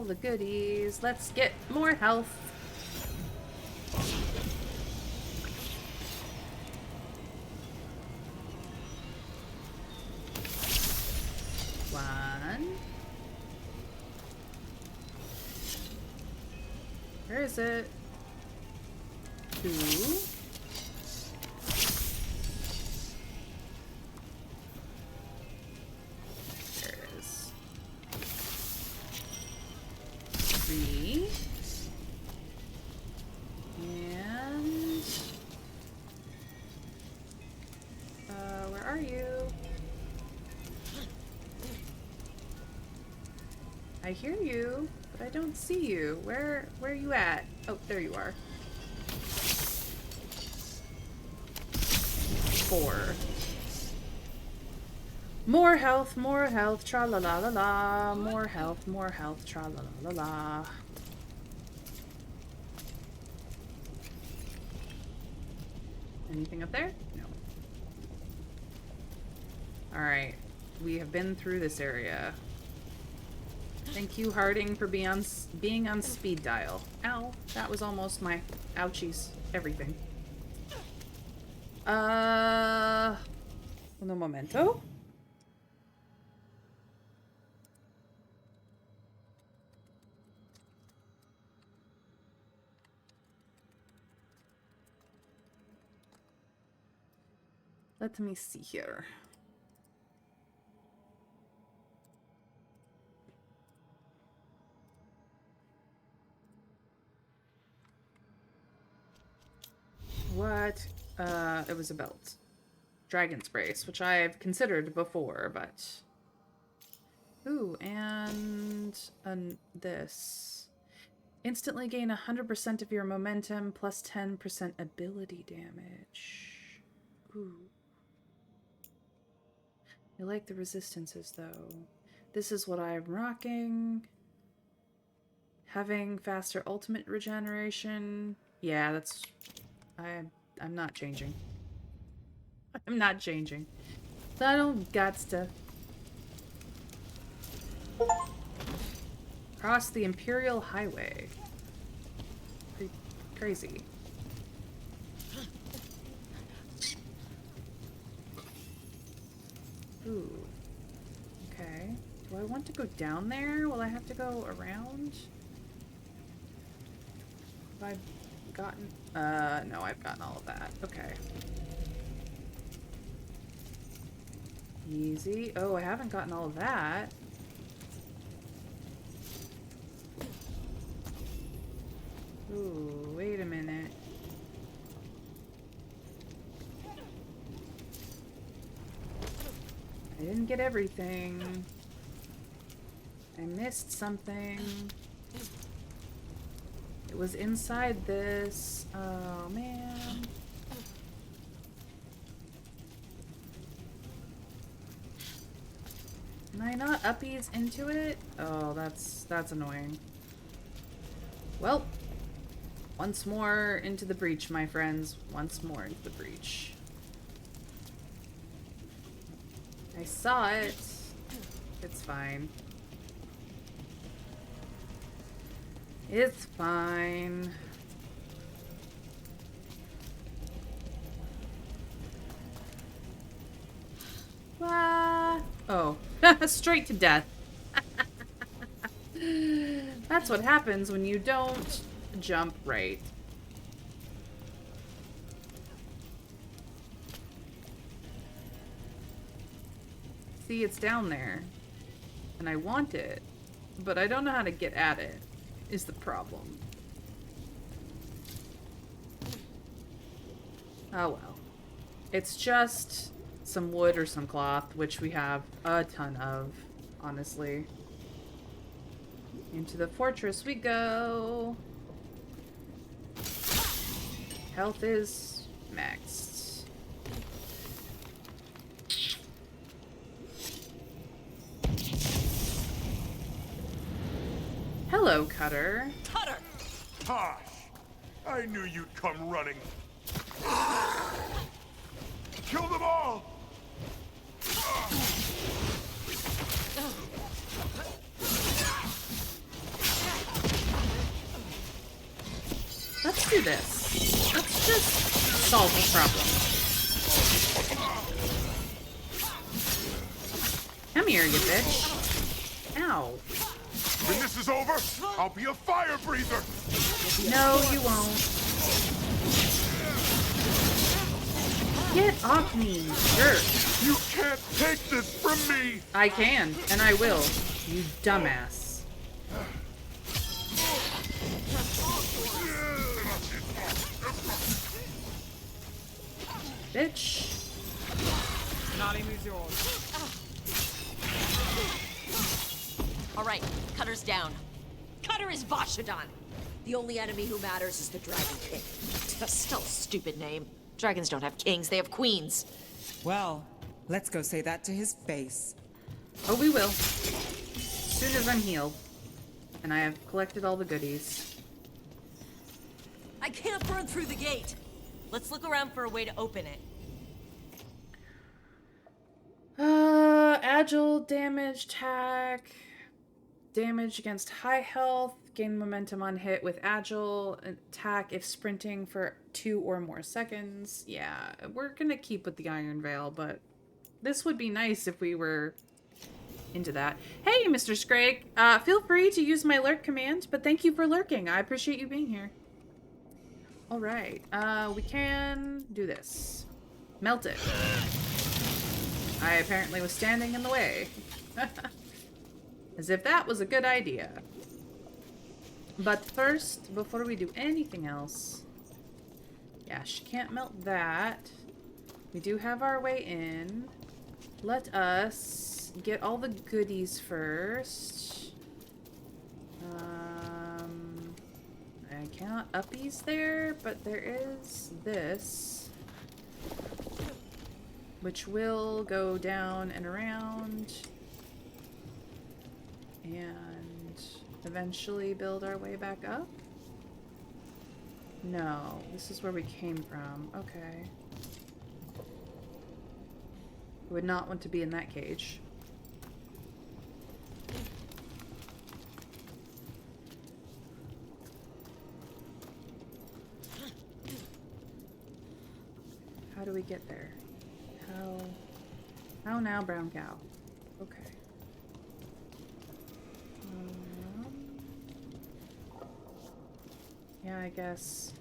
the goodies. Let's get more health. One. Where is it? Two. There it is. Three. And... where are you? I hear you, but I don't see you. Where are you at? Oh, there you are. 4. More health, tra la la la la. More health, tra la la la la. Anything up there? No. Alright. We have been through this area. Thank you, Harding, for being on speed dial. Ow. That was almost my ouchies. Everything. No momento? Let me see here. What? It was a belt. Dragon's Brace, which I've considered before, but... Ooh, and... this. Instantly gain 100% of your momentum, plus 10% ability damage. Ooh. I like the resistances, though. This is what I'm rocking. Having faster ultimate regeneration. Yeah, that's... I'm not changing. I'm not changing. I don't got to. Cross the Imperial Highway. Pretty crazy. Ooh. Okay. Do I want to go down there? Will I have to go around? Have I gotten... no, I've gotten all of that. Okay. Easy. Oh, I haven't gotten all of that. Ooh, wait a minute. I didn't get everything. I missed something. It was inside this. Oh, man. Can I not uppies into it? Oh, that's annoying. Well, once more into the breach, my friends. Once more into the breach. I saw it. It's fine. It's fine. Oh, straight to death. That's what happens when you don't jump right. See, it's down there. And I want it. But I don't know how to get at it, is the problem. Oh well. It's just some wood or some cloth, which we have a ton of, honestly. Into the fortress we go. Health is maxed. Hello, Cutter. Cutter! Tosh! I knew you'd come running. Kill them all! let's do this. Let's just solve the problem. Come here, you bitch. Ow. When this is over, I'll be a fire breather. No, you won't. Get off me, jerk. You can't take this from me. I can, and I will, you dumbass. Bitch. Alright, Cutter's down. Cutter is Vashodon. The only enemy who matters is the Dragon King. Still a stupid name. Dragons don't have kings, they have queens. Well, let's go say that to his face. Oh, we will. As soon as I'm healed. And I have collected all the goodies. I can't run through the gate. Let's look around for a way to open it. Agile, damage, attack, damage against high health, gain momentum on hit with agile, attack if sprinting for 2 or more seconds. Yeah, we're gonna keep with the Iron Veil, but this would be nice if we were into that. Hey, Mr. Scrake, feel free to use my lurk command, but thank you for lurking. I appreciate you being here. Alright, we can do this. Melt it. I apparently was standing in the way. As if that was a good idea. But first, before we do anything else... Yeah, she can't melt that. We do have our way in. Let us get all the goodies first. I cannot uppies there, but there is this. Which will go down and around. And eventually build our way back up? No, this is where we came from. Okay. Would not want to be in that cage. How do we get there? How now, brown cow? Okay. Yeah, I guess.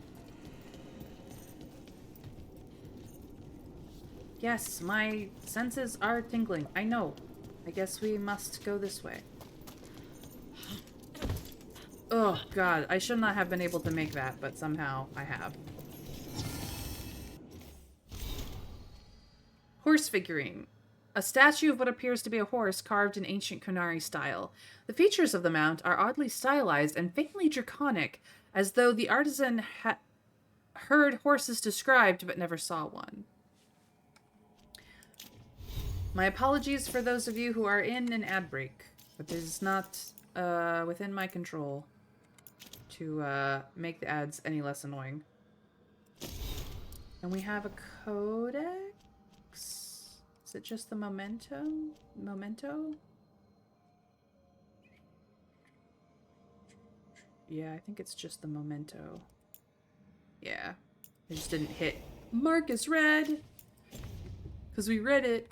Yes, my senses are tingling. I know. I guess we must go this way. Oh, God. I should not have been able to make that, but somehow I have. Horse figurine. A statue of what appears to be a horse carved in ancient Kunari style. The features of the mount are oddly stylized and faintly draconic, as though the artisan had heard horses described but never saw one. My apologies for those of you who are in an ad break, but it is not within my control to make the ads any less annoying. And we have a codex. Is it just the memento? Yeah, I think it's just the memento. Yeah. I just didn't hit mark as read. Because we read it.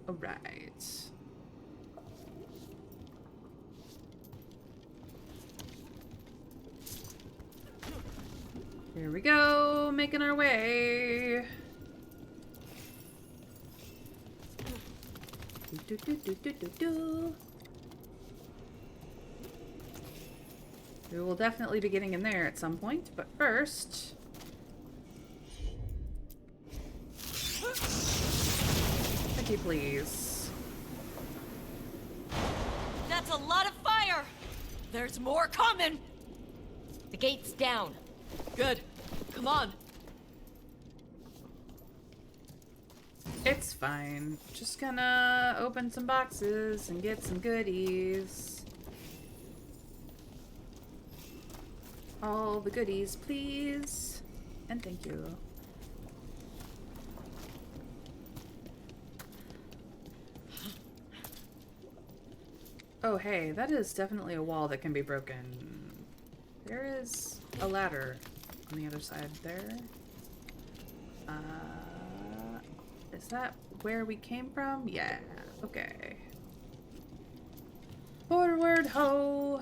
Alright. Here we go, making our way. We will definitely be getting in there at some point, but first... Thank you, please. That's a lot of fire! There's more coming! The gate's down. Good. Come on. It's fine. Just gonna open some boxes and get some goodies. All the goodies, please. And thank you. Oh, hey, that is definitely a wall that can be broken. There is a ladder on the other side there. Is that where we came from? Yeah, okay. Forward ho!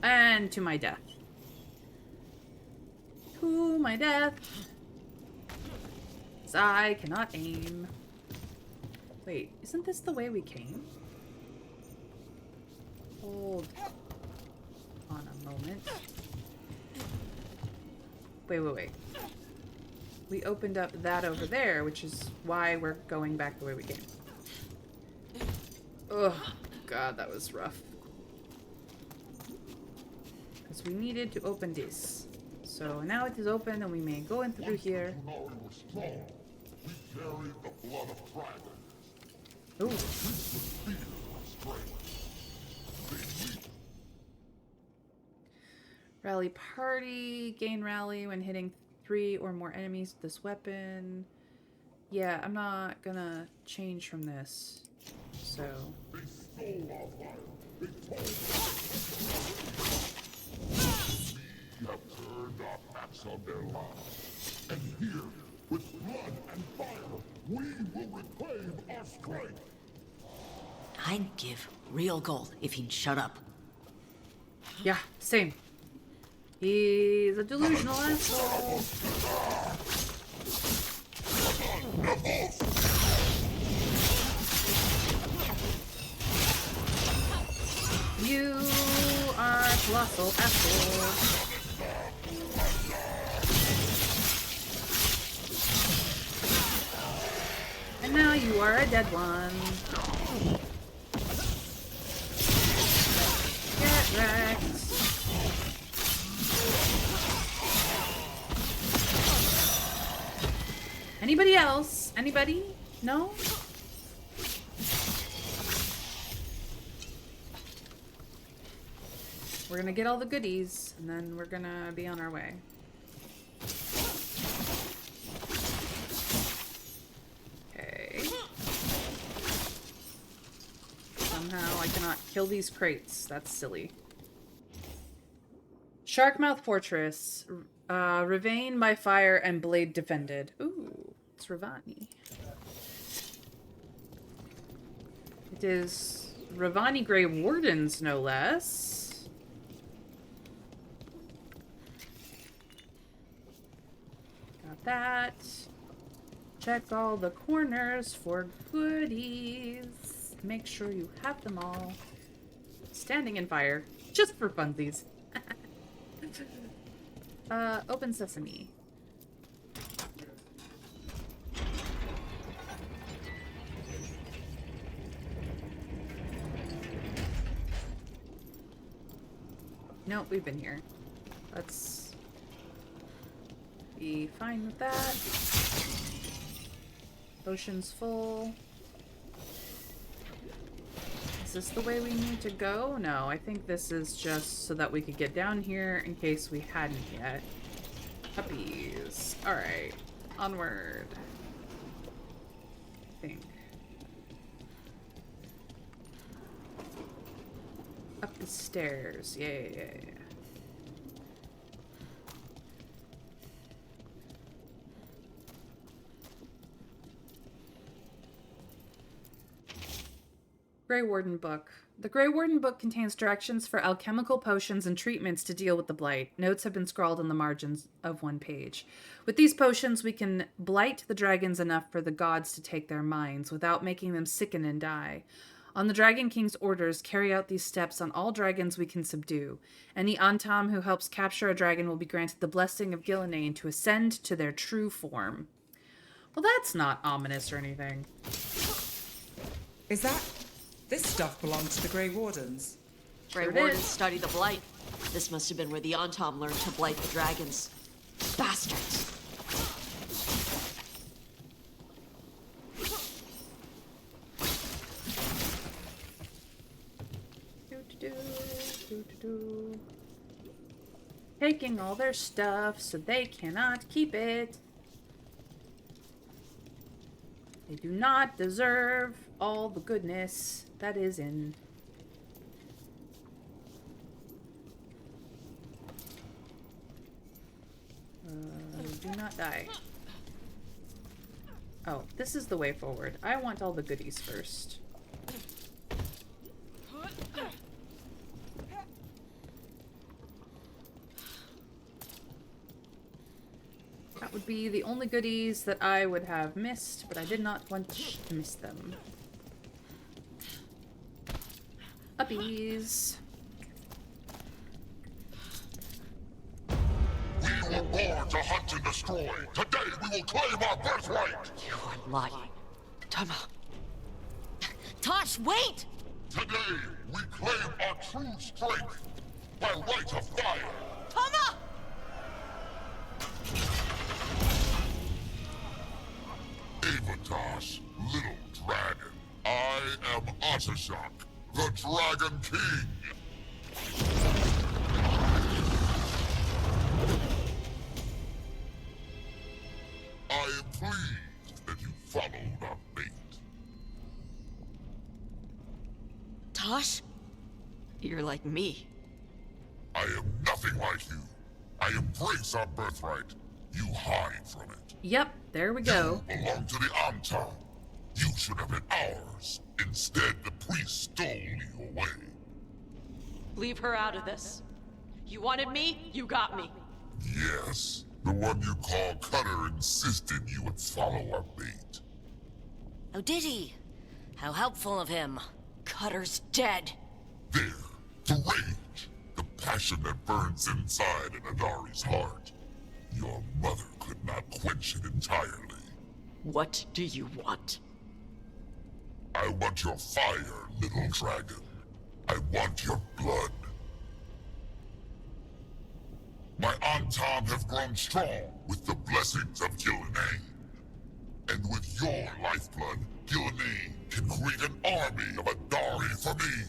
And to my death. To my death. 'Cause I cannot aim. Wait, isn't this the way we came? Hold on a moment. Wait. We opened up that over there, which is why we're going back the way we came. Ugh, God, that was rough. Because we needed to open this. So now it is open and we may go in through here. We carry the blood of dragons. Ooh. Fear of strength. Rally party. Gain rally when hitting 3 or more enemies with this weapon. Yeah, I'm not gonna change from this. So. They stole our fire. They told We have turned our backs on their lives. And here, with blood and fire, we will reclaim our strength. I'd give real gold if he'd shut up. Yeah, same. He's a delusional asshole. You are a colossal asshole. And now you are a dead one. Get wrecked. Anybody else? Anybody? No? We're gonna get all the goodies, and then we're gonna be on our way. Okay. Somehow I cannot kill these crates. That's silly. Sharkmouth Fortress. Ravane by fire and blade defended. Ooh, it's Ravani. It is Ravani Grey Wardens, no less. Got that. Check all the corners for goodies. Make sure you have them all. Standing in fire, just for funsies. Open sesame. Nope, we've been here. Let's be fine with that. Ocean's full. Is this the way we need to go? No, I think this is just so that we could get down here in case we hadn't yet. Puppies. Alright. Onward. I think. Up the stairs. Yeah. Grey Warden Book. The Grey Warden Book contains directions for alchemical potions and treatments to deal with the blight. Notes have been scrawled on the margins of one page. With these potions, we can blight the dragons enough for the gods to take their minds without making them sicken and die. On the Dragon King's orders, carry out these steps on all dragons we can subdue. Any Antam who helps capture a dragon will be granted the blessing of Gillinane to ascend to their true form. Well, that's not ominous or anything. Is that... This stuff belonged to the Grey Wardens. Grey Sure Wardens did. study the blight. This must have been where the Antam learned to blight the dragons. Bastards! Taking all their stuff so they cannot keep it. They do not deserve all the goodness that is in. Do not die. Oh, this is the way forward. I want all the goodies first. That would be the only goodies that I would have missed, but I did not want to miss them. Uppies. We were born to hunt and destroy. Today we will claim our birthright. You are lying. Tama. Tosh, wait! Today we claim our true strength by right of fire. Tama! Avatosh, little dragon. I am Otashok, the Dragon King. I am pleased that you followed our fate. Tosh? You're like me. I am nothing like you. I embrace our birthright. You hide from it. Yep, there we go. You belong to the Amtar. You should have been ours. Instead, the priest stole you away. Leave her out of this. You wanted me, you got me. Yes, the one you call Cutter insisted you would follow our bait. Oh, did he? How helpful of him. Cutter's dead. There, the rage, the passion that burns inside an Adari's heart. Your mother could not quench it entirely. What do you want? I want your fire, little dragon. I want your blood. My Antam have grown strong with the blessings of Gillenane. And with your lifeblood, Gillenane can create an army of Adari for me.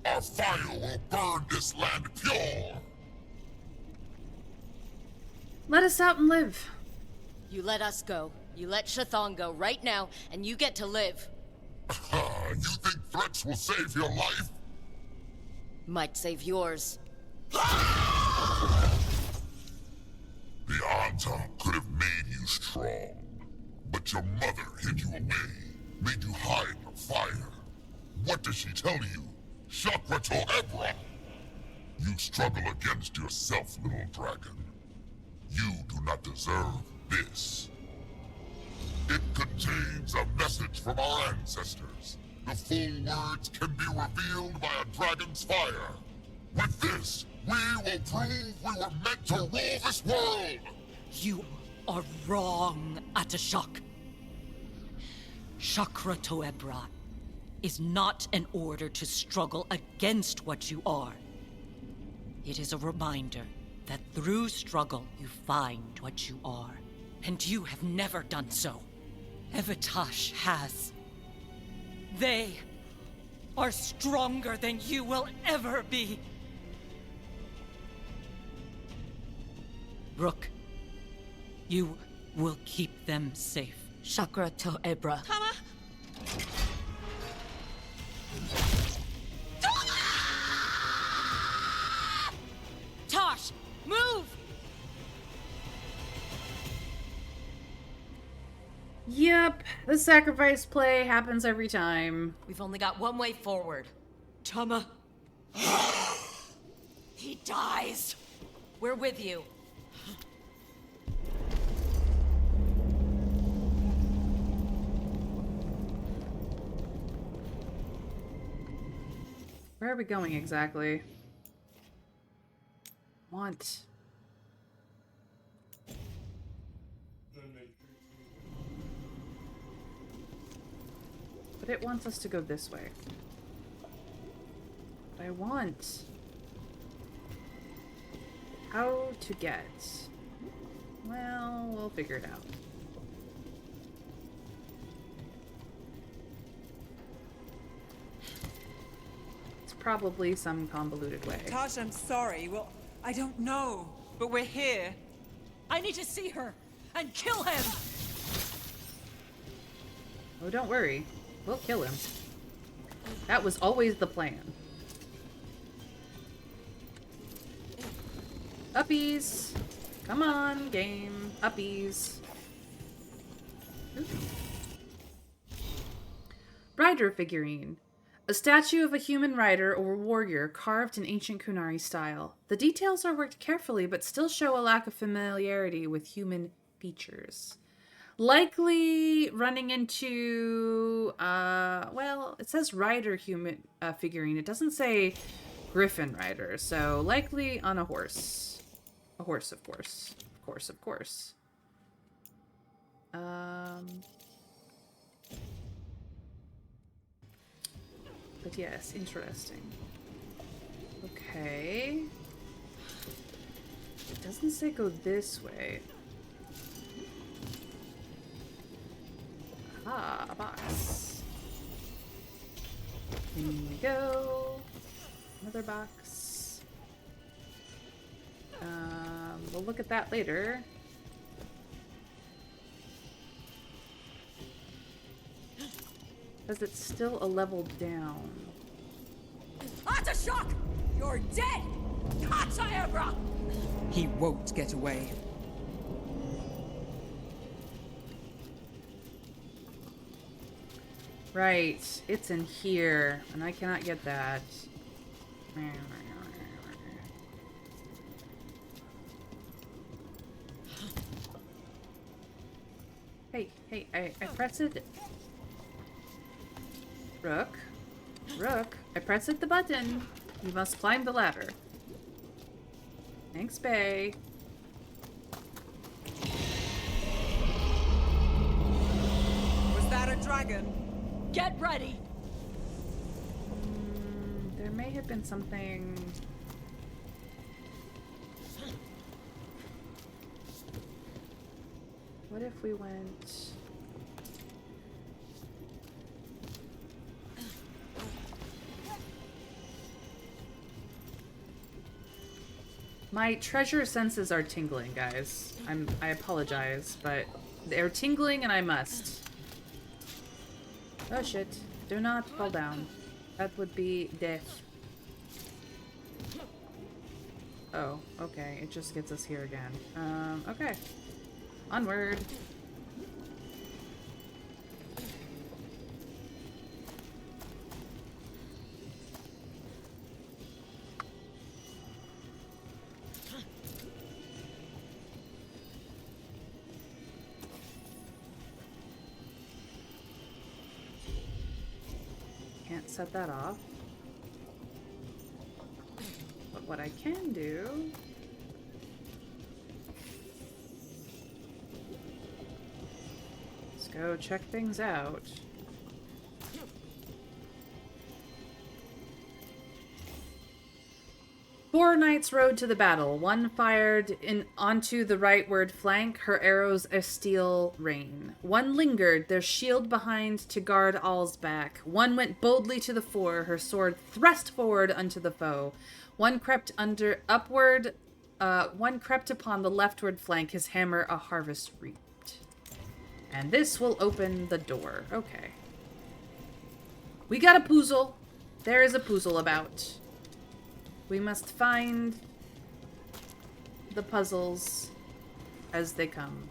Our fire will burn this land pure. Let us out and live. You let us go. You let Shathon go right now, and you get to live. You think threats will save your life? Might save yours. The Antam could have made you strong. But your mother hid you away, made you hide in the fire. What does she tell you? Chakra to Ebra! You struggle against yourself, little dragon. You do not deserve this. It contains a message from our ancestors. The full words can be revealed by a dragon's fire. With this, we will prove we were meant to rule this world! You are wrong, Atashok. Chakra Toebra is not an order to struggle against what you are. It is a reminder that through struggle you find what you are. And you have never done so. Evatash has. They are stronger than you will ever be. Rook, you will keep them safe. Chakra to Ebra. Tama! Tosh, move! Yep, the sacrifice play happens every time. We've only got one way forward. Tama. He dies. We're with you. Where are we going exactly? Want. But it wants us to go this way. But I want... How to get... Well, we'll figure it out. It's probably some convoluted way. Tosh, I'm sorry. Well, I don't know. But we're here. I need to see her and kill him! Oh, don't worry. We'll kill him. That was always the plan. Uppies! Come on, game. Uppies. Ooh. Rider figurine. A statue of a human rider or warrior carved in ancient Kunari style. The details are worked carefully but still show a lack of familiarity with human features. Likely running into, well, it says rider human figurine. It doesn't say griffin rider, so likely on a horse. A horse, of course. Of course, of course. But yes, interesting. Okay. It doesn't say go this way. Ah, a box. In we go. Another box. We'll look at that later. Because it's still a level down. Shock! You're dead! Katayabra! He won't get away. Right, it's in here, and I cannot get that. Hey, I pressed it. Rook. Rook, I pressed the button. You must climb the ladder. Thanks, Bay. Was that a dragon? Get ready! There may have been something... What if we went... My treasure senses are tingling, guys. I apologize, but they're tingling and I must. Oh shit. Do not fall down. That would be death. Oh, okay. It just gets us here again. Okay. Onward. Can't set that off. But what I can do... Let's go check things out. Four knights rode to the battle. One fired onto the rightward flank, her arrows a steel rain. One lingered, their shield behind to guard all's back. One went boldly to the fore, her sword thrust forward unto the foe. One crept upward, one crept upon the leftward flank, his hammer a harvest reaped. And this will open the door. Okay. We got a puzzle. There is a puzzle about. We must find the puzzles as they come.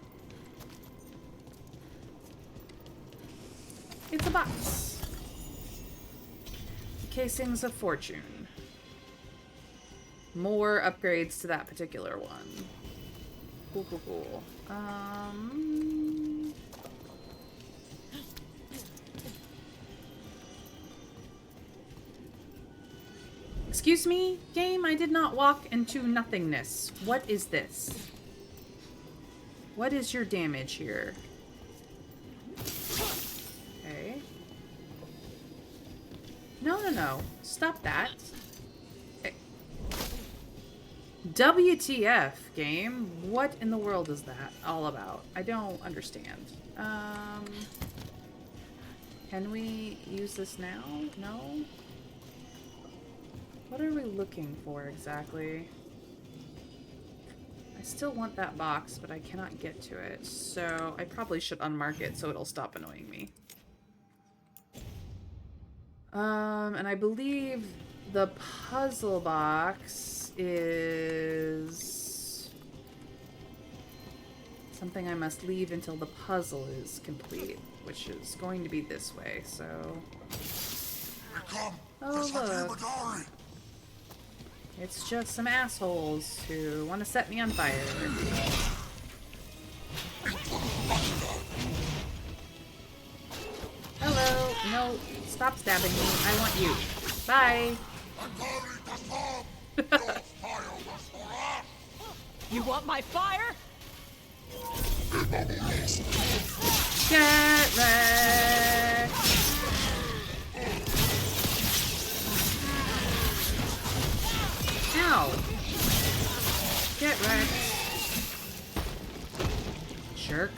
It's a box. Casings of Fortune. More upgrades to that particular one. Cool, cool, cool. Excuse me, game? I did not walk into nothingness. What is this? What is your damage here? Okay. No. Stop that. Okay. WTF, game? What in the world is that all about? I don't understand. Can we use this now? No? What are we looking for exactly? I still want that box, but I cannot get to it. So I probably should unmark it so it'll stop annoying me. And I believe the puzzle box is something I must leave until the puzzle is complete, which is going to be this way, so... Oh, look. It's just some assholes who want to set me on fire. Hello. No, stop stabbing me. I want you. Bye. You want my fire? Get wrecked. Ow. Get wrecked. Jerk.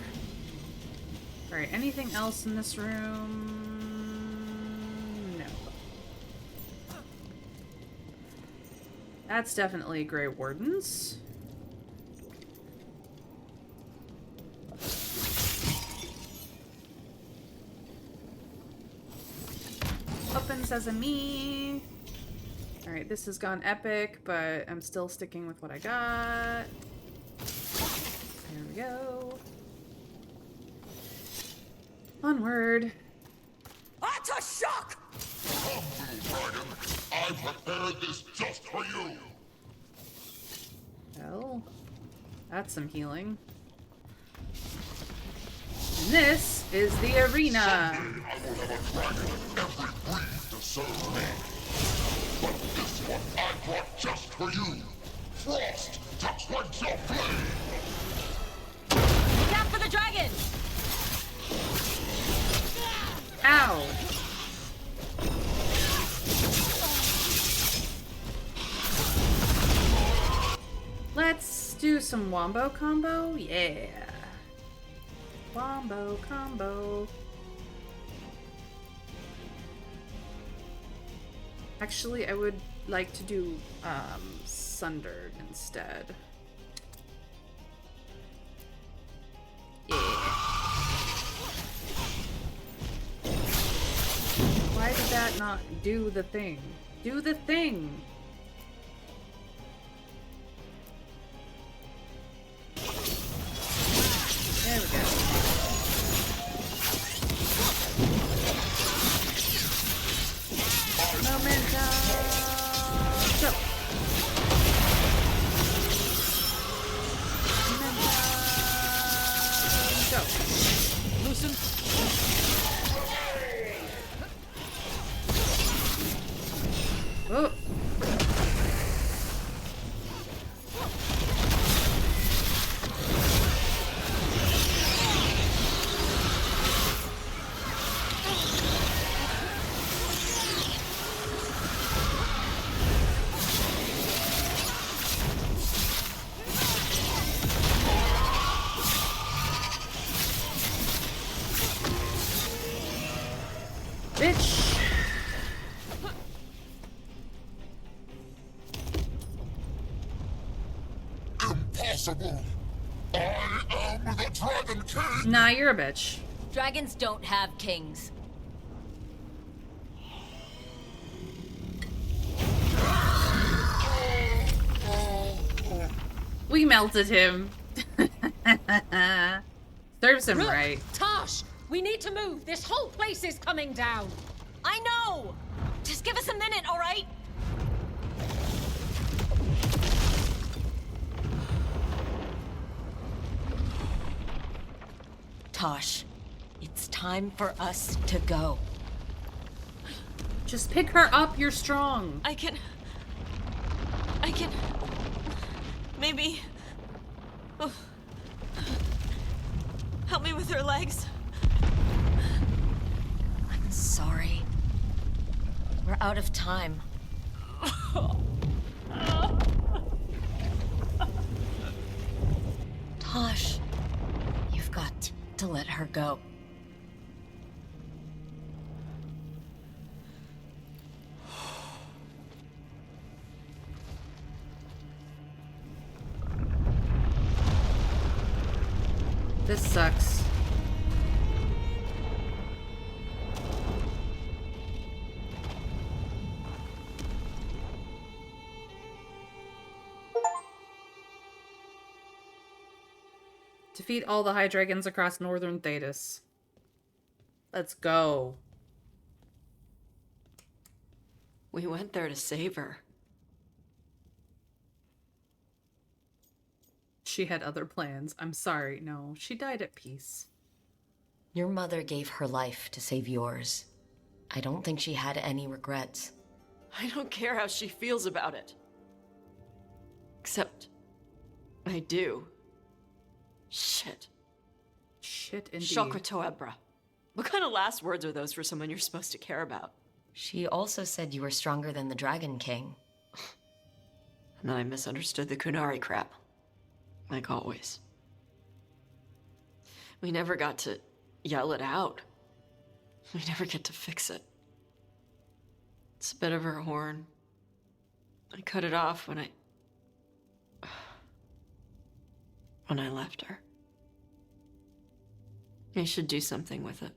Alright, anything else in this room? No. That's definitely Grey Wardens. Open sesame. Alright, this has gone epic, but I'm still sticking with what I got. There we go. Onward. That's a shock! Come, little dragon. I prepared this just for you. Well, that's some healing. And this is the arena. I will have a dragon in every breed to serve me. But this one I brought just for you. Frost to quench your flame. Look out for the dragon! Ow. Let's do some wombo combo. Yeah. Wombo combo. Actually, I would like to do Sundered instead. Yeah. Why did that not do the thing? Do the thing! There we go. Momentum! Go! Momentum! Go! Loosen. Oh! Bitch! Impossible! I am the Dragon King! Nah, you're a bitch. Dragons don't have kings. We melted him. Serves him right. Tosh! We need to move! This whole place is coming down! I know! Just give us a minute, alright? Tosh, it's time for us to go. Just pick her up, you're strong. I can... Maybe... Oh. Help me with her legs. I'm sorry. We're out of time. Tosh, you've got to let her go. This sucks. Defeat all the high dragons across northern Thedas. Let's go. We went there to save her. She had other plans. I'm sorry. No, she died at peace. Your mother gave her life to save yours. I don't think she had any regrets. I don't care how she feels about it. Except, I do. Shit. Shit, indeed. Shokratoebra. What kind of last words are those for someone you're supposed to care about? She also said you were stronger than the Dragon King. And then I misunderstood the Kunari crap. Like always. We never got to yell it out. We never get to fix it. It's a bit of her horn. I cut it off when I left her. I should do something with it.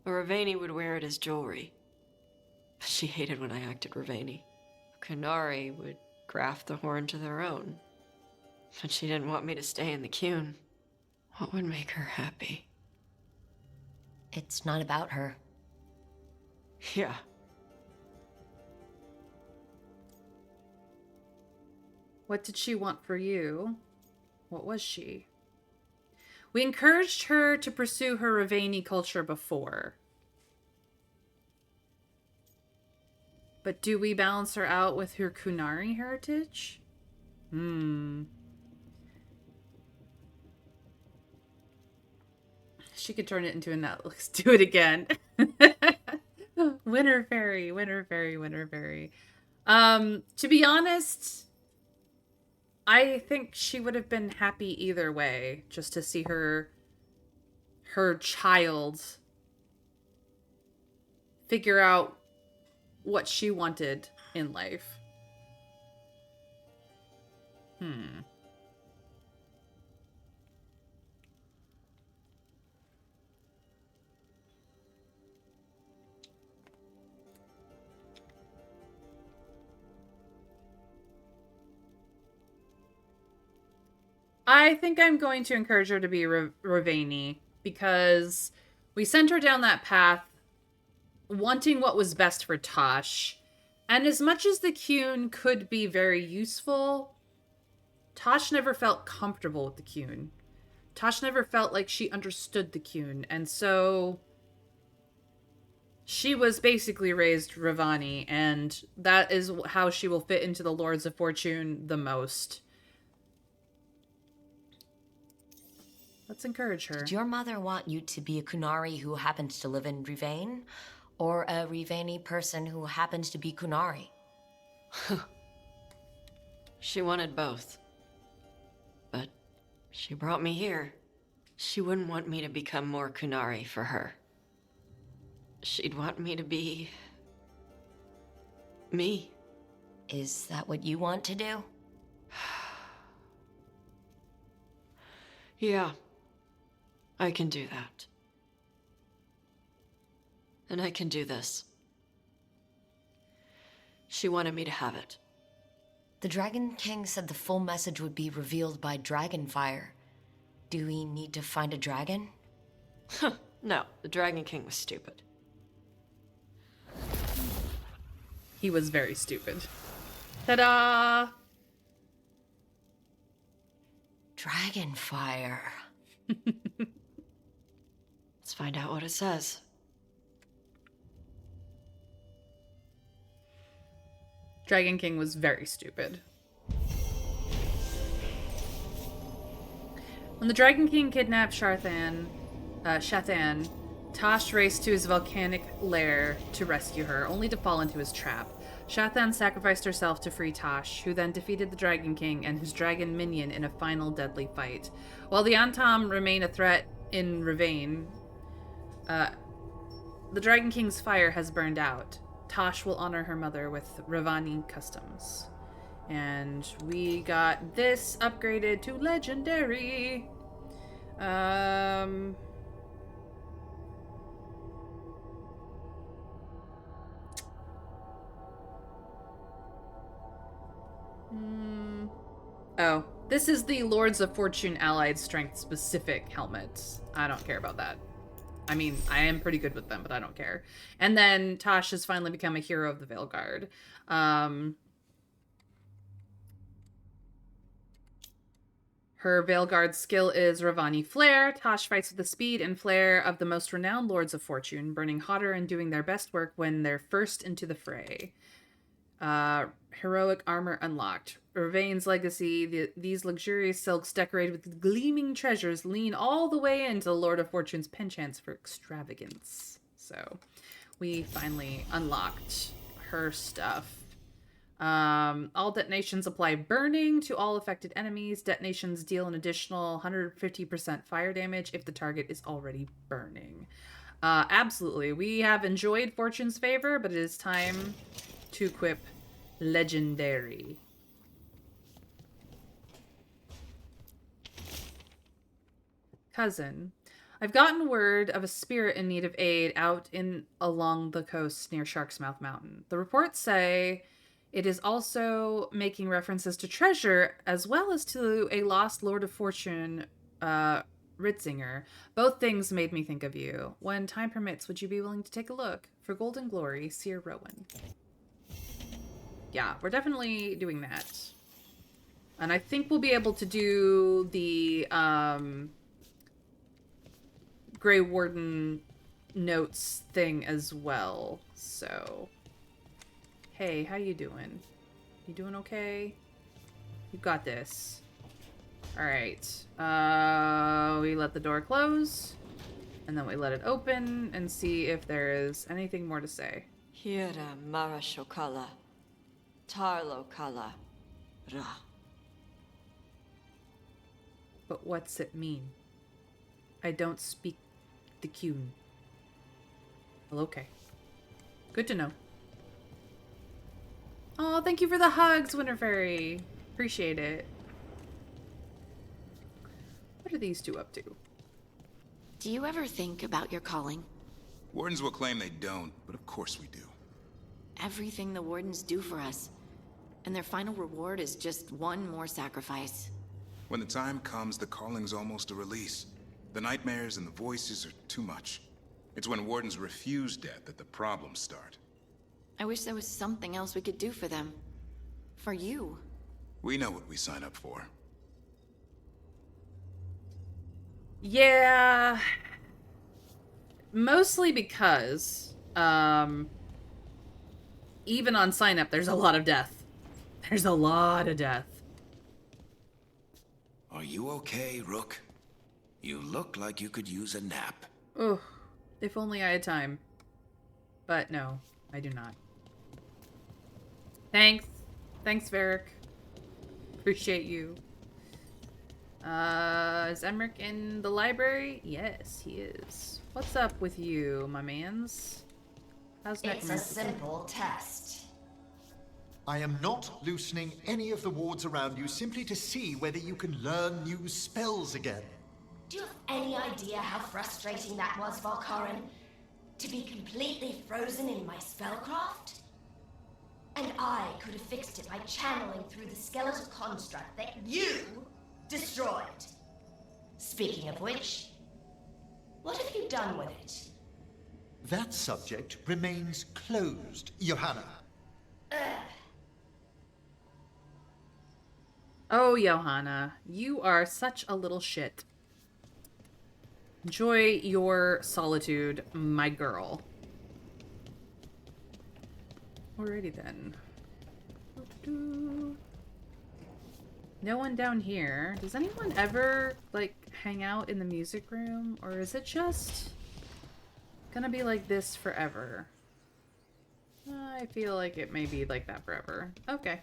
Ravani would wear it as jewelry. But she hated when I acted Ravani. Kunari would graft the horn to their own. But she didn't want me to stay in the Qun. What would make her happy? It's not about her. Yeah. What did she want for you? What was she? We encouraged her to pursue her Ravani culture before. But do we balance her out with her Kunari heritage? She could turn it into a nut. Let's do it again. Winter fairy, winter fairy, winter fairy. To be honest, I think she would have been happy either way, just to see her child figure out what she wanted in life. I think I'm going to encourage her to be Ravani, because we sent her down that path wanting what was best for Tosh. And as much as the Qun could be very useful, Tosh never felt comfortable with the Qun. Tosh never felt like she understood the Qun. And so she was basically raised Ravani, and that is how she will fit into the Lords of Fortune the most. Let's encourage her. Did your mother want you to be a Kunari who happens to live in Rivane? Or a Rivani person who happens to be Kunari? She wanted both. But she brought me here. She wouldn't want me to become more Kunari for her. She'd want me to be... me. Is that what you want to do? Yeah. I can do that. And I can do this. She wanted me to have it. The Dragon King said the full message would be revealed by Dragonfire. Do we need to find a dragon? No, the Dragon King was stupid. He was very stupid. Ta-da! Dragonfire. Let's find out what it says. Dragon King was very stupid. When the Dragon King kidnapped Shathan, Tosh raced to his volcanic lair to rescue her, only to fall into his trap. Shathan sacrificed herself to free Tosh, who then defeated the Dragon King and his dragon minion in a final deadly fight. While the Antam remain a threat in Rivane, the Dragon King's fire has burned out. Tosh will honor her mother with Ravani customs. And we got this upgraded to legendary. Oh, This is the Lords of Fortune Allied Strength specific helmet. I don't care about that. I mean, I am pretty good with them, but I don't care. And then Tosh has finally become a hero of the Veilguard. Her Veilguard skill is Ravani Flare. Tosh fights with the speed and flair of the most renowned Lords of Fortune, burning hotter and doing their best work when they're first into the fray. Heroic armor unlocked. Ravain's legacy, these luxurious silks decorated with gleaming treasures lean all the way into the Lord of Fortune's penchants for extravagance. So, we finally unlocked her stuff. All detonations apply burning to all affected enemies. Detonations deal an additional 150% fire damage if the target is already burning. Absolutely. We have enjoyed Fortune's favor, but it is time to equip Legendary. Cousin, I've gotten word of a spirit in need of aid out in along the coast near Shark's Mouth Mountain. The reports say it is also making references to treasure as well as to a lost Lord of Fortune, Ritzinger. Both things made me think of you. When time permits, would you be willing to take a look? For Golden Glory, Seer Rowan. Yeah, we're definitely doing that. And I think we'll be able to do the Grey Warden notes thing as well. So, hey, how you doing? You doing okay? You got this. Alright. We let the door close. And then we let it open and see if there is anything more to say. Hira Marashokala. Tarlo Kala. Ra. But what's it mean? I don't speak the Qun. Well, okay. Good to know. Oh, thank you for the hugs, Winter Fairy. Appreciate it. What are these two up to? Do you ever think about your calling? Wardens will claim they don't, but of course we do. Everything the Wardens do for us. And their final reward is just one more sacrifice. When the time comes, the calling's almost a release. The nightmares and the voices are too much. It's when Wardens refuse death that the problems start. I wish there was something else we could do for them. For you. We know what we sign up for. Yeah. Mostly because, even on sign up, there's a lot of death. There's a lot of death. Are you okay, Rook? You look like you could use a nap. Oh, if only I had time. But no, I do not. Thanks. Thanks, Varric. Appreciate you. Is Emmerich in the library? Yes, he is. What's up with you, my mans? How's It's a simple test. I am not loosening any of the wards around you simply to see whether you can learn new spells again. Do you have any idea how frustrating that was, Valkarin? To be completely frozen in my spellcraft? And I could have fixed it by channeling through the skeletal construct that you destroyed. Speaking of which, what have you done with it? That subject remains closed, Johanna. Oh, Johanna, you are such a little shit. Enjoy your solitude, my girl. Alrighty then. No one down here. Does anyone ever, like, hang out in the music room? Or is it just gonna be like this forever? I feel like it may be like that forever. Okay.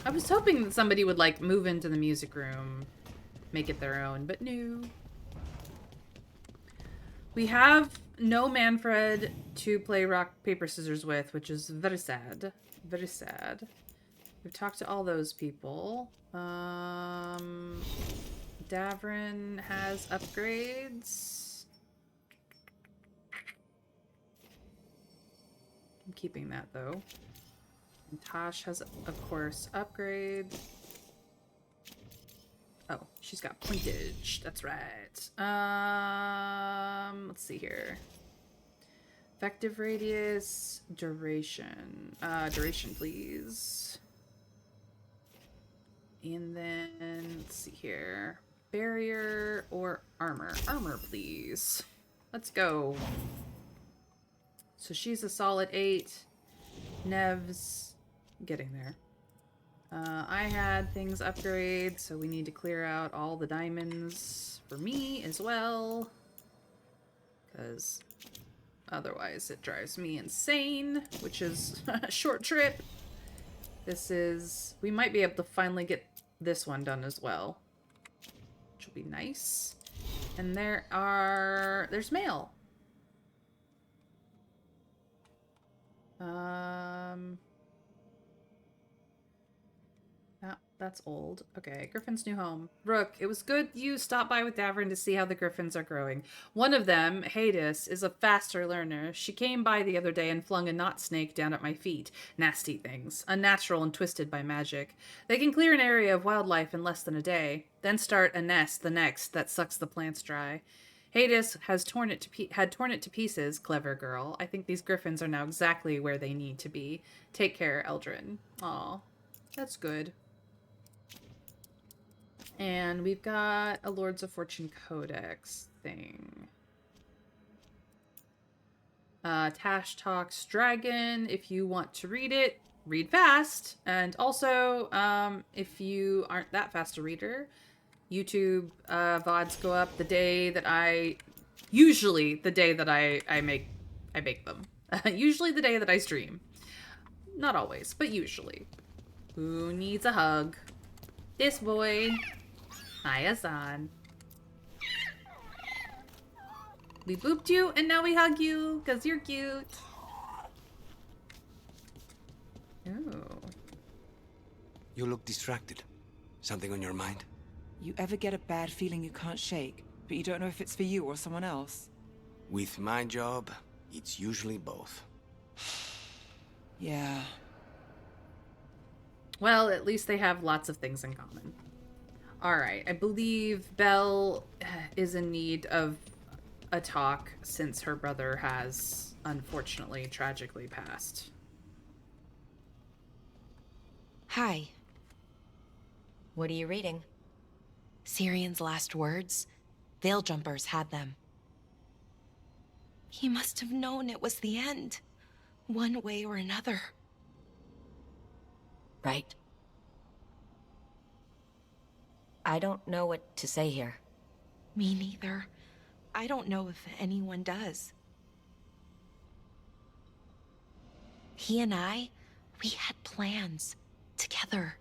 I was hoping that somebody would, like, move into the music room, make it their own, but no. We have no Manfred to play rock, paper, scissors with, which is very sad. Very sad. We've talked to all those people. Davrin has upgrades. I'm keeping that, though. And Tosh has, of course, upgrades. Oh, she's got pointage. That's right. Let's see here. Effective radius, duration. Duration, please. And then, let's see here. Barrier or armor? Armor, please. Let's go. So she's a solid 8. Nev's getting there. I had things upgrade, so we need to clear out all the diamonds for me as well. Because otherwise it drives me insane, which is a short trip. This is... We might be able to finally get this one done as well, which will be nice. And there's mail. That's old. Okay, Griffin's new home. Rook, it was good you stopped by with Davern to see how the Griffins are growing. One of them, Hades, is a faster learner. She came by the other day and flung a knot snake down at my feet. Nasty things. Unnatural and twisted by magic. They can clear an area of wildlife in less than a day, then start a nest the next that sucks the plants dry. Hades had torn it to pieces, clever girl. I think these Griffins are now exactly where they need to be. Take care, Eldrin. Aw, that's good. And we've got a Lords of Fortune Codex thing. Tash Talks Dragon. If you want to read it, read fast. And also, if you aren't that fast a reader, YouTube VODs go up the day that usually the day that I make them. Usually the day that I stream. Not always, but usually. Who needs a hug? This boy. Hi, Azan. We booped you, and now we hug you, because you're cute. Ooh. You look distracted. Something on your mind? You ever get a bad feeling you can't shake, but you don't know if it's for you or someone else? With my job, it's usually both. Yeah. Well, at least they have lots of things in common. Alright, I believe Belle is in need of a talk since her brother has, unfortunately, tragically passed. Hi. What are you reading? Syrian's last words. Veil Jumpers had them. He must have known it was the end, one way or another. Right. I don't know what to say here. Me neither. I don't know if anyone does. He and we had plans. Together.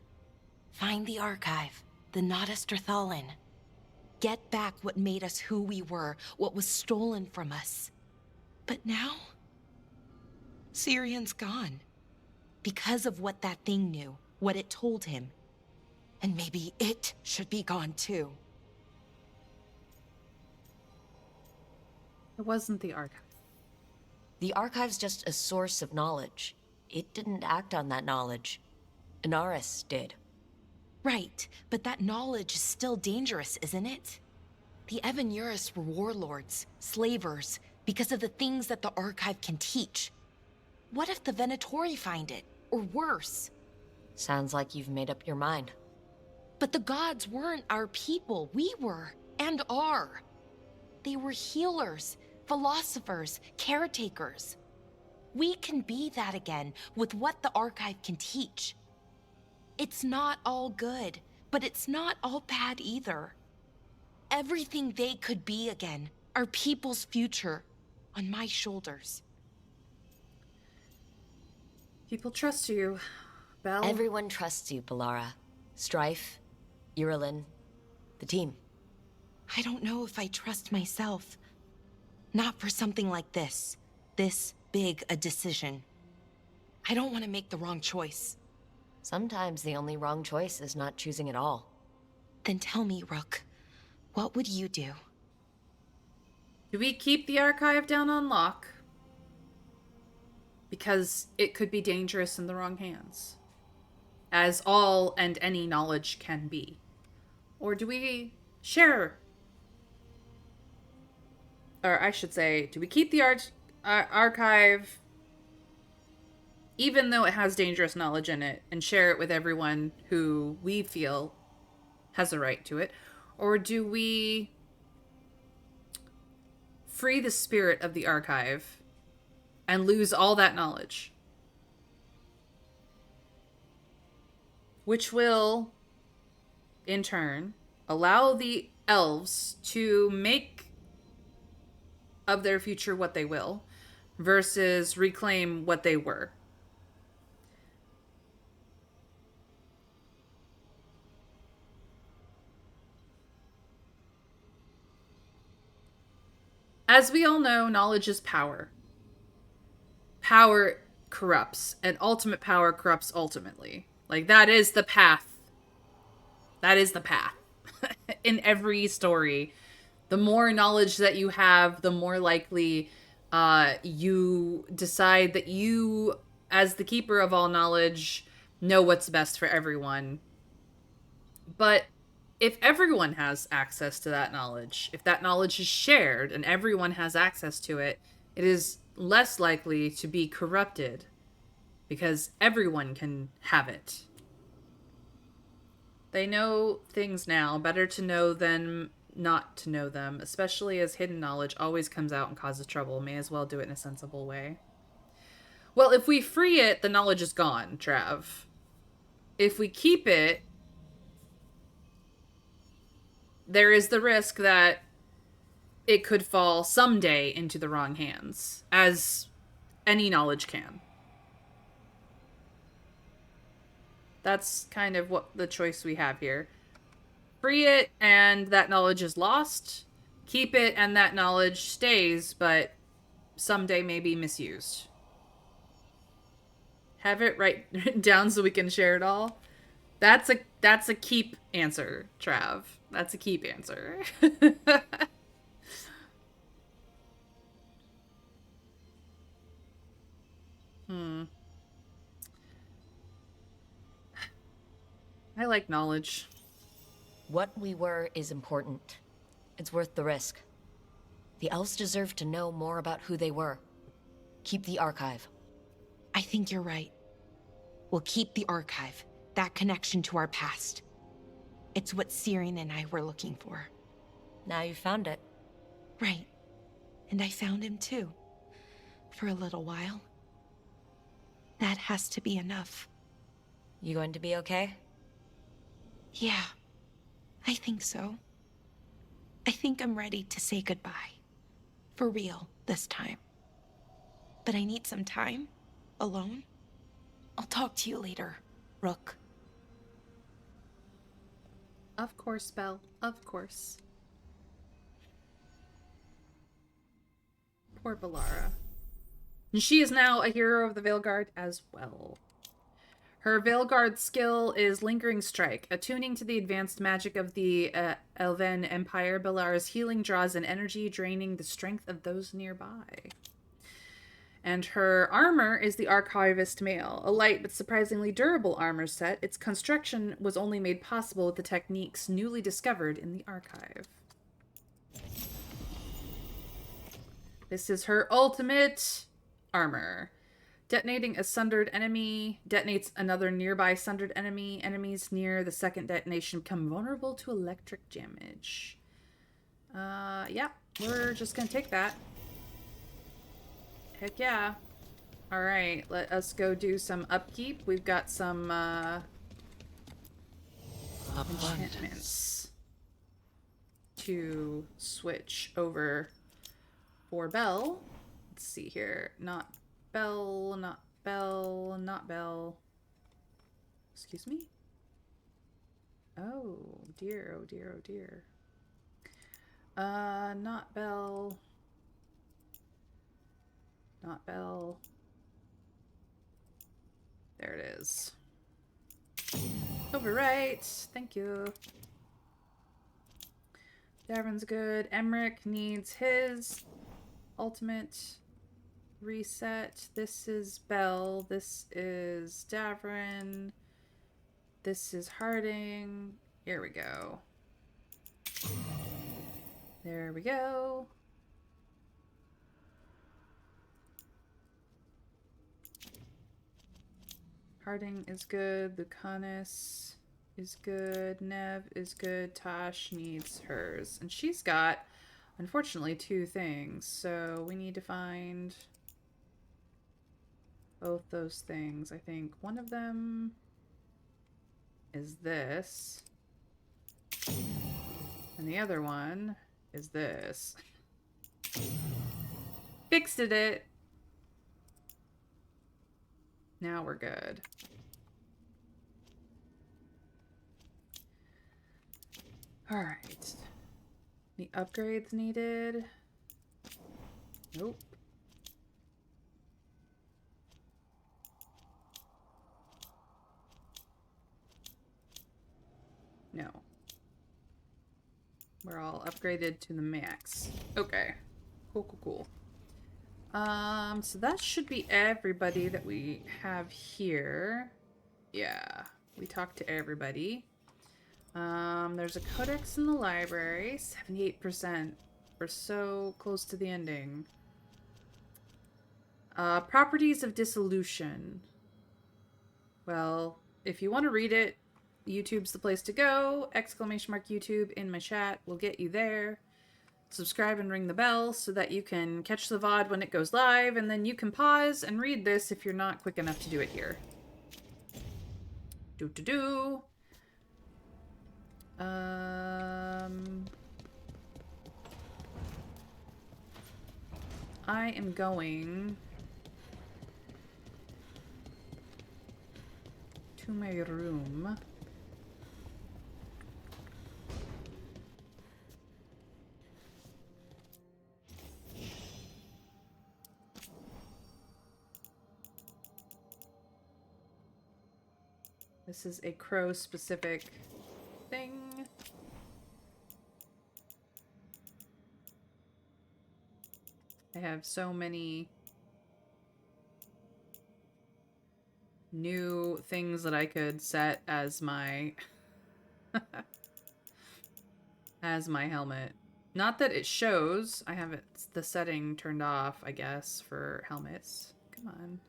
Find the archive, the Nodaster Thalin. Get back what made us who we were, what was stolen from us. But now... Syrian's gone. Because of what that thing knew, what it told him. And maybe it should be gone too. It wasn't the archive. The archive's just a source of knowledge. It didn't act on that knowledge. Inaris did. Right, but that knowledge is still dangerous, isn't it? The Evanuris were warlords, slavers, because of the things that the archive can teach. What if the Venatori find it, or worse? Sounds like you've made up your mind. But the gods weren't our people. We were, and are. They were healers, philosophers, caretakers. We can be that again with what the archive can teach. It's not all good, but it's not all bad either. Everything they could be again, our people's future, on my shoulders. People trust you, Belle. Everyone trusts you, Balara. Strife, Irilyn, the team. I don't know if I trust myself. Not for something like this. This big a decision. I don't want to make the wrong choice. Sometimes the only wrong choice is not choosing at all. Then tell me, Rook, what would you do? Do we keep the archive down on lock? Because it could be dangerous in the wrong hands. As all and any knowledge can be. Or do we share? Or I should say, do we keep the archive even though it has dangerous knowledge in it and share it with everyone who we feel has a right to it? Or do we free the spirit of the archive and lose all that knowledge? Which will, in turn, allow the elves to make of their future what they will, versus reclaim what they were. As we all know, knowledge is power. Power corrupts, and ultimate power corrupts ultimately. Like, that is the path. That is the path. In every story, the more knowledge that you have, the more likely you decide that you, as the keeper of all knowledge, know what's best for everyone. But if everyone has access to that knowledge, if that knowledge is shared and everyone has access to it, it is less likely to be corrupted because everyone can have it. They know things now. Better to know than not to know them, especially as hidden knowledge always comes out and causes trouble. May as well do it in a sensible way. Well, if we free it, the knowledge is gone, Trav. If we keep it, there is the risk that it could fall someday into the wrong hands, as any knowledge can. That's kind of what the choice we have here. Free it and that knowledge is lost. Keep it and that knowledge stays, but someday may be misused. Have it written down so we can share it all. That's a keep answer, Trav. That's a keep answer. I like knowledge. What we were is important. It's worth the risk. The elves deserve to know more about who they were. Keep the archive. I think you're right. We'll keep the archive, that connection to our past. It's what Syrian and I were looking for. Now you found it. Right. And I found him too. For a little while. That has to be enough. You going to be okay? Yeah. I think so. I think I'm ready to say goodbye. For real, this time. But I need some time. Alone. I'll talk to you later, Rook. Of course, Belle. Of course. Poor Bellara. And she is now a hero of the Veilguard as well. Her Veilguard skill is Lingering Strike. Attuning to the advanced magic of the Elven Empire, Bellara's healing draws in energy, draining the strength of those nearby. And her armor is the Archivist Mail, a light but surprisingly durable armor set. Its construction was only made possible with the techniques newly discovered in the archive. This is her ultimate armor. Detonating a sundered enemy detonates another nearby sundered enemy. Enemies near the second detonation become vulnerable to electric damage. Yeah, we're just gonna take that. Heck yeah. Alright, let us go do some upkeep. We've got some, enchantments to switch over for Belle. Let's see here. Not Belle, not Belle, not Belle. Excuse me? Oh dear, oh dear, oh dear. Not Belle. Not Belle. There it is. Overwrite. Thank you. Davrin's good. Emmerich needs his ultimate reset. This is Belle. This is Davrin. This is Harding. Here we go. There we go. Harding is good. Lucanus is good. Nev is good. Tosh needs hers. And she's got, unfortunately, 2 things. So we need to find both those things. I think one of them is this. And the other one is this. Fixed it. Now we're good. Alright. The upgrades needed. Nope. No. We're all upgraded to the max. Okay. Cool, cool, cool. So that should be everybody that we have here. Yeah, we talked to everybody. There's a codex in the library. 78%. We're so close to the ending. Properties of dissolution. Well, if you want to read it, YouTube's the place to go. ! YouTube in my chat will get you there. Subscribe and ring the bell so that you can catch the VOD when it goes live, and then you can pause and read this if you're not quick enough to do it here. Do-do-do. I am going to my room. This is a crow-specific thing. I have so many new things that I could set as my as my helmet. Not that it shows. I have the setting turned off, I guess, for helmets. Come on.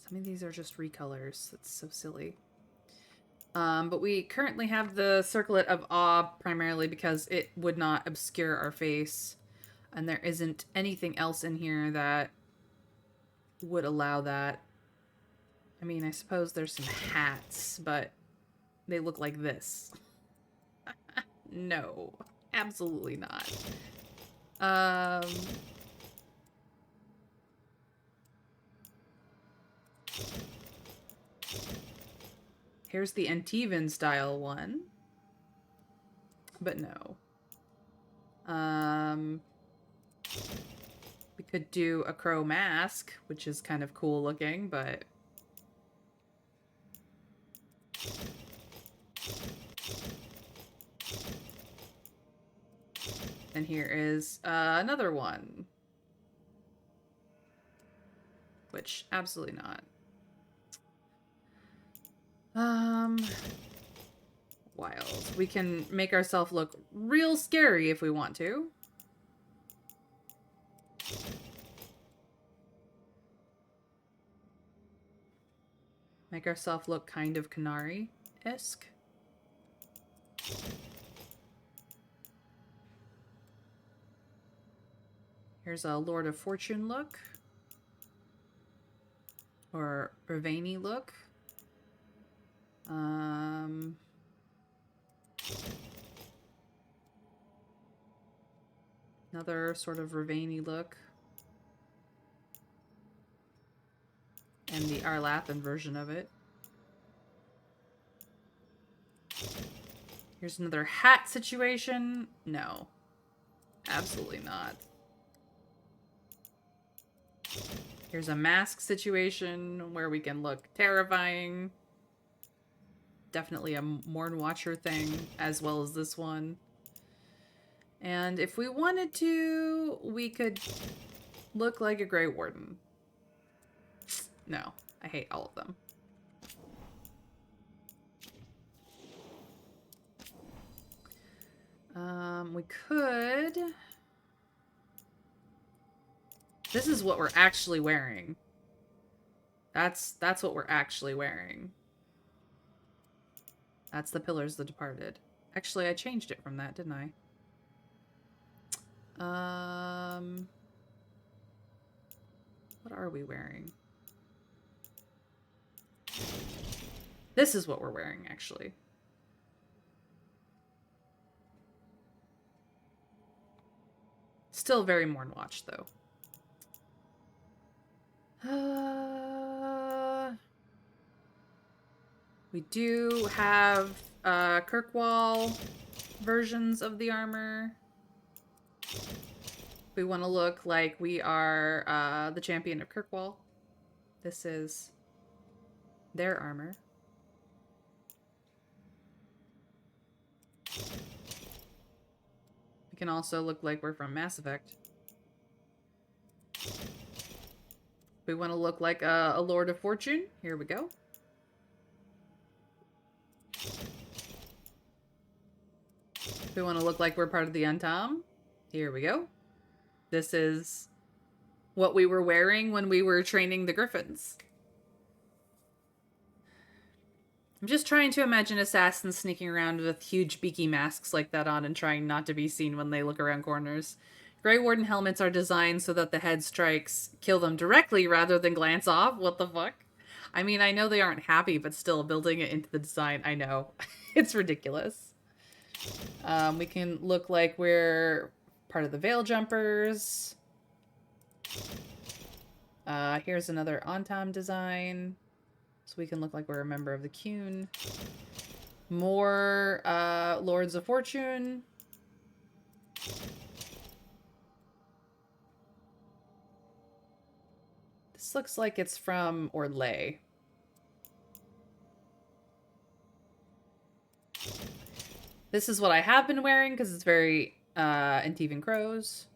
Some of these are just recolors. That's so silly. But we currently have the Circlet of Awe primarily because it would not obscure our face. And there isn't anything else in here that would allow that. I mean, I suppose there's some hats, but they look like this. No, absolutely not. Here's the Antivan style one. But no. We could do a crow mask, which is kind of cool looking, but... And here is another one. Which, absolutely not. Wild. We can make ourselves look real scary if we want to. Make ourselves look kind of Canary-esque. Here's a Lord of Fortune look. Or Ravani look. Another sort of Ravani look. And the Arlathan version of it. Here's another hat situation. No. Absolutely not. Here's a mask situation where we can look terrifying. Definitely a Morn Watcher thing, as well as this one. And if we wanted to, we could look like a Grey Warden. No, I hate all of them. We could... This is what we're actually wearing. That's what we're actually wearing. That's the Pillars of the Departed. Actually, I changed it from that, didn't I? What are we wearing? This is what we're wearing, actually. Still very Mornwatch, though. We do have Kirkwall versions of the armor. We want to look like we are the champion of Kirkwall. This is their armor. We can also look like we're from Mass Effect. We want to look like a Lord of Fortune. Here we go. We want to look like we're part of the Untom. Here we go. This is what we were wearing when we were training the Griffins. I'm just trying to imagine assassins sneaking around with huge beaky masks like that on and trying not to be seen when they look around corners. Grey Warden helmets are designed so that the head strikes kill them directly rather than glance off. What the fuck? I mean, I know they aren't happy, but still, building it into the design, I know. It's ridiculous. We can look like we're part of the Veil Jumpers. Here's another Ontom design. So we can look like we're a member of the Qun. More Lords of Fortune. This looks like it's from Orlais. This is what I have been wearing because it's very Antivan Crows.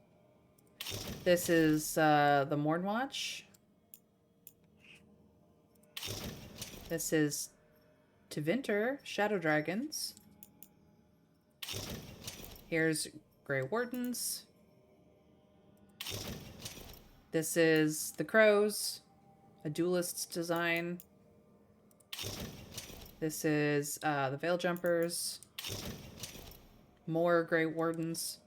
This is the Mornwatch. This is Tevinter, Shadow Dragons. Here's Grey Wardens. This is the Crows, a duelist's design. This is the Veil Jumpers. More Grey Wardens,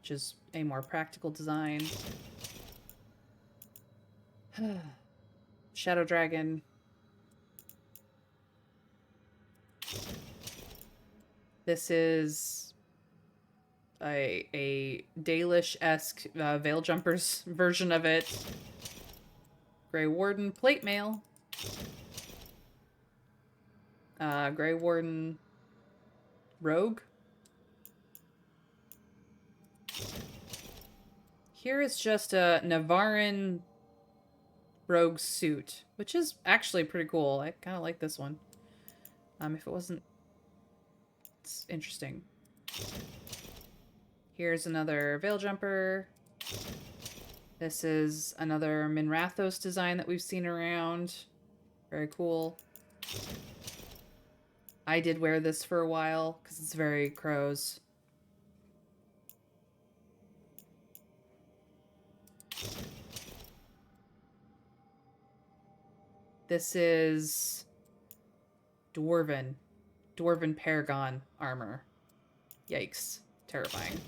which is a more practical design. Shadow Dragon. This is a Dalish-esque Veil Jumpers version of it. Grey Warden Plate Mail. Grey Warden Rogue. Here is just a Navarin rogue suit, which is actually pretty cool. I kind of like this one. If it wasn't... It's interesting. Here's another Veil Jumper. This is another Minrathos design that we've seen around. Very cool. I did wear this for a while because it's very Crows. This is Dwarven Paragon armor. Yikes. Terrifying.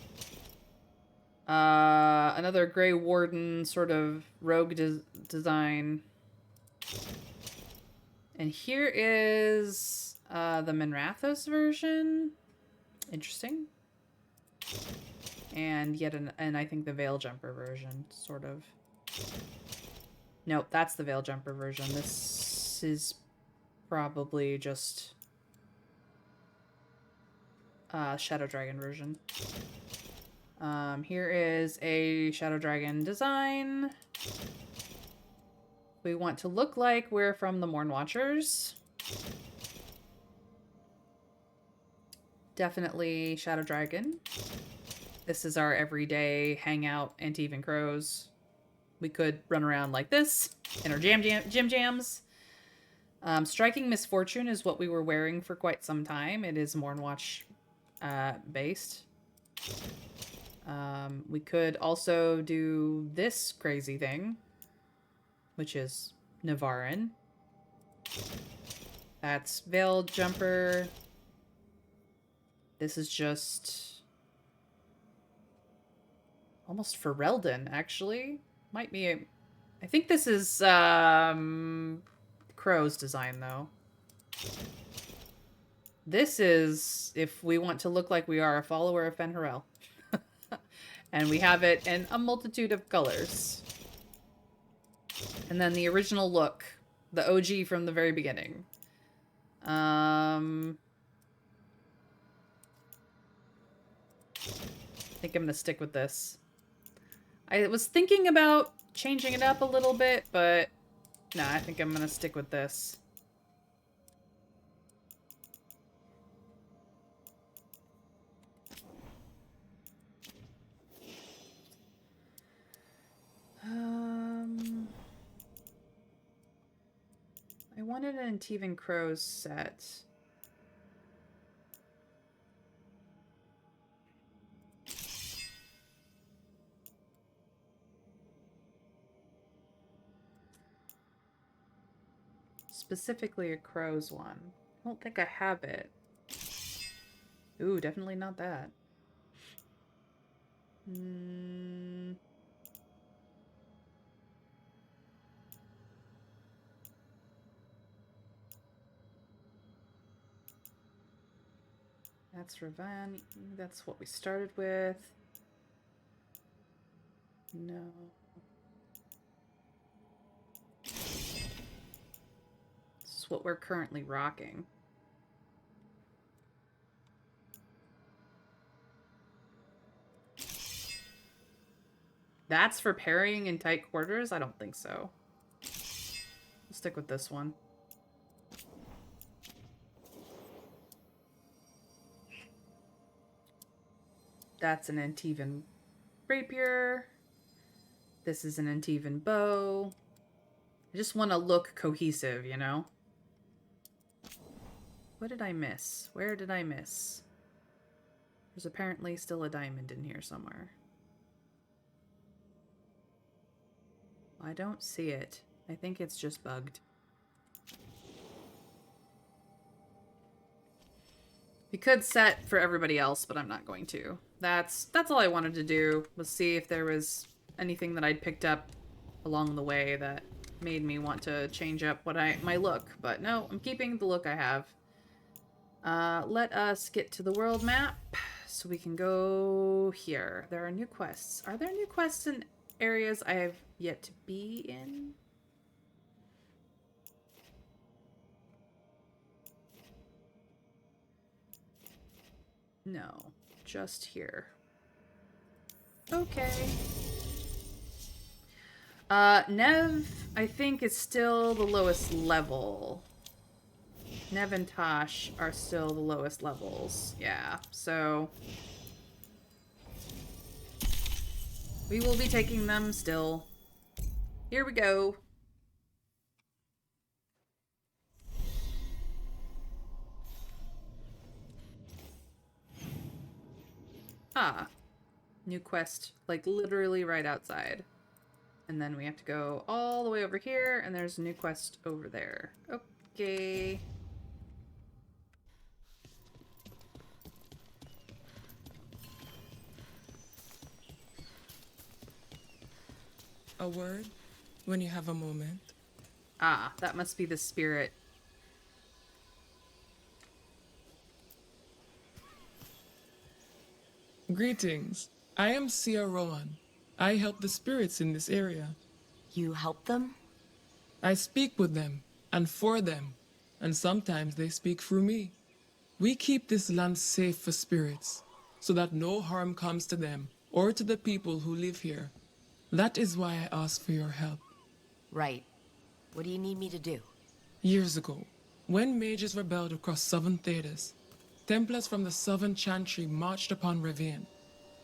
Another Grey Warden sort of rogue design. And here is the Minrathos version. Interesting. And yet and I think the Veil Jumper version, sort of. Nope, that's the Veil Jumper version. This is probably just Shadow Dragon version. Here is a Shadow Dragon design. We want to look like we're from the Mornwatchers. Definitely Shadow Dragon. This is our everyday hangout Antivan Crows. We could run around like this in our gym jams. Striking Misfortune is what we were wearing for quite some time. It is Mornwatch based. We could also do this crazy thing, which is Navarin. That's Veiled Jumper. This is just almost Ferelden, actually. Might be a... I think this is Crow's design, though. This is if we want to look like we are a follower of Fen'Harel. And we have it in a multitude of colors. And then the original look. The OG from the very beginning. I think I'm gonna stick with this. I was thinking about changing it up a little bit, but nah, I think I'm gonna stick with this. I wanted an Antivan Crows set. Specifically a Crows one. I don't think I have it. Ooh, definitely not that. That's Ravan. That's what we started with. No. This is what we're currently rocking. That's for parrying in tight quarters? I don't think so. We'll stick with this one. That's an Antivan rapier. This is an Antivan bow. I just want to look cohesive, you know? What did I miss? Where did I miss? There's apparently still a diamond in here somewhere. I don't see it. I think it's just bugged. We could set for everybody else, but I'm not going to. That's all I wanted to do, was see if there was anything that I'd picked up along the way that made me want to change up my look. But no, I'm keeping the look I have. Let us get to the world map so we can go here. There are new quests. Are there new quests in areas I have yet to be in? No, just here. Okay. Nev, I think, is still the lowest level. Nev and Tosh are still the lowest levels. Yeah, so we will be taking them still. Here we go. Ah, new quest, like literally right outside. And then we have to go all the way over here, and there's a new quest over there. Okay. A word when you have a moment. Ah, that must be the spirit. Greetings. I am Sia Rowan. I help the spirits in this area. You help them? I speak with them and for them, and sometimes they speak through me. We keep this land safe for spirits, so that no harm comes to them or to the people who live here. That is why I ask for your help. Right. What do you need me to do? Years ago, when mages rebelled across southern Thedas, Templars from the southern Chantry marched upon Ravine.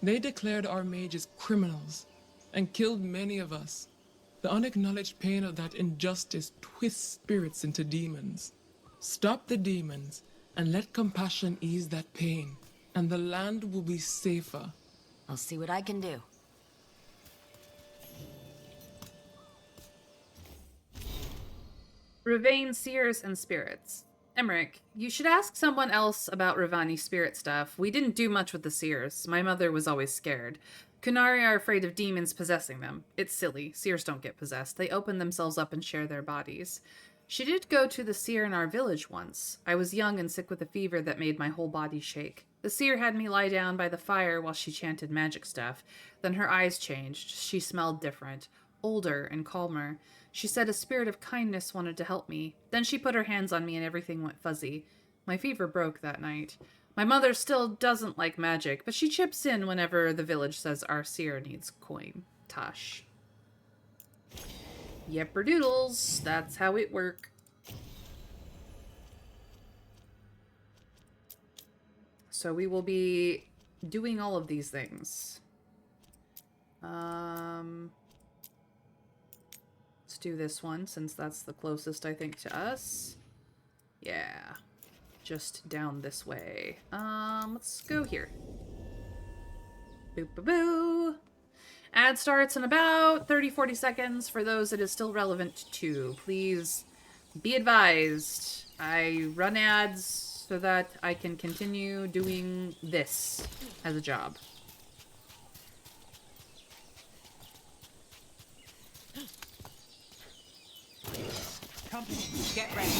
They declared our mages criminals and killed many of us. The unacknowledged pain of that injustice twists spirits into demons. Stop the demons and let compassion ease that pain, and the land will be safer. I'll see what I can do. Ravane seers and spirits. Emmerich, you should ask someone else about Ravani spirit stuff. We didn't do much with the seers. My mother was always scared. Kunari are afraid of demons possessing them. It's silly. Seers don't get possessed. They open themselves up and share their bodies. She did go to the seer in our village once. I was young and sick with a fever that made my whole body shake. The seer had me lie down by the fire while she chanted magic stuff. Then her eyes changed. She smelled different, older and calmer. She said a spirit of kindness wanted to help me. Then she put her hands on me and everything went fuzzy. My fever broke that night. My mother still doesn't like magic, but she chips in whenever the village says our seer needs coin. Tosh. Yepper doodles. That's how it work. So we will be doing all of these things. Let's do this one, since that's the closest, I think, to us. Yeah. Just down this way. Let's go here. Boop, boo, boo. Ad starts in about 30-40 seconds for those it is still relevant to. Please be advised. I run ads so that I can continue doing this as a job. Company, get ready.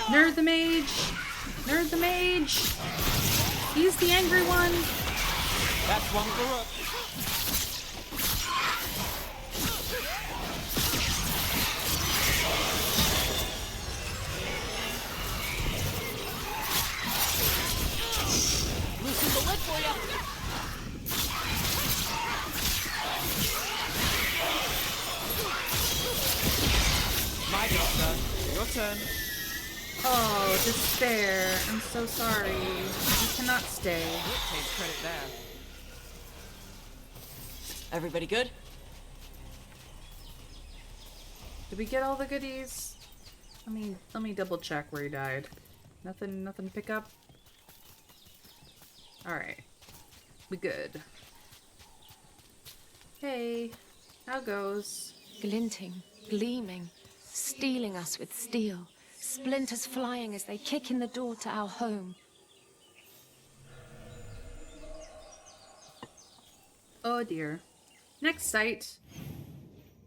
Nerd the mage! Nerd the mage! He's the angry one! That's one for Rook. Loosen the lid for you. My turn. Your turn. Oh, despair. I'm so sorry. You cannot stay. Takes credit there. Everybody good? Did we get all the goodies? Let me double check where he died. Nothing to pick up? Alright. We good. Hey, how goes? Glinting, gleaming, stealing us with steel. Splinters flying as they kick in the door to our home. Oh dear. Next site.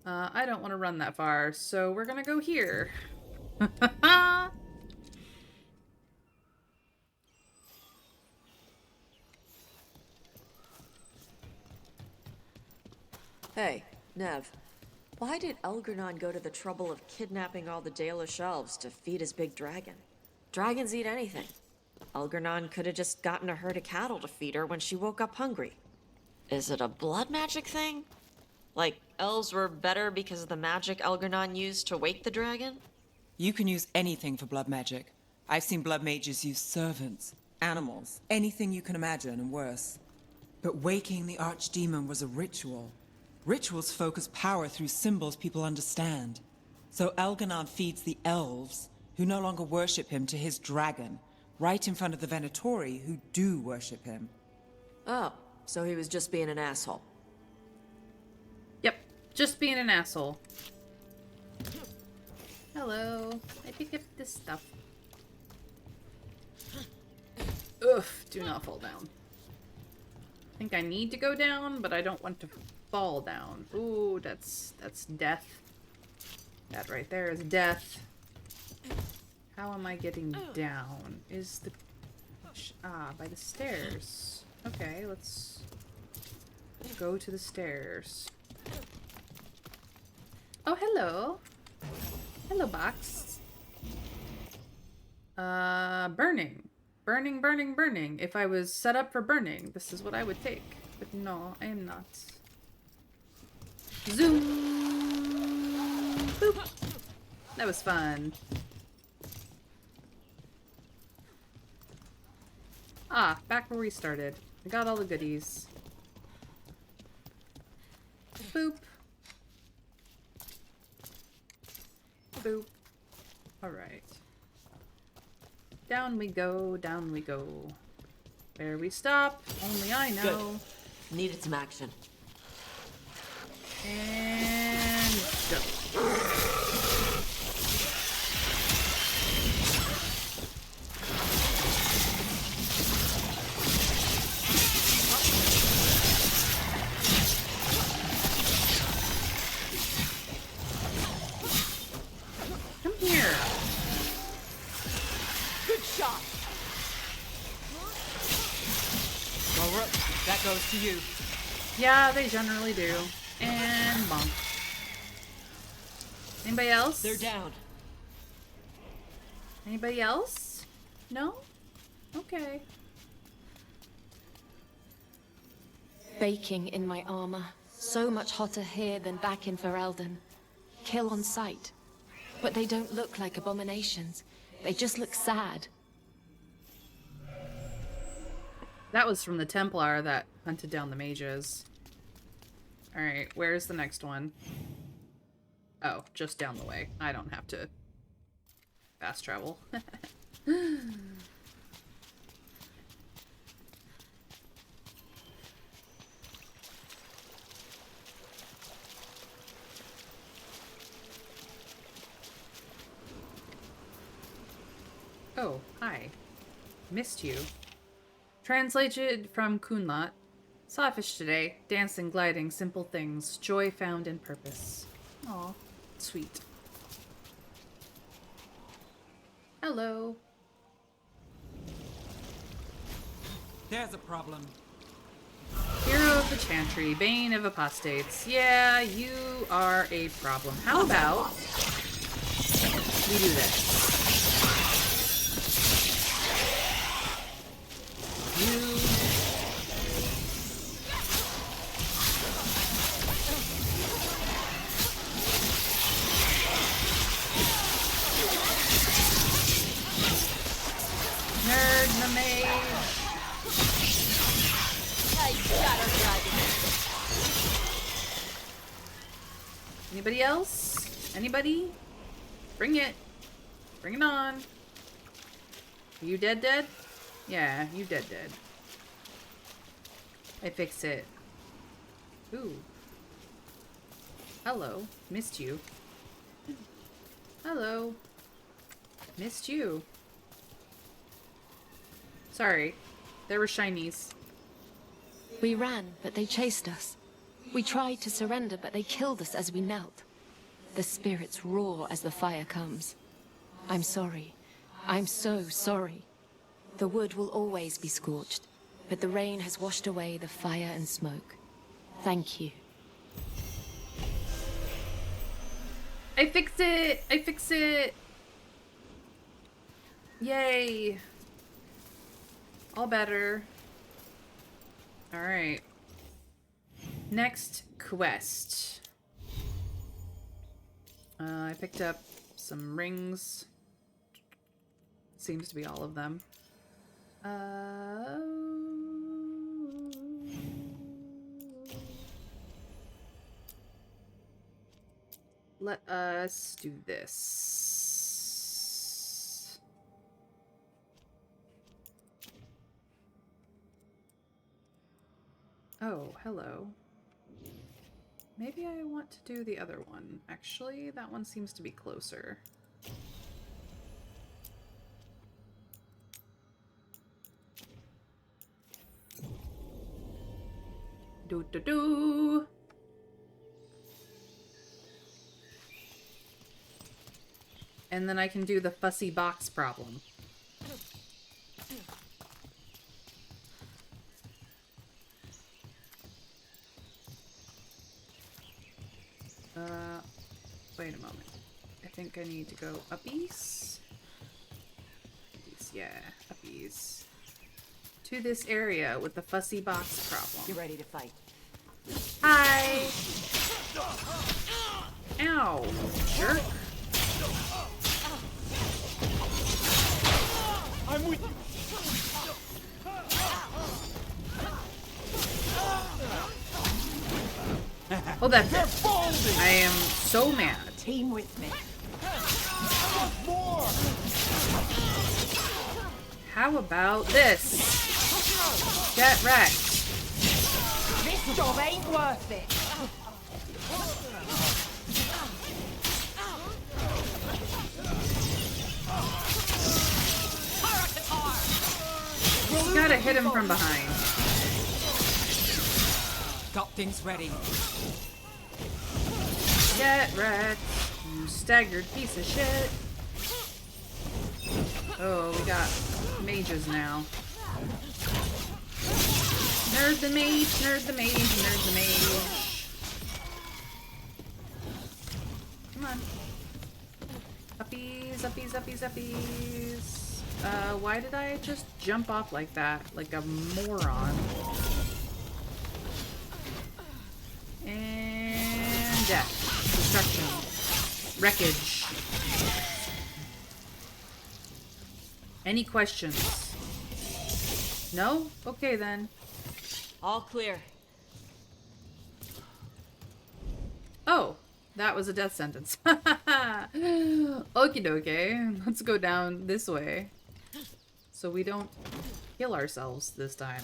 I don't want to run that far, so we're gonna go here. Hey, Nev. Why did Elgernon go to the trouble of kidnapping all the jailer shelves to feed his big dragon? Dragons eat anything. Elgernon could have just gotten a herd of cattle to feed her when she woke up hungry. Is it a blood magic thing? Like, elves were better because of the magic Elgernon used to wake the dragon? You can use anything for blood magic. I've seen blood mages use servants, animals, anything you can imagine and worse. But waking the archdemon was a ritual. Rituals focus power through symbols people understand. So Elgernon feeds the elves, who no longer worship him, to his dragon, right in front of the Venatori, who do worship him. Oh, so he was just being an asshole. Yep, just being an asshole. Hello. I picked up this stuff. Oof, do not fall down. I think I need to go down, but I don't want to fall down. Ooh, that's death. That right there is death. How am I getting down? Is the... by the stairs. Okay, let's go to the stairs. Oh, hello. Hello, box. Burning. Burning, burning, burning. If I was set up for burning, this is what I would take. But no, I am not. Zoom! Boop! That was fun. Ah, back where we started. I got all the goodies. Boop. Boop. Alright. Down we go, down we go. Where we stop, only I know. Good. Needed some action. And go. Come here. Good shot. Well, Rook, that goes to you. Yeah, they generally do. And bonk. Anybody else? They're down. Anybody else? No? Okay. Baking in my armor. So much hotter here than back in Ferelden. Kill on sight. But they don't look like abominations. They just look sad. That was from the Templar that hunted down the mages. Alright, where's the next one? Oh, just down the way. I don't have to fast travel. Oh, hi. Missed you. Translated from Kunlat. Saw a fish today. Dancing, gliding, simple things. Joy found in purpose. Aw, sweet. Hello. There's a problem. Hero of the Chantry, Bane of Apostates. Yeah, you are a problem. How about we do this? You... Nerd, the maid. Anybody else? Anybody? Bring it. Bring it on. Are you dead? Yeah, you dead. I fix it. Ooh. Hello. Missed you. Hello. Missed you. Sorry. There were shinies. We ran, but they chased us. We tried to surrender, but they killed us as we knelt. The spirits roar as the fire comes. I'm sorry. I'm so sorry. The wood will always be scorched, but the rain has washed away the fire and smoke. Thank you. I fix it! I fix it! Yay! All better. Alright. Next quest. I picked up some rings. Seems to be all of them. Let us do this. Oh, hello. Maybe I want to do the other one. Actually, that one seems to be closer. Do. And then I can do the fussy box problem. Wait a moment. I think I need to go uppies. Yeah, uppies. To this area with the fussy box problem. You ready to fight? Hi! Ow! Jerk! I'm with you! Oh, that's it. I am so mad. Team with me. How about this? Get wrecked. This job ain't worth it. You gotta hit him from behind. Got things ready. Get wrecked, you staggered piece of shit. Oh, we got mages now. Nerd the mage, nerd the mage, nerd the mage. Come on. Uppies, uppies, uppies, uppies. Why did I just jump off like that? Like a moron. And death. Destruction. Wreckage. Any questions? No? Okay then. All clear. Oh, that was a death sentence. Okie dokie. Let's go down this way. So we don't kill ourselves this time.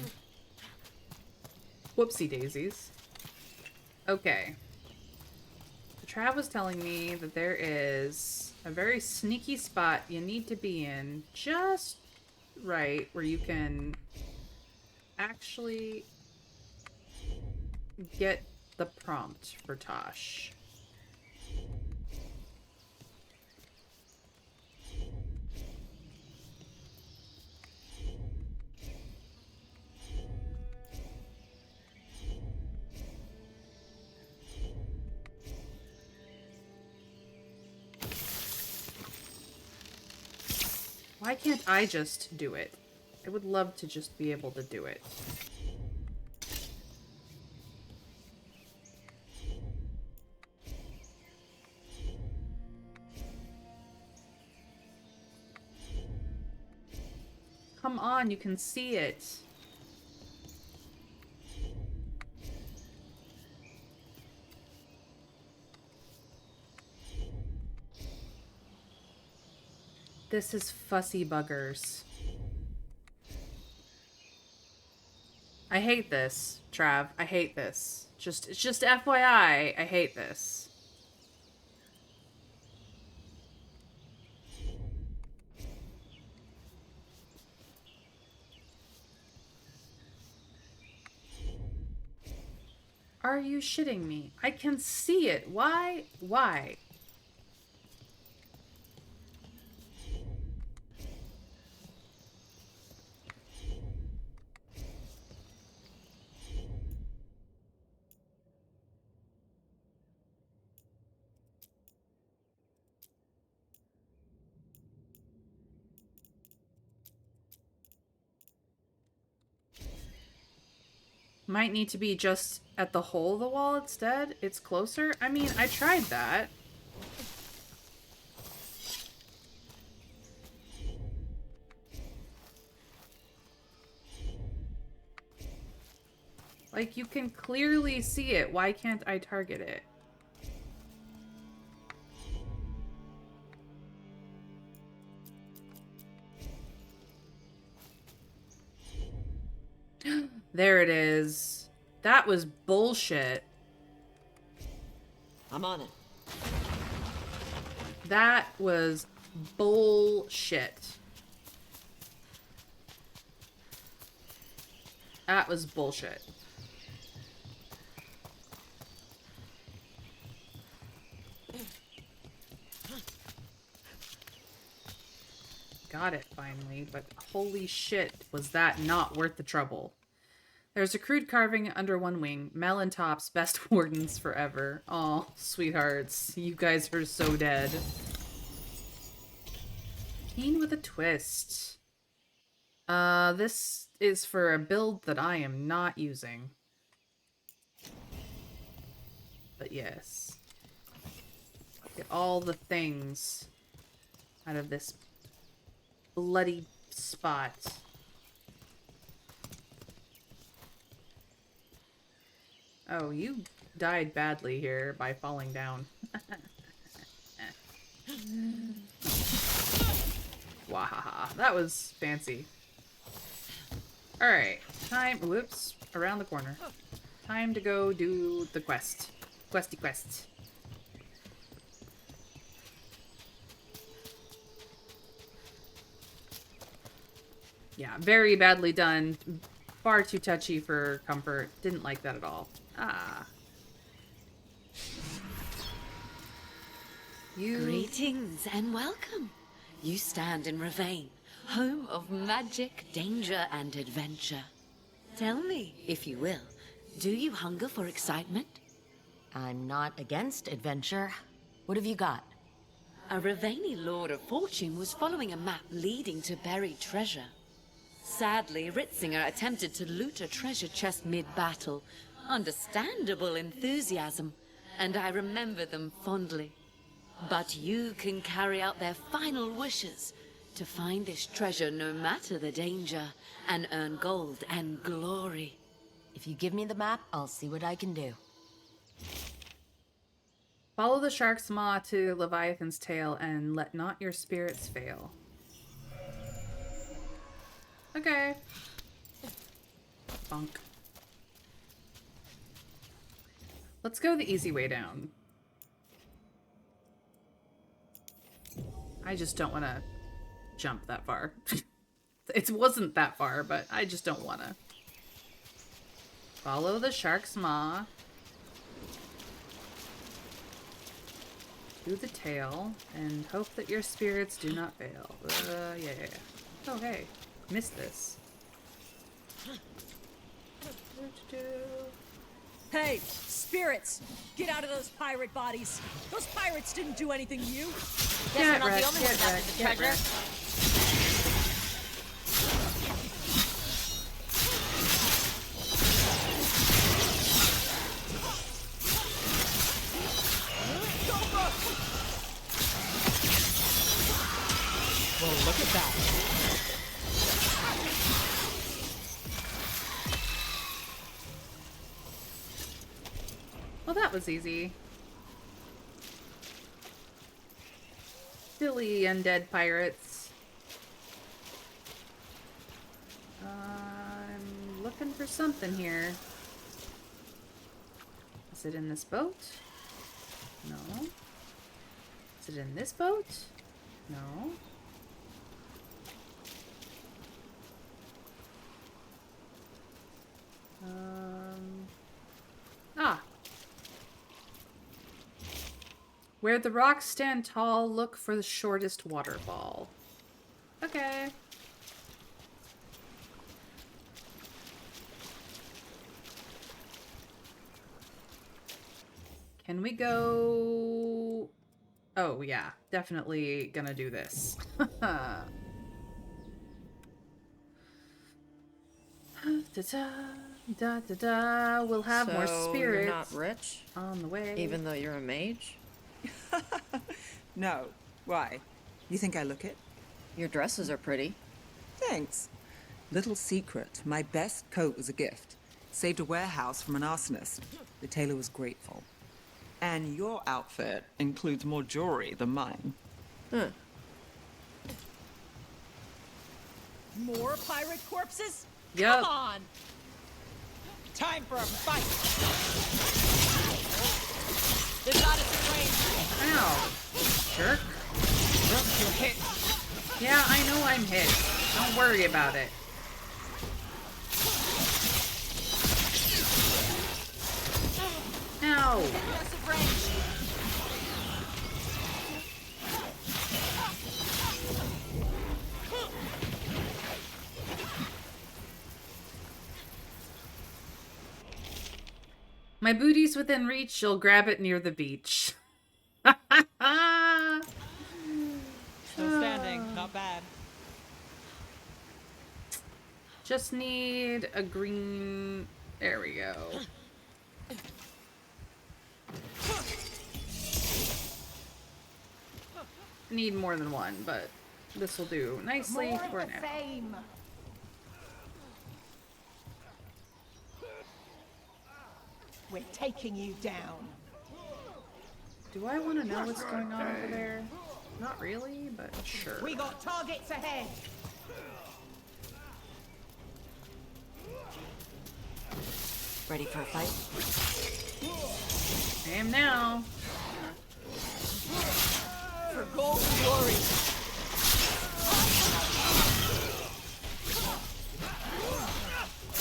Whoopsie daisies. Okay. Trav was telling me that there is a very sneaky spot you need to be in just right where you can actually get the prompt for Tosh. Why can't I just do it? I would love to just be able to do it. Come on, you can see it. This is fussy buggers. I hate this, Trav. I hate this. It's just FYI, I hate this. Are you shitting me? I can see it. Why? Why? Might need to be just at the hole of the wall instead. It's closer. I mean, I tried that. Like, you can clearly see it. Why can't I target it? There it is. That was bullshit. I'm on it. That was bullshit. That was bullshit. Got it finally, but holy shit, was that not worth the trouble. There's a crude carving under one wing. Mel and Top's best wardens forever. Aw, sweethearts. You guys are so dead. Keen with a twist. This is for a build that I am not using. But yes. Get all the things out of this bloody spot. Oh, you died badly here by falling down. Wahaha. That was fancy. Alright. Time. Whoops. Around the corner. Time to go do the quest. Questy quest. Yeah, very badly done. Far too touchy for comfort. Didn't like that at all. Ah. Greetings and welcome. You stand in Ravane, home of magic, danger, and adventure. Tell me, if you will, do you hunger for excitement? I'm not against adventure. What have you got? A Ravani Lord of Fortune was following a map leading to buried treasure. Sadly, Ritzinger attempted to loot a treasure chest mid-battle. Understandable enthusiasm, and I remember them fondly. But you can carry out their final wishes to find this treasure no matter the danger, and earn gold and glory. If you give me the map, I'll see what I can do. Follow the shark's maw to Leviathan's tail and let not your spirits fail. Okay. Bunk. Let's go the easy way down. I just don't want to jump that far. It wasn't that far, but I just don't want to. Follow the shark's maw to the tail and hope that your spirits do not fail. Yeah. Oh, hey. Missed this. Hey, spirits! Get out of those pirate bodies! Those pirates didn't do anything to you! Guess we're not the only ones after the treasure. Well, look at that. Well, that was easy. Silly undead pirates. I'm looking for something here. Is it in this boat? No. Is it in this boat? No. Ah. Where the rocks stand tall, look for the shortest waterfall. Okay. Can we go... Oh, yeah. Definitely gonna do this. Da-da-da. We'll have more spirits. You're not rich? On the way. Even though you're a mage? No. Why? You think I look it? Your dresses are pretty. Thanks. Little secret. My best coat was a gift. Saved a warehouse from an arsonist. The tailor was grateful. And your outfit includes more jewelry than mine. Huh. More pirate corpses? Yep. Come on! Time for a fight! They've got us in range! Ow. Jerk. Rook, you're hit! Yeah, I know I'm hit. Don't worry about it. Ow. Aggressive range! My booty's within reach. You'll grab it near the beach. Still standing. Not bad. Just need a green... There we go. Need more than one, but this will do nicely for now. Fame. We're taking you down. Do I want to know what's going on over there? Not really, but sure. We got targets ahead. Ready for a fight? I am now. For gold and glory.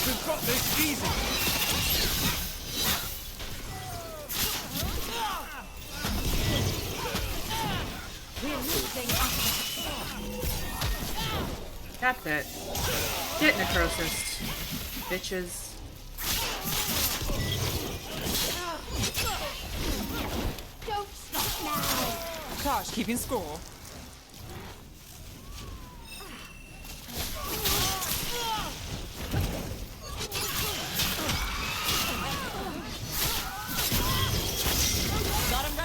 We've got this easy. We're losing. That's it. Get necrosis, bitches. Don't stop now. Gosh, keeping score.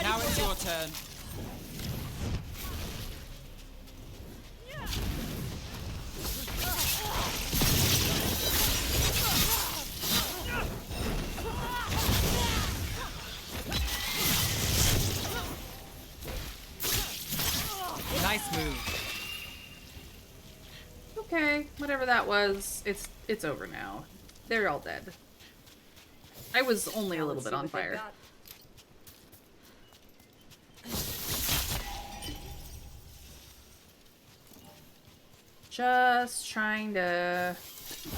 Now it's your turn. Nice move. Okay, whatever that was, it's over now. They're all dead. I was only a little bit on fire. Just trying to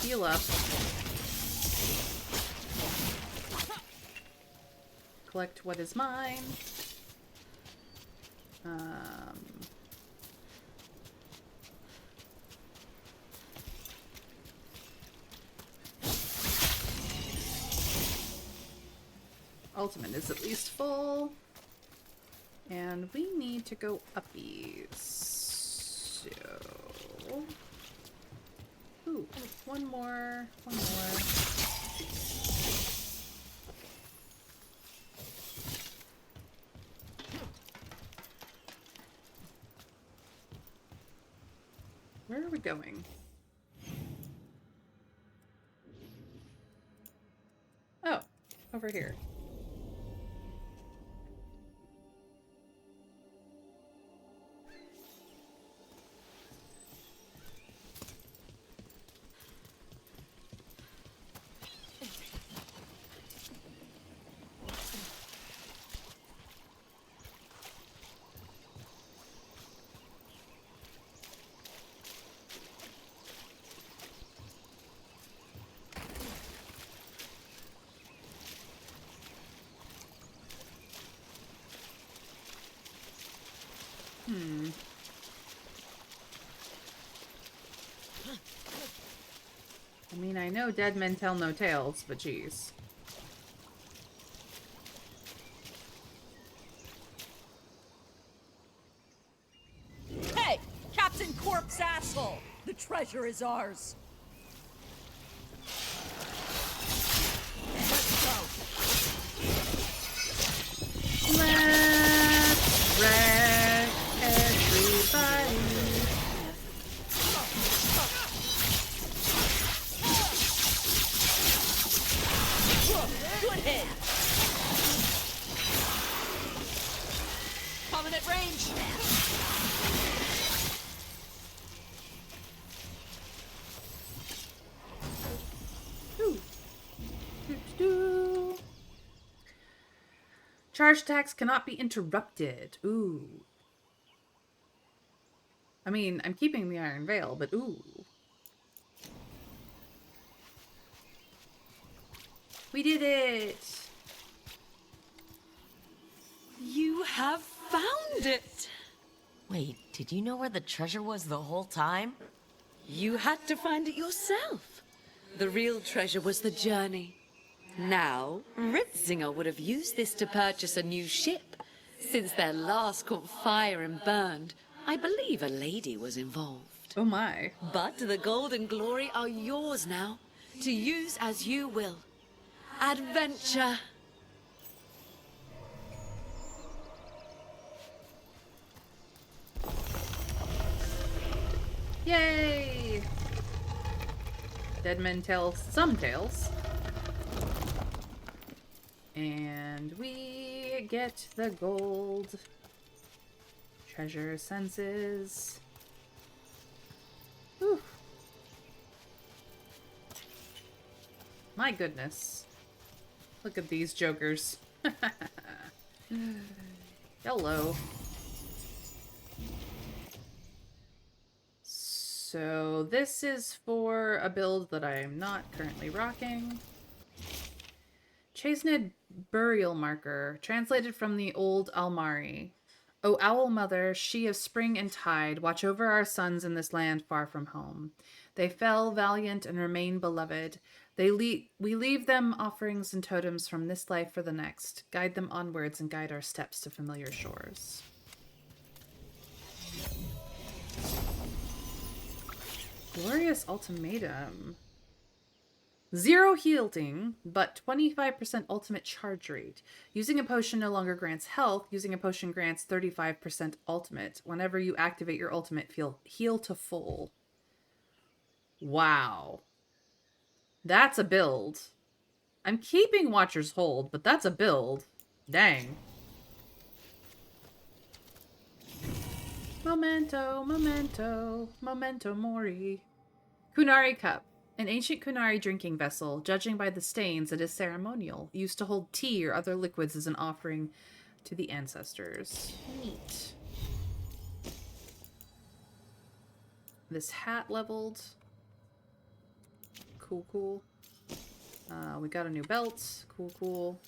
heal up. Collect what is mine. Ultimate is at least full. And we need to go uppies. So... Ooh, one more. Where are we going? Oh, over here. I mean, I know dead men tell no tales, but geez. Hey! Captain Corpse asshole! The treasure is ours! Let's go! Let's wreck everybody! Good hit! Coming at range! Ooh. Doo-doo-doo. Charge attacks cannot be interrupted. Ooh. I mean, I'm keeping the Iron Veil, but ooh. We did it! You have found it! Wait, did you know where the treasure was the whole time? You had to find it yourself. The real treasure was the journey. Now, Ritzinger would have used this to purchase a new ship. Since their last caught fire and burned, I believe a lady was involved. Oh my. But the gold and glory are yours now, to use as you will. Adventure! Yay! Dead men tell some tales. And we get the gold. Treasure senses. Whew. My goodness. Look at these jokers. Hello. So this is for a build that I am not currently rocking. Chastened Burial Marker, translated from the old Almari. O Owl Mother, she of spring and tide, watch over our sons in this land far from home. They fell valiant and remain beloved. We leave them offerings and totems from this life for the next. Guide them onwards and guide our steps to familiar shores. Glorious Ultimatum. 0 healing, but 25% ultimate charge rate. Using a potion no longer grants health. Using a potion grants 35% ultimate. Whenever you activate your ultimate, heal to full. Wow. That's a build. I'm keeping Watcher's Hold, but that's a build. Dang. Memento, memento, memento mori. Kunari Cup. An ancient Kunari drinking vessel. Judging by the stains, it is ceremonial. Used to hold tea or other liquids as an offering to the ancestors. Neat. This hat leveled. Cool, cool. We got a new belt. Cool, cool.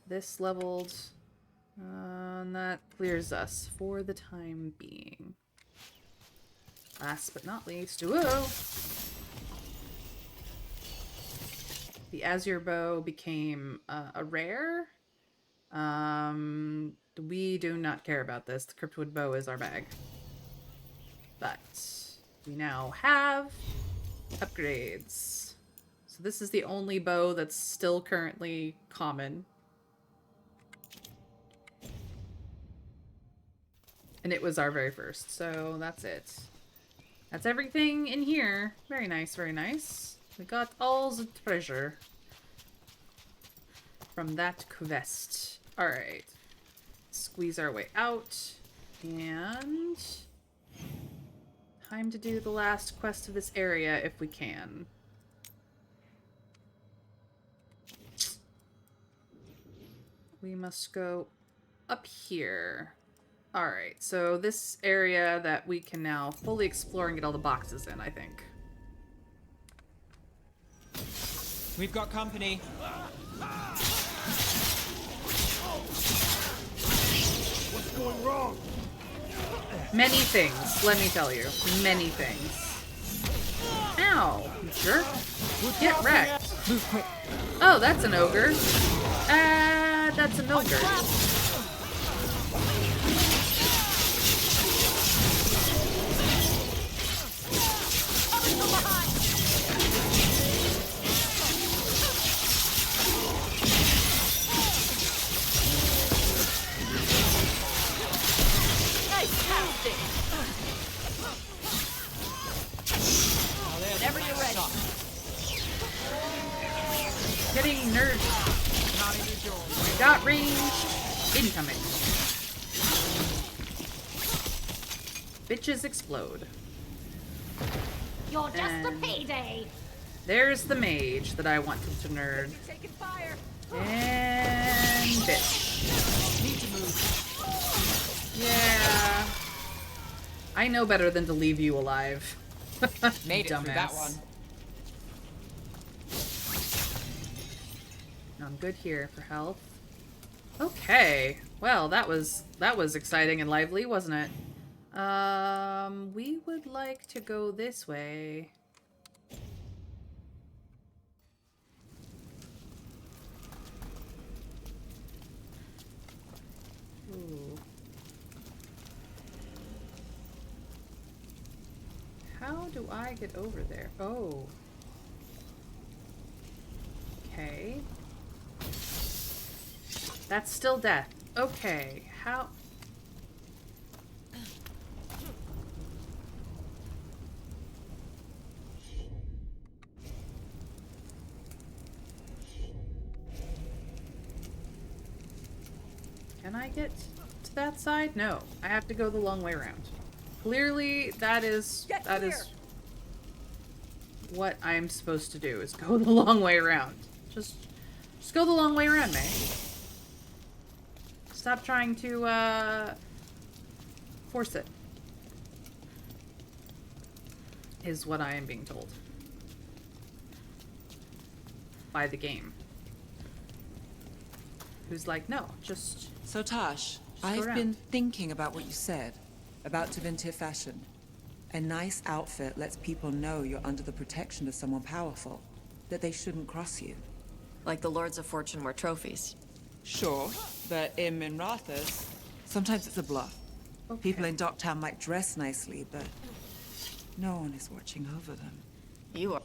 This leveled. And that clears us for the time being. Last but not least, whoa! The Azure Bow became a rare. We do not care about this. The Cryptwood Bow is our bag. But we now have upgrades. So this is the only bow that's still currently common. And it was our very first, so that's it. That's everything in here. Very nice, very nice. We got all the treasure from that quest. Alright. Squeeze our way out. And time to do the last quest of this area if we can. We must go up here. Alright, so this area that we can now fully explore and get all the boxes in, I think. We've got company. What's going wrong? Many things, let me tell you. Many things. Ow, you jerk. Get wrecked. Move quick. Oh, that's an ogre. That's an ogre. Whenever you're ready. Getting nerfed. Got range. Incoming. Bitches explode. You're just And a payday. there's the mage that I wanted to nerd. And bitch. Need to move. Yeah. I know better than to leave you alive. Made it Dumbass. through that one. I'm good here for health. Okay. Well, that was exciting and lively, wasn't it? We would like to go this way. Ooh. How do I get over there? Oh. Okay. That's still death. Okay. How? Can I get to that side? No. I have to go the long way around. Clearly, that is what I'm supposed to do, is go the long way around. Just go the long way around, May. Stop trying to, force it. Is what I am being told. By the game. Who's like, no, just... So Tash, I've been thinking about what you said, about Tevinter fashion. A nice outfit lets people know you're under the protection of someone powerful, that they shouldn't cross you. Like the Lords of Fortune wear trophies. Sure, but in Minrathous, sometimes it's a bluff. Okay. People in Docktown might dress nicely, but no one is watching over them. You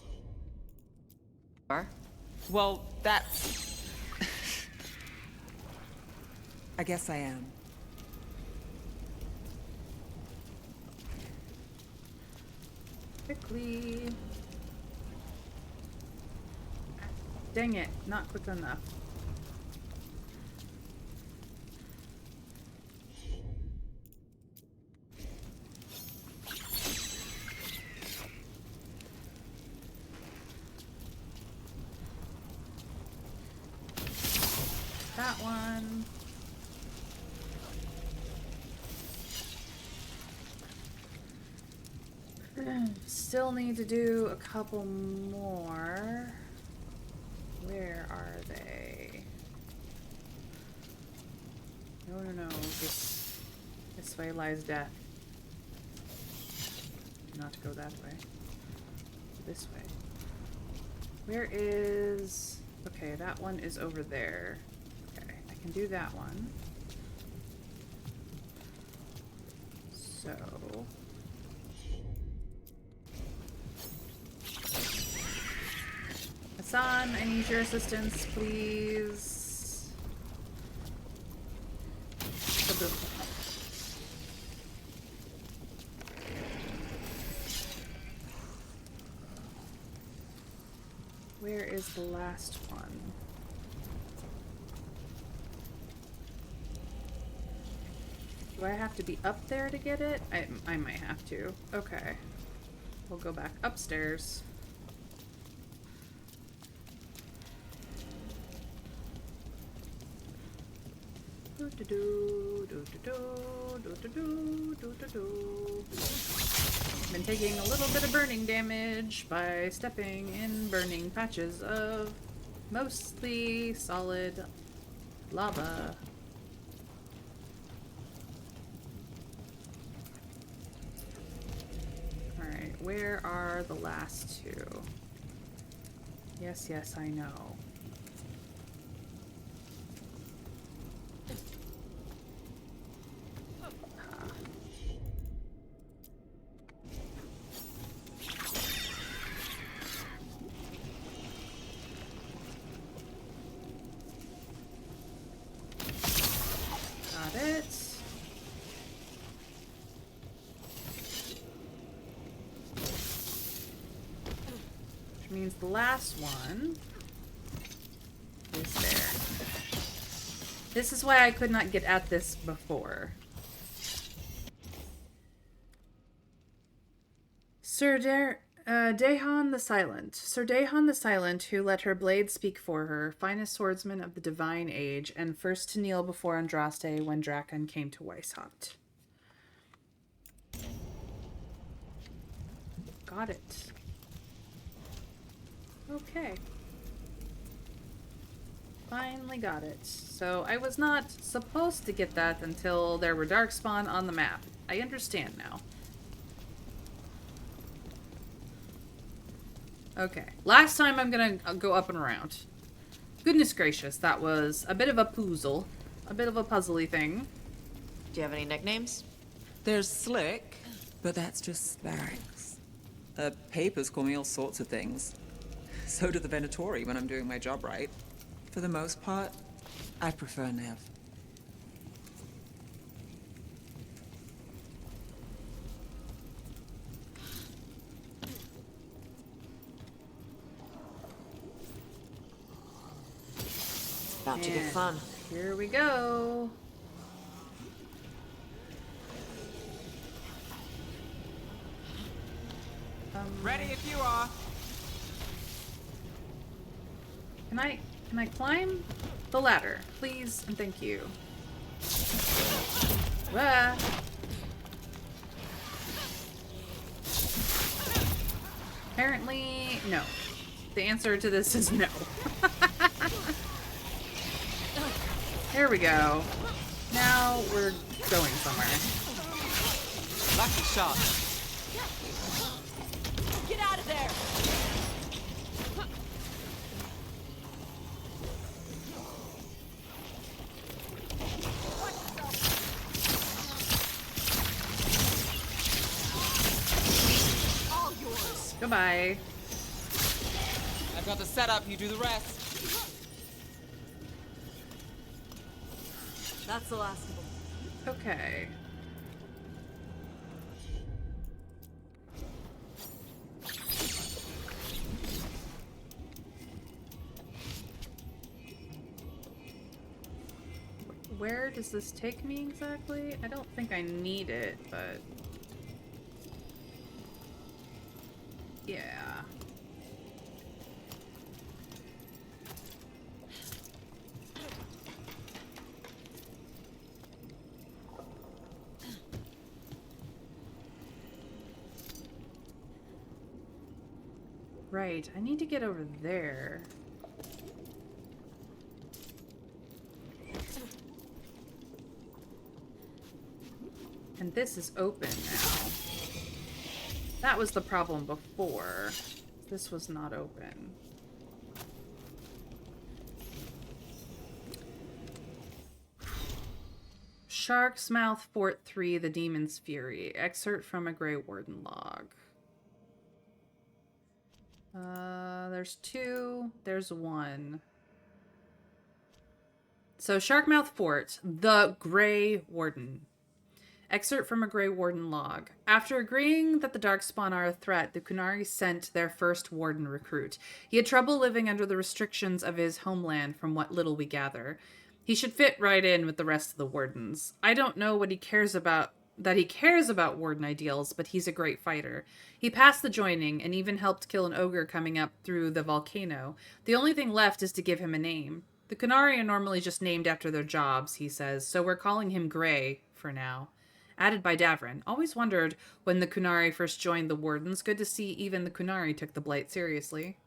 are? Well, that's... I guess I am. Quickly. Dang it, not quick enough. That one. Still need to do a couple more. Where are they? No. This way lies death. Not to go that way. This way. Where is... Okay, that one is over there. Okay, I can do that one. So... Hassan, I need your assistance, please. Where is the last one? Do I have to be up there to get it? I might have to. Okay. We'll go back upstairs. Been taking a little bit of burning damage by stepping in burning patches of mostly solid lava. Alright, where are the last two? Yes, I know. Means the last one is there. This is why I could not get at this before. Sir Dahan the Silent. Sir Dahan the Silent, who let her blade speak for her, finest swordsman of the divine age, and first to kneel before Andraste when Draken came to Weishaupt. Got it. Okay. Finally got it. So I was not supposed to get that until there were Darkspawn on the map. I understand now. Okay. Last time I'm gonna go up and around. Goodness gracious, that was a bit of a puzzle. A bit of a puzzly thing. Do you have any nicknames? There's Slick, but that's just barracks. Papers call me all sorts of things. So do the Venatori when I'm doing my job right. For the most part, I prefer Nev. About to get fun. Here we go. Ready if you are. Can I climb the ladder, please, and thank you. Ah. Apparently, no. The answer to this is no. There we go. Now we're going somewhere. Lucky shot. Get out of there! All yours. Goodbye. I've got the setup, you do the rest. That's the last of them. Okay. Where does this take me exactly? I don't think I need it, but... yeah. Right, I need to get over there. And this is open now. That was the problem before. This was not open. Shark's Mouth Fort 3, The Demon's Fury. Excerpt from a Grey Warden log. There's 2. There's 1. So, Sharkmouth Fort, the Grey Warden. Excerpt from a Grey Warden log. After agreeing that the Darkspawn are a threat, the Kunari sent their first Warden recruit. He had trouble living under the restrictions of his homeland, from what little we gather. He should fit right in with the rest of the Wardens. I don't know what he cares about, Warden ideals, but he's a great fighter. He passed the joining, and even helped kill an ogre coming up through the volcano. The only thing left is to give him a name. The Kunari are normally just named after their jobs, he says, so we're calling him Grey for now. Added by Davrin. Always wondered when the Kunari first joined the Wardens. Good to see even the Kunari took the blight seriously.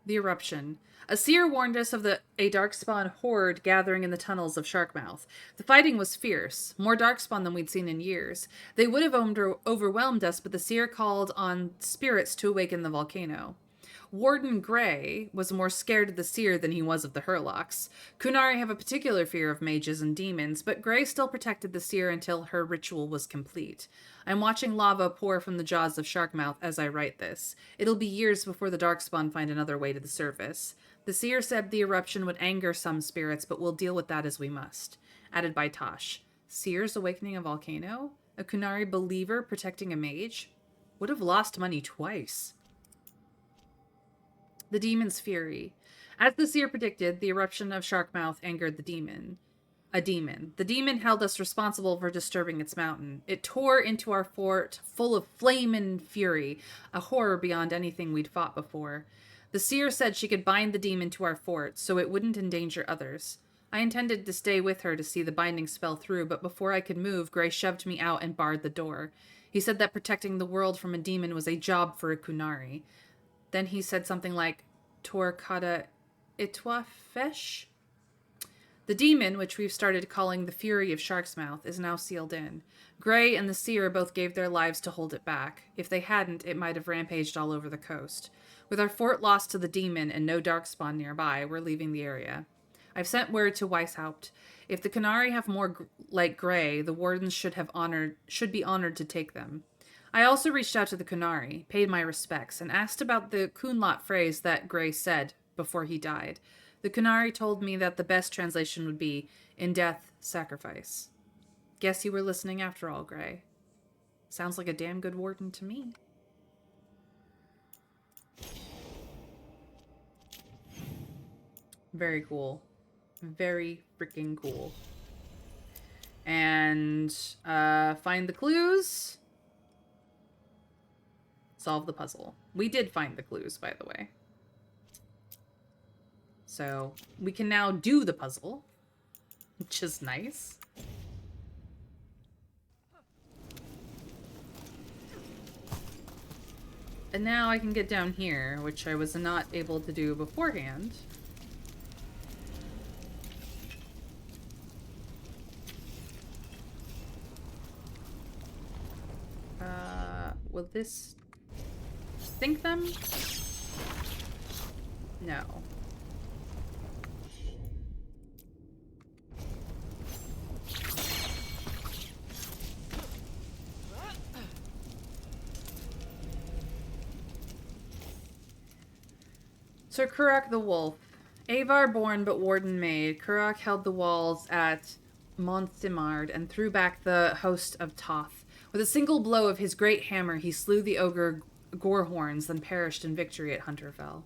The eruption. A seer warned us of a Darkspawn horde gathering in the tunnels of Sharkmouth. The fighting was fierce, more Darkspawn than we'd seen in years. They would have overwhelmed us, but the seer called on spirits to awaken the volcano. Warden Grey was more scared of the seer than he was of the Hurlocks. Kunari have a particular fear of mages and demons, but Grey still protected the seer until her ritual was complete. I'm watching lava pour from the jaws of Sharkmouth as I write this. It'll be years before the Darkspawn find another way to the surface. The seer said the eruption would anger some spirits, but we'll deal with that as we must. Added by Tosh. Seers awakening a volcano? A Kunari believer protecting a mage? Would have lost money twice. The Demon's Fury. As the seer predicted, the eruption of Sharkmouth angered the demon. A demon. The demon held us responsible for disturbing its mountain. It tore into our fort full of flame and fury, a horror beyond anything we'd fought before. The seer said she could bind the demon to our fort, so it wouldn't endanger others. I intended to stay with her to see the binding spell through, but before I could move, Grey shoved me out and barred the door. He said that protecting the world from a demon was a job for a Kunari. Then he said something like, Tor Kata Itwa Fesh? The demon, which we've started calling the Fury of Shark's Mouth, is now sealed in. Grey and the seer both gave their lives to hold it back. If they hadn't, it might have rampaged all over the coast. With our fort lost to the demon and no Darkspawn nearby, we're leaving the area. I've sent word to Weishaupt. If the Kunari have more like Grey, the Wardens should be honored to take them. I also reached out to the Kunari, paid my respects, and asked about the Kunlot phrase that Grey said before he died. The Kunari told me that the best translation would be, in death, sacrifice. Guess you were listening after all, Grey. Sounds like a damn good warden to me. Very cool. Very freaking cool. And, find the clues. solve the puzzle. We did find the clues, by the way. So we can now do the puzzle, which is nice. And now I can get down here, which I was not able to do beforehand. Will this sink them? No. Sir Kurak the Wolf. Avar born but warden made, Kurak held the walls at Montsimard and threw back the host of Toth. With a single blow of his great hammer, he slew the ogre Gorehorns, then perished in victory at Hunterfell.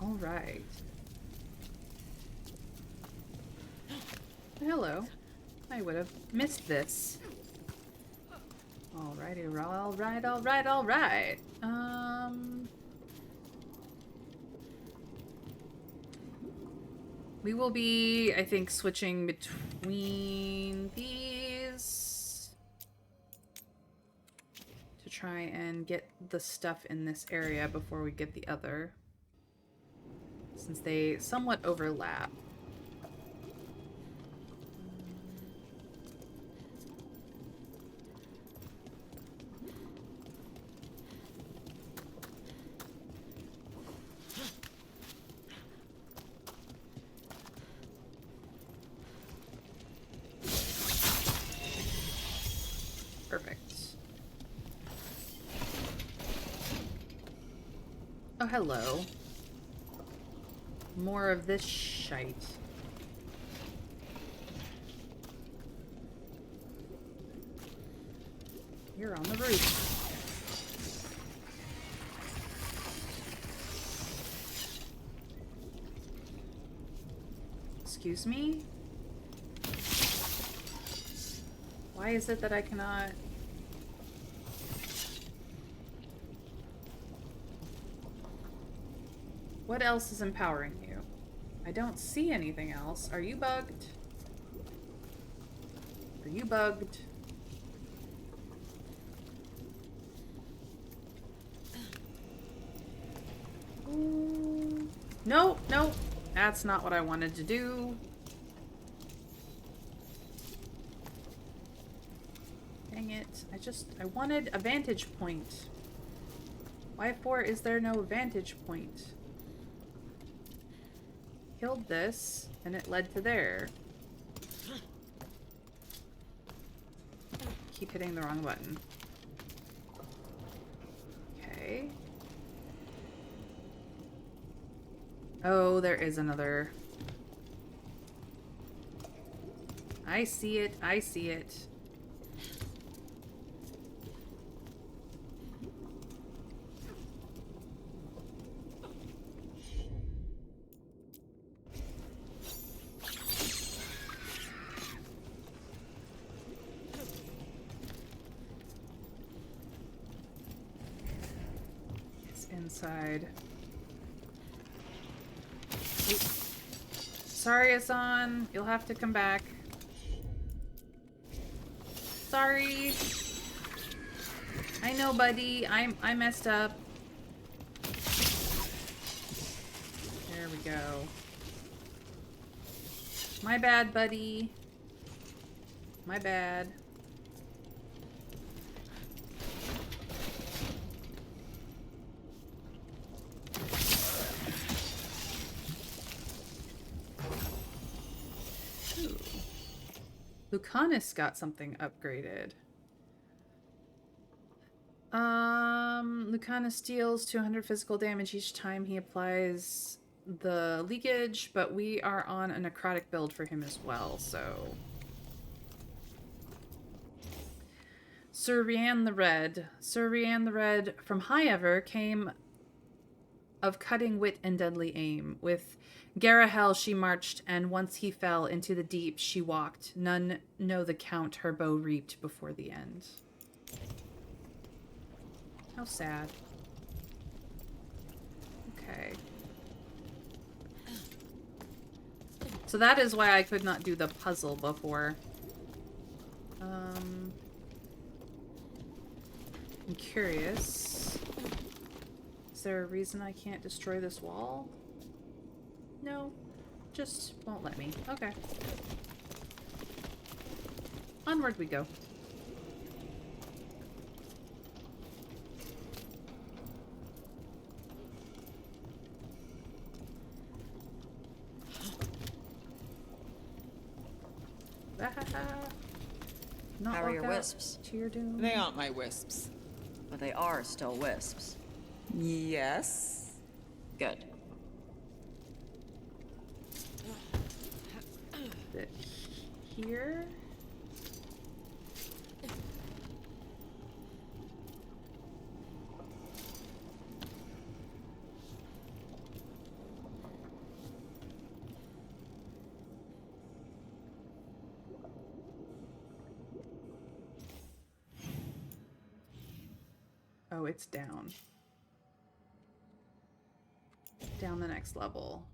All right. Hello. I would have missed this. Alrighty, alright. We will be, I think, switching between these to try and get the stuff in this area before we get the other, since they somewhat overlap. Oh, hello. More of this shite. You're on the roof. Excuse me? Why is it that I cannot... What else is empowering you? I don't see anything else. Are you bugged? Are you bugged? Ooh. No, no. That's not what I wanted to do. Dang it. I wanted a vantage point. Why for is there no vantage point? Killed this, and it led to there. Keep hitting the wrong button. Okay. Oh, there is another. I see it. I see it. Inside. Ooh. Sorry, Asan. You'll have to come back. Sorry. I know, buddy. I messed up. There we go. My bad, buddy. My bad. Lucanus got something upgraded. Lucanus deals 200 physical damage each time he applies the leakage, but we are on a necrotic build for him as well, so... Sir Rian the Red. Sir Rian the Red from Highever came of cutting wit and deadly aim. With Garahel she marched, and once he fell into the deep she walked. None know the count her bow reaped before the end. How sad. Okay. So that is why I could not do the puzzle before. I'm curious. Is there a reason I can't destroy this wall? No. Just won't let me. Okay. Onward we go. Not How are your walk out wisps? to your doom. They aren't my wisps. But they are still wisps. Yes. Good. Bit here. Oh, it's down. Down the next level.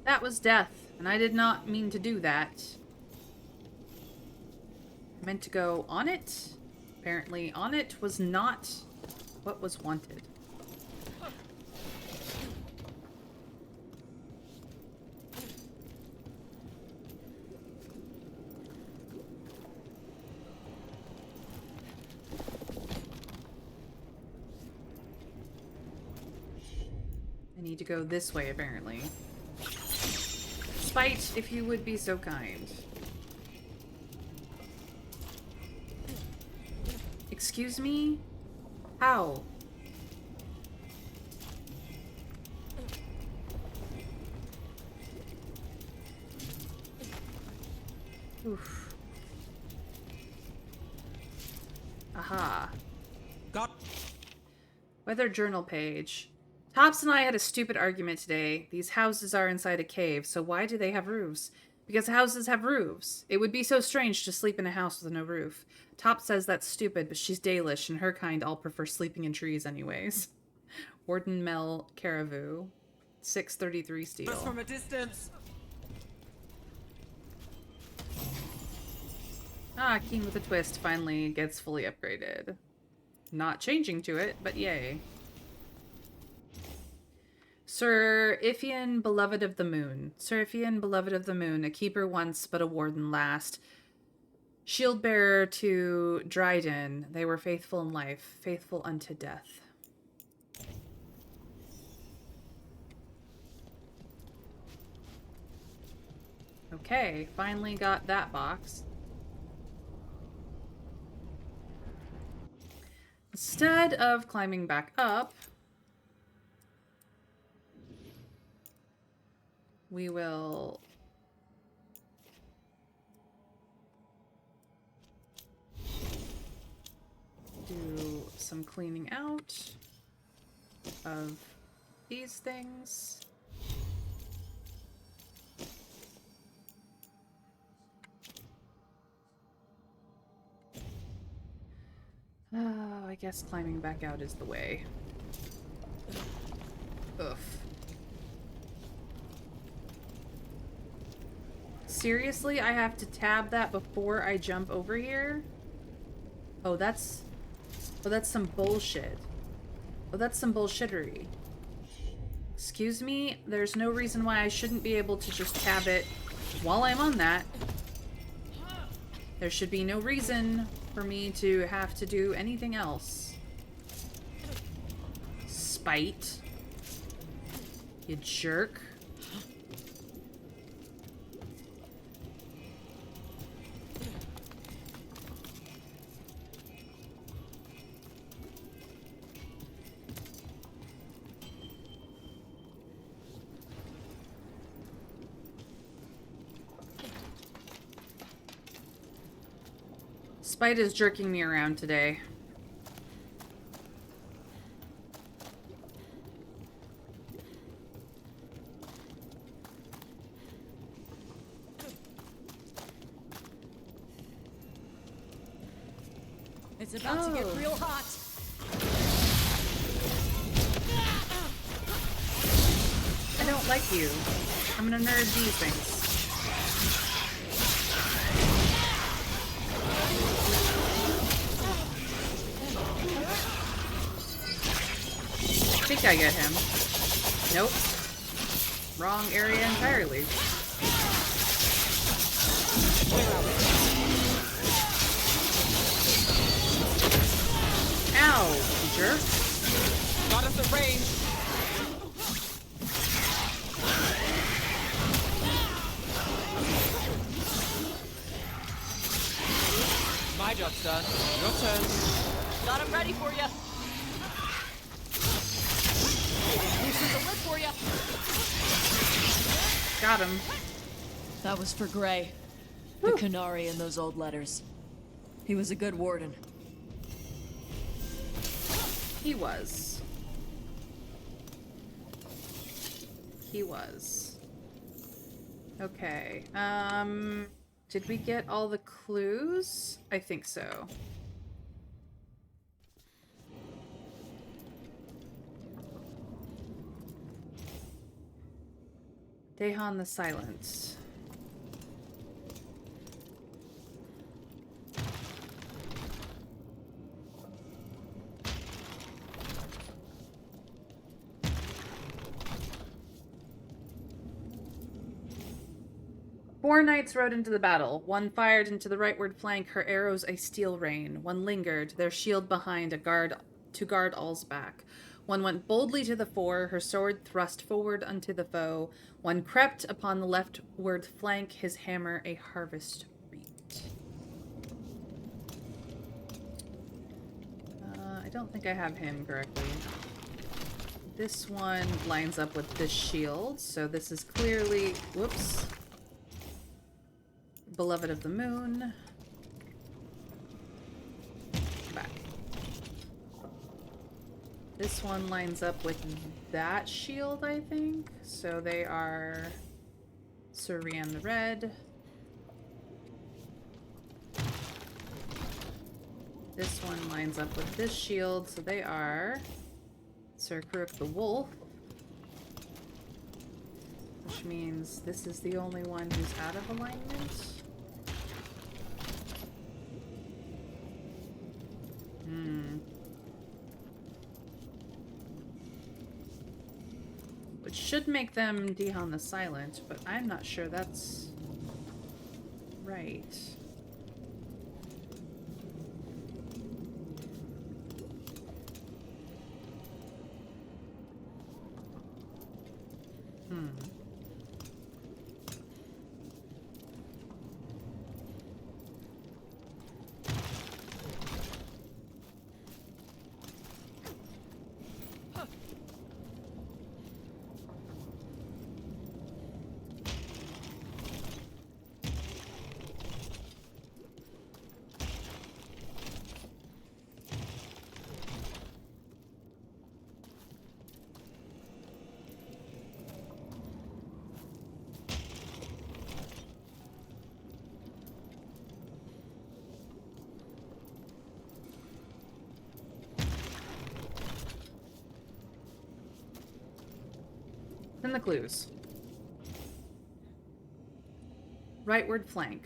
That was death, and I did not mean to do that. I meant to go on it. Apparently, on it was not what was wanted. I need to go this way, apparently. Spite, if you would be so kind. Excuse me? How? Oof. Aha. Got. Weather journal page. Tops and I had a stupid argument today. These houses are inside a cave, so why do they have roofs? Because houses have roofs. It would be so strange to sleep in a house with no roof. Top says that's stupid, but she's Dalish, and her kind all prefer sleeping in trees anyways. Warden Mel Caravu. 633 steel. Just from a distance. Ah, Keen with a twist finally gets fully upgraded. Not changing to it, but yay. Sir Iphian, beloved of the moon. Sir Iphian, beloved of the moon, a keeper once, but a warden last. Shield bearer to Dryden, they were faithful in life, faithful unto death. Okay, finally got that box. Instead of climbing back up, we will do some cleaning out of these things. Oh, I guess climbing back out is the way. Oof. Seriously, I have to tab that before I jump over here? Oh, that's some bullshit. Oh, that's some bullshittery. Excuse me? There's no reason why I shouldn't be able to just tab it while I'm on that. There should be no reason for me to have to do anything else. Spite. You jerk. Spider's jerking me around today. It's about to get real hot. I don't like you. I'm gonna nerd these things. I think I get him. Nope. Wrong area entirely. Ow, you jerk. Got us at range. My job's done. Your turn. Got him ready for you. Loosen the lid for you. Got him. That was for Gray. The Canary in those old letters. He was a good warden. He was. He was. Okay. Did we get all the clues? I think so. Dahan the Silent. Four knights rode into the battle. One fired into the rightward flank, her arrows a steel rain. One lingered, their shield behind, to guard all's back. One went boldly to the fore, her sword thrust forward unto the foe. One crept upon the leftward flank, his hammer a harvest reaped. I don't think I have him correctly. This one lines up with this shield, so this is clearly... Whoops. Beloved of the Moon. Back. This one lines up with that shield, I think. So they are Surian the Red. This one lines up with this shield, so they are Sir Kuruk the Wolf. Which means this is the only one who's out of alignment. Which should make them Dahan the Silent, but I'm not sure that's right. Then the clues. Rightward flank.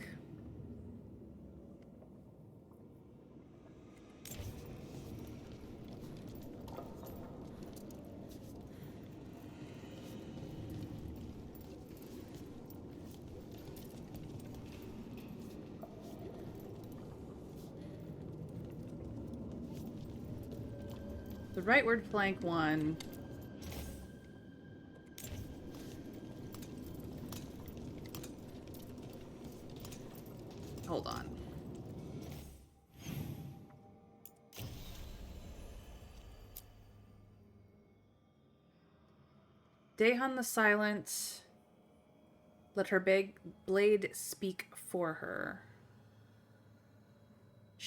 The rightward flank one. Hold on. Dahan the Silent. Let her blade speak for her.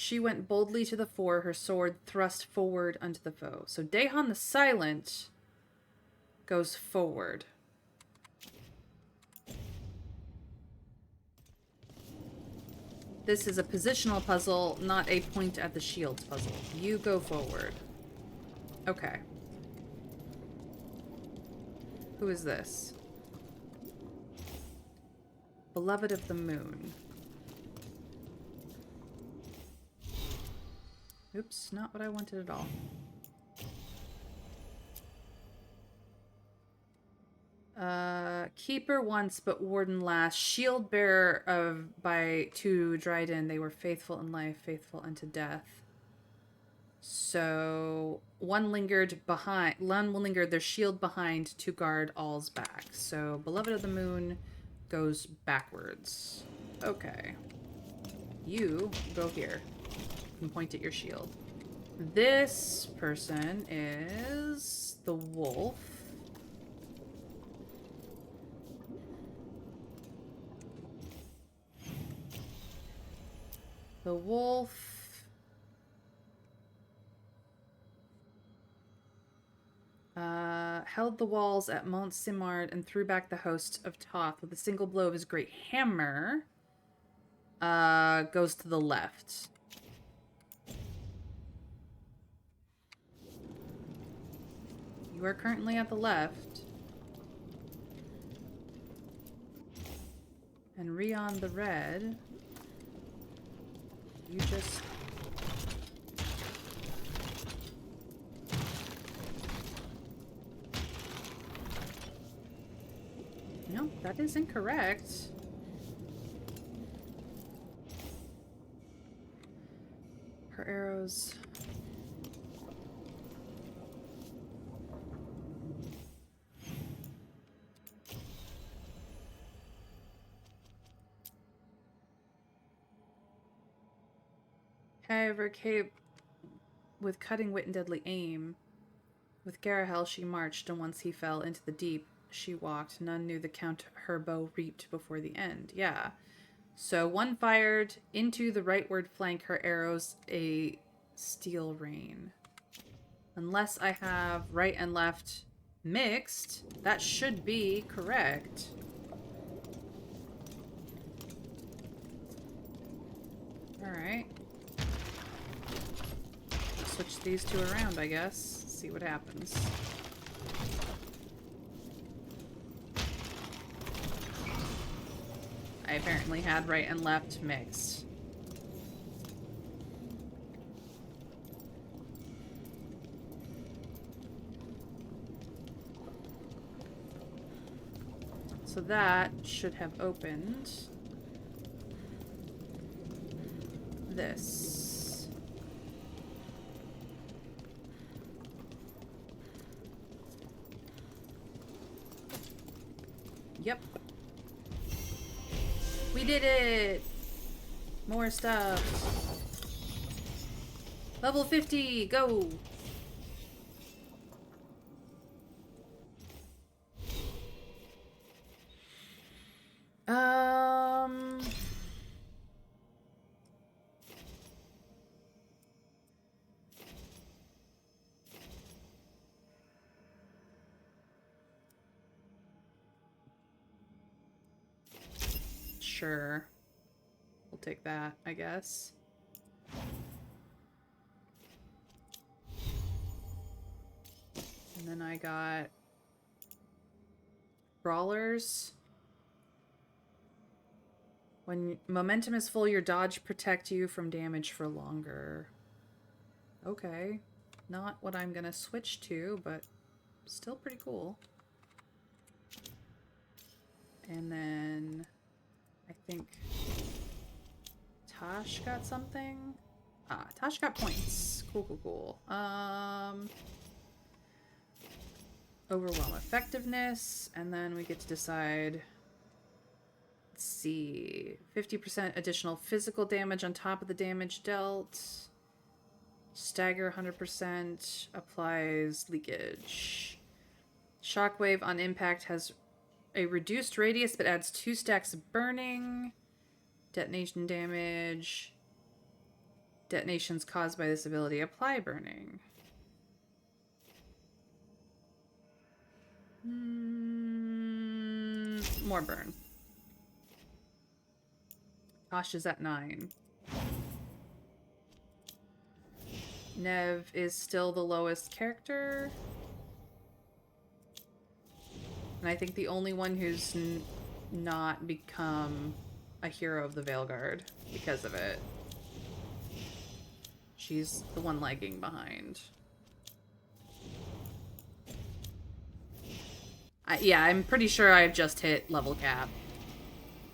She went boldly to the fore, her sword thrust forward unto the foe. So Dahan the Silent goes forward. This is a positional puzzle, not a point at the shields puzzle. You go forward. Okay. Who is this? Beloved of the Moon. Oops, not what I wanted at all. Keeper once, but Warden last. Shield bearer to Dryden. They were faithful in life, faithful unto death. So one lingered their shield behind to guard all's back. So Beloved of the Moon goes backwards. Okay. You go here and point at your shield. This person is the wolf. The wolf held the walls at Mont Simard and threw back the host of Toth with a single blow of his great hammer. Goes to the left. You are currently at the left. And Rion the red. You just... No, that is incorrect. Her arrows... However, Cape, with cutting wit and deadly aim, with Garahel she marched, and once he fell into the deep, she walked. None knew the count her bow reaped before the end. Yeah. So one fired into the rightward flank, her arrows a steel rain. Unless I have right and left mixed, that should be correct. Alright. Switch these two around, I guess. See what happens. I apparently had right and left mixed. So that should have opened this. Yep. We did it! More stuff. Level 50, go! Sure. We'll take that, I guess. And then I got brawlers. When momentum is full, your dodge protect you from damage for longer. Okay. Not what I'm gonna switch to, but still pretty cool. And then I think Tosh got something. Ah, Tosh got points. Cool, cool, cool. Overwhelm effectiveness, and then we get to decide. Let's see. 50% additional physical damage on top of the damage dealt. Stagger 100%. Applies leakage. Shockwave on impact has a reduced radius but adds 2 stacks of burning. Detonation damage. Detonations caused by this ability apply burning. More burn. Tosh is at 9. Nev is still the lowest character. And I think the only one who's not become a hero of the Veilguard because of it. She's the one lagging behind. Yeah, I'm pretty sure I've just hit level cap.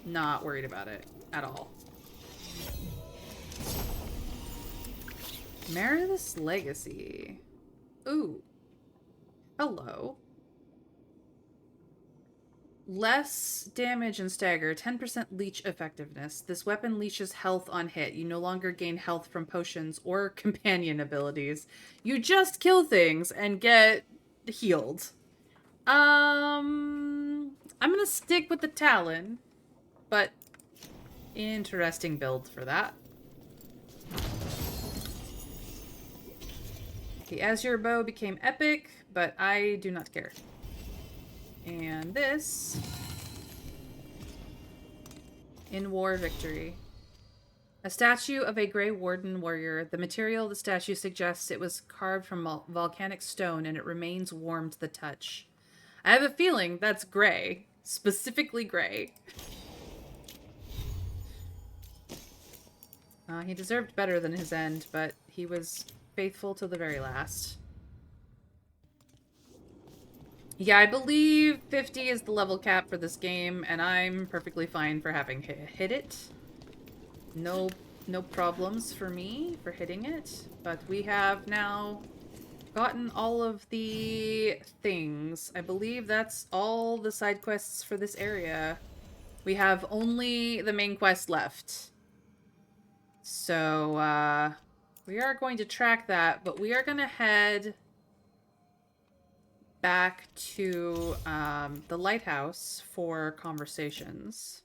Not worried about it at all. Meredith's Legacy. Ooh. Hello. Less damage and stagger, 10% leech effectiveness. This weapon leeches health on hit. You no longer gain health from potions or companion abilities. You just kill things and get healed. I'm gonna stick with the Talon, but interesting build for that. The Azure Bow became epic, but I do not care. And this... In War Victory. A statue of a Grey Warden warrior. The material of the statue suggests it was carved from volcanic stone and it remains warm to the touch. I have a feeling that's gray. Specifically gray. He deserved better than his end, but he was faithful to the very last. Yeah, I believe 50 is the level cap for this game, and I'm perfectly fine for having hit it. No problems for me for hitting it, but we have now gotten all of the things. I believe that's all the side quests for this area. We have only the main quest left. So, we are going to track that, but we are going to head back to the lighthouse for conversations.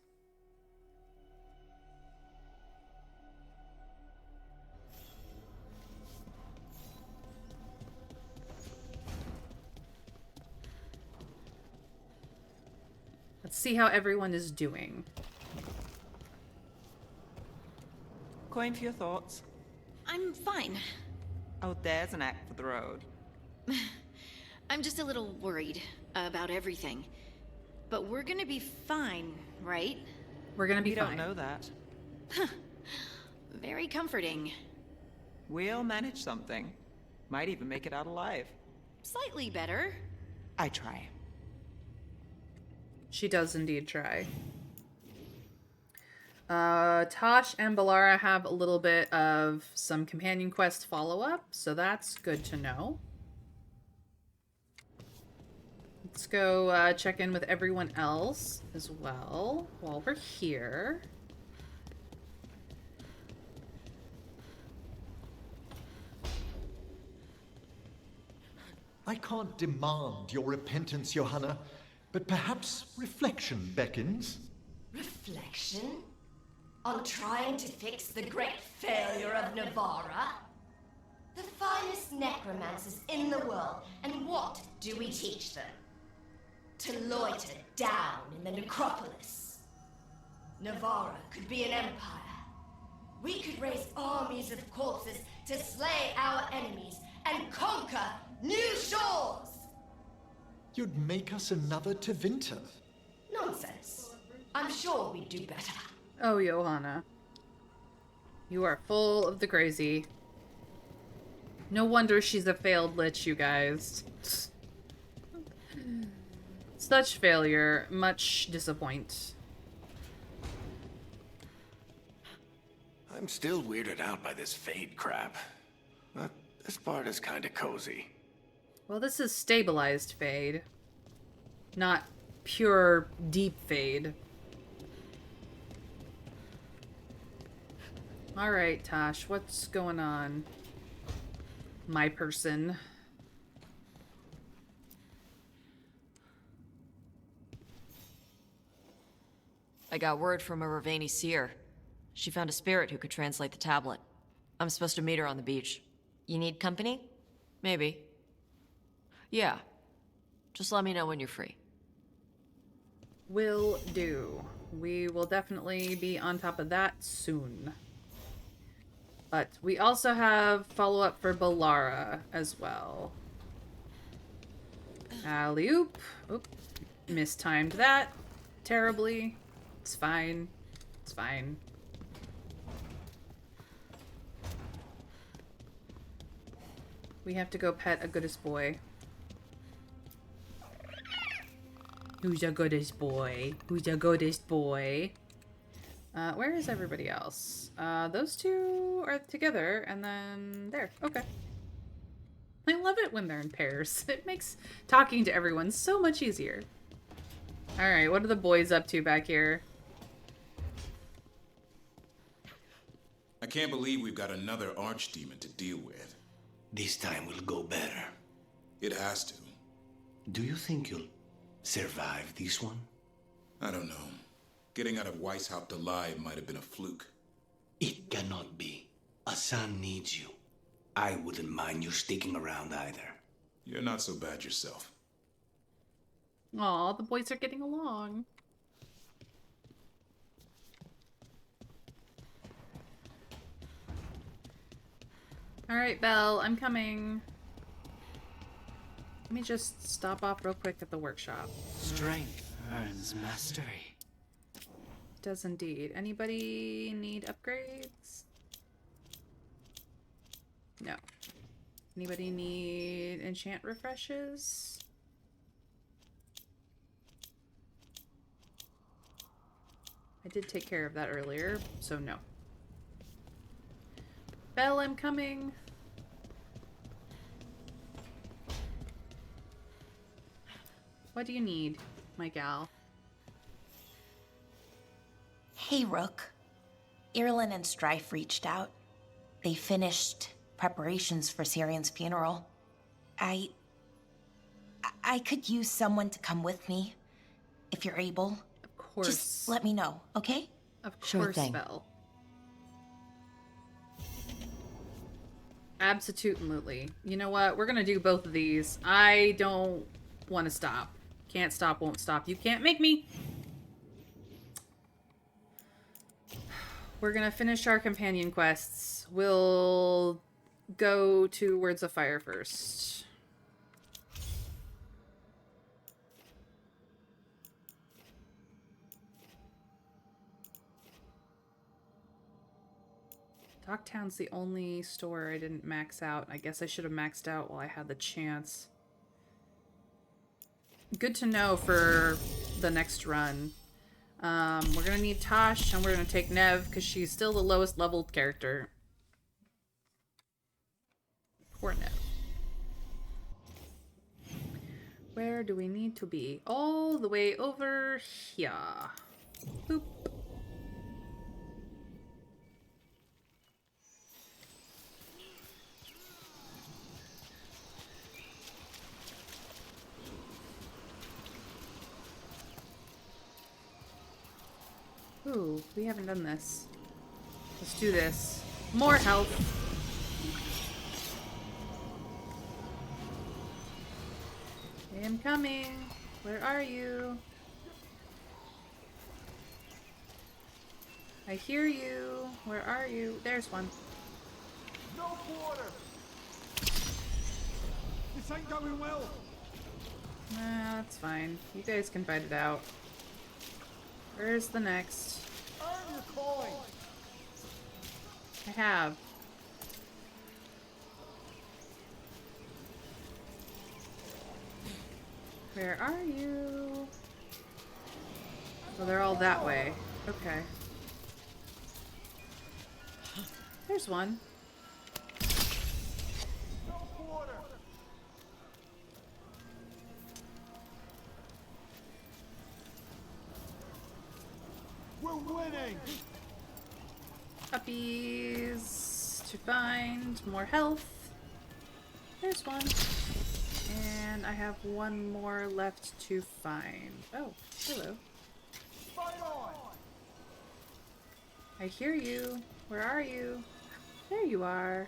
Let's see how everyone is doing. Coin for your thoughts. I'm fine. Oh, there's an act for the road. I'm just a little worried about everything. But we're gonna be fine, right? We're gonna be fine. We don't know that. Very comforting. We'll manage something. Might even make it out alive. Slightly better. I try. She does indeed try. Tosh and Balara have a little bit of some companion quest follow-up, so that's good to know. Let's go check in with everyone else as well while we're here. I can't demand your repentance, Johanna, but perhaps reflection beckons. Reflection? On trying to fix the great failure of Navarra? The finest necromancers in the world, and what do we teach them? To loiter down in the necropolis. Navarra could be an empire. We could raise armies of corpses to slay our enemies and conquer new shores! You'd make us another Tevinter. Nonsense. I'm sure we'd do better. Oh, Johanna. You are full of the crazy. No wonder she's a failed lich, you guys. Such failure, much disappoint. I'm still weirded out by this fade crap. But this part is kinda cozy. Well, this is stabilized fade. Not pure, deep fade. Alright, Tosh, what's going on? My person. I got word from a Ravani seer. She found a spirit who could translate the tablet. I'm supposed to meet her on the beach. You need company? Maybe. Yeah. Just let me know when you're free. Will do. We will definitely be on top of that soon. But we also have follow-up for Balara as well. Alley-oop. Oop. Mistimed that terribly. It's fine. It's fine. We have to go pet a goodest boy. Who's the goodest boy? Who's the goodest boy? Where is everybody else? Those two are together, and then there. Okay. I love it when they're in pairs. It makes talking to everyone so much easier. Alright, what are the boys up to back here? I can't believe we've got another archdemon to deal with. This time will go better. It has to. Do you think you'll survive this one? I don't know. Getting out of Weishaupt alive might have been a fluke. It cannot be. Asan needs you. I wouldn't mind you sticking around either. You're not so bad yourself. Aw, the boys are getting along. Alright, Belle, I'm coming. Let me just stop off real quick at the workshop. Strength earns mastery. Does indeed. Anybody need upgrades? No. Anybody need enchant refreshes? I did take care of that earlier, so no. Belle, I'm coming. What do you need, my gal? Hey, Rook. Irlin and Strife reached out. They finished preparations for Syrian's funeral. I could use someone to come with me, if you're able. Of course. Just let me know, okay? Of course, Sure thing. Belle. Absolutely. You know what? We're gonna do both of these. I don't want to stop. Can't stop, won't stop. You can't make me. We're gonna finish our companion quests. We'll go to Words of Fire first. Docktown's the only store I didn't max out. I guess I should have maxed out while I had the chance. Good to know for the next run. We're gonna need Tosh, and we're gonna take Nev, because she's still the lowest leveled character. Poor Nev. Where do we need to be? All the way over here. Boop. Ooh, we haven't done this. Let's do this. More health. I am coming. Where are you? I hear you. Where are you? There's one. No quarter. This ain't going well. Nah, that's fine. You guys can fight it out. Where's the next? Earn your coin. I have. Where are you? Well, they're all that way. Okay. There's one. No quarter. We're winning. Puppies to find. More health. There's one. And I have one more left to find. Oh, hello. Fight on. I hear you. Where are you? There you are.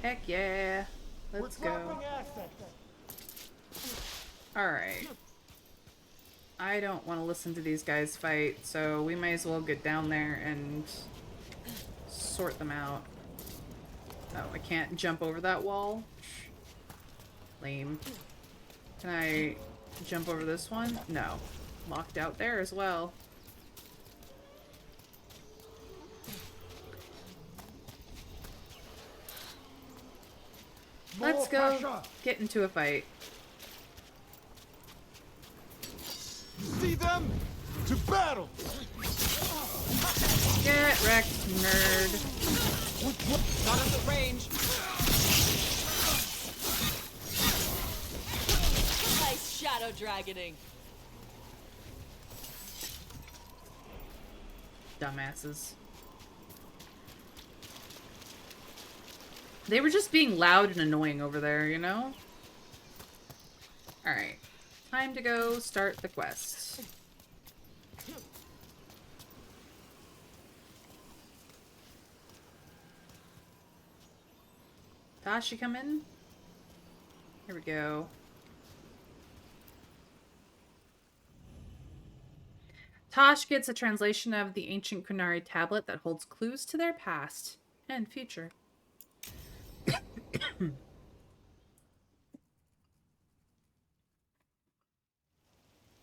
Heck yeah. Let's go. Alright. I don't want to listen to these guys fight, so we might as well get down there and sort them out. Oh, I can't jump over that wall? Lame. Can I jump over this one? No. Locked out there as well. Let's go get into a fight. See them? To battle! Get wrecked, nerd. Not at the range. Nice shadow dragoning. Dumbasses. They were just being loud and annoying over there, you know? Alright. Time to go start the quest. Tashi, come in. Here we go. Tosh gets a translation of the ancient Kunari tablet that holds clues to their past and future.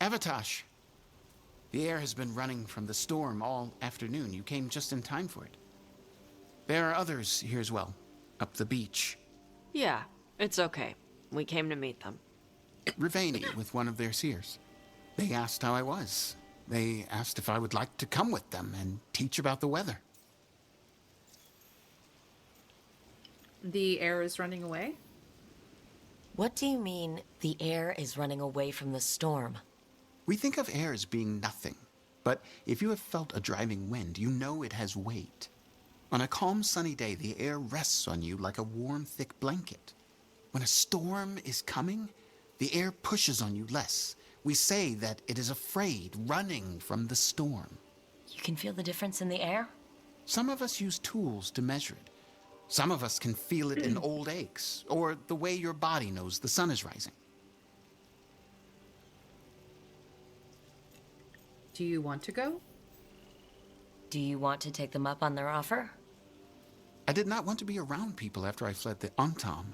Avatosh, the air has been running from the storm all afternoon. You came just in time for it. There are others here as well, up the beach. Yeah, it's okay. We came to meet them. Rivaini with one of their seers. They asked how I was. They asked if I would like to come with them and teach about the weather. The air is running away? What do you mean, the air is running away from the storm? We think of air as being nothing, but if you have felt a driving wind, you know it has weight. On a calm, sunny day, the air rests on you like a warm, thick blanket. When a storm is coming, the air pushes on you less. We say that it is afraid, running from the storm. You can feel the difference in the air? Some of us use tools to measure it. Some of us can feel it in old aches, or the way your body knows the sun is rising. Do you want to go? Do you want to take them up on their offer? I did not want to be around people after I fled the Antam.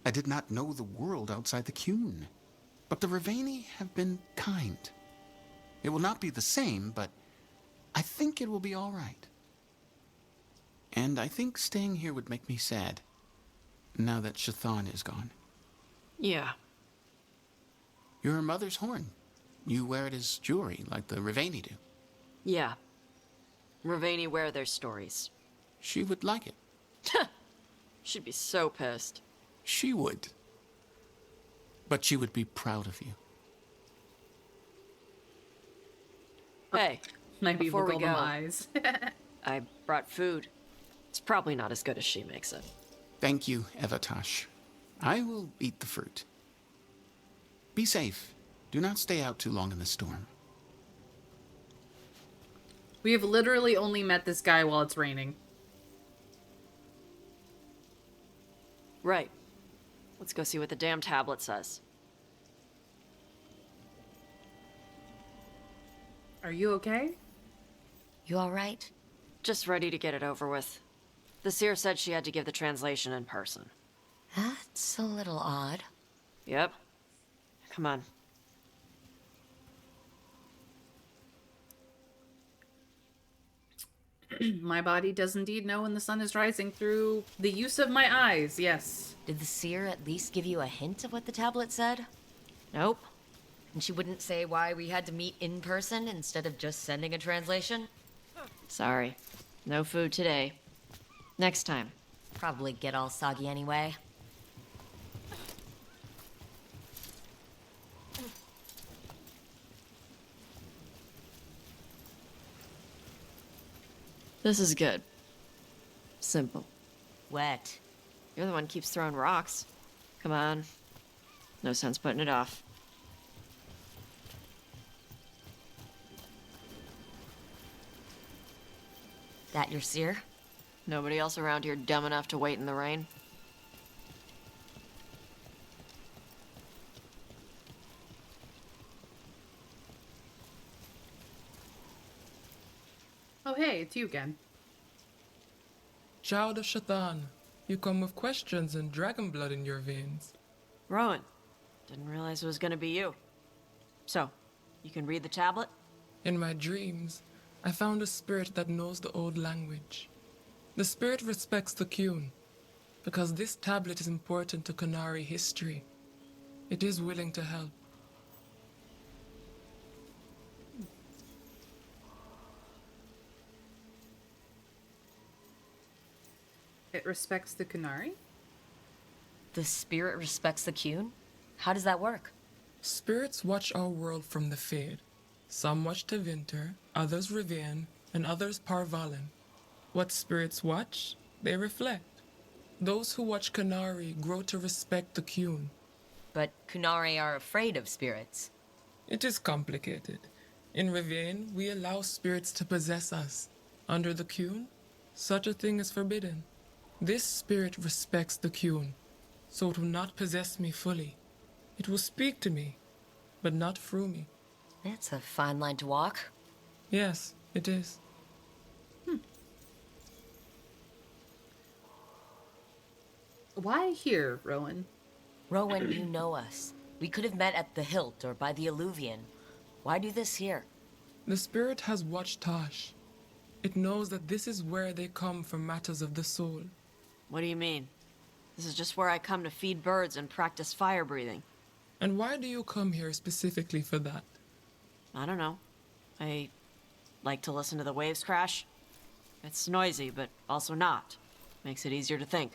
I did not know the world outside the Qun. But the Rivaini have been kind. It will not be the same, but I think it will be all right. And I think staying here would make me sad, now that Chthon is gone. Yeah. You're her mother's horn. You wear it as jewelry, like the Rivaini do. Yeah. Rivaini wear their stories. She would like it. She'd be so pissed. She would. But she would be proud of you. Hey, Might be before we golden go, eyes. I brought food. It's probably not as good as she makes it. Thank you, Avatosh. I will eat the fruit. Be safe. Do not stay out too long in the storm. We have literally only met this guy while it's raining. Right. Let's go see what the damn tablet says. Are you okay? You all right? Just ready to get it over with. The seer said she had to give the translation in person. That's a little odd. Yep. Come on. My body does indeed know when the sun is rising through the use of my eyes, yes. Did the seer at least give you a hint of what the tablet said? Nope. And she wouldn't say why we had to meet in person instead of just sending a translation? Sorry. No food today. Next time. Probably get all soggy anyway. This is good. Simple. Wet. You're the one who keeps throwing rocks. Come on. No sense putting it off. That your seer? Nobody else around here dumb enough to wait in the rain? Oh hey, it's you again. Child of Shaitan, you come with questions and dragon blood in your veins. Rowan, didn't realize it was gonna be you. So, you can read the tablet? In my dreams, I found a spirit that knows the old language. The spirit respects the Qun, because this tablet is important to Qunari history. It is willing to help. It respects the Qunari? The spirit respects the Qun? How does that work? Spirits watch our world from the Fade. Some watch Tevinter, others Rivian, and others Parvalin. What spirits watch, they reflect. Those who watch Qunari grow to respect the Qun. But Qunari are afraid of spirits. It is complicated. In Rivian, we allow spirits to possess us. Under the Qun, such a thing is forbidden. This spirit respects the Qun, so it will not possess me fully. It will speak to me, but not through me. That's a fine line to walk. Yes, it is. Why here, Rowan? Rowan, you know us. We could have met at the Hilt or by the Alluvian. Why do this here? The spirit has watched Tosh. It knows that this is where they come for matters of the soul. What do you mean? This is just where I come to feed birds and practice fire breathing. And why do you come here specifically for that? I don't know. I like to listen to the waves crash. It's noisy, but also not. Makes it easier to think.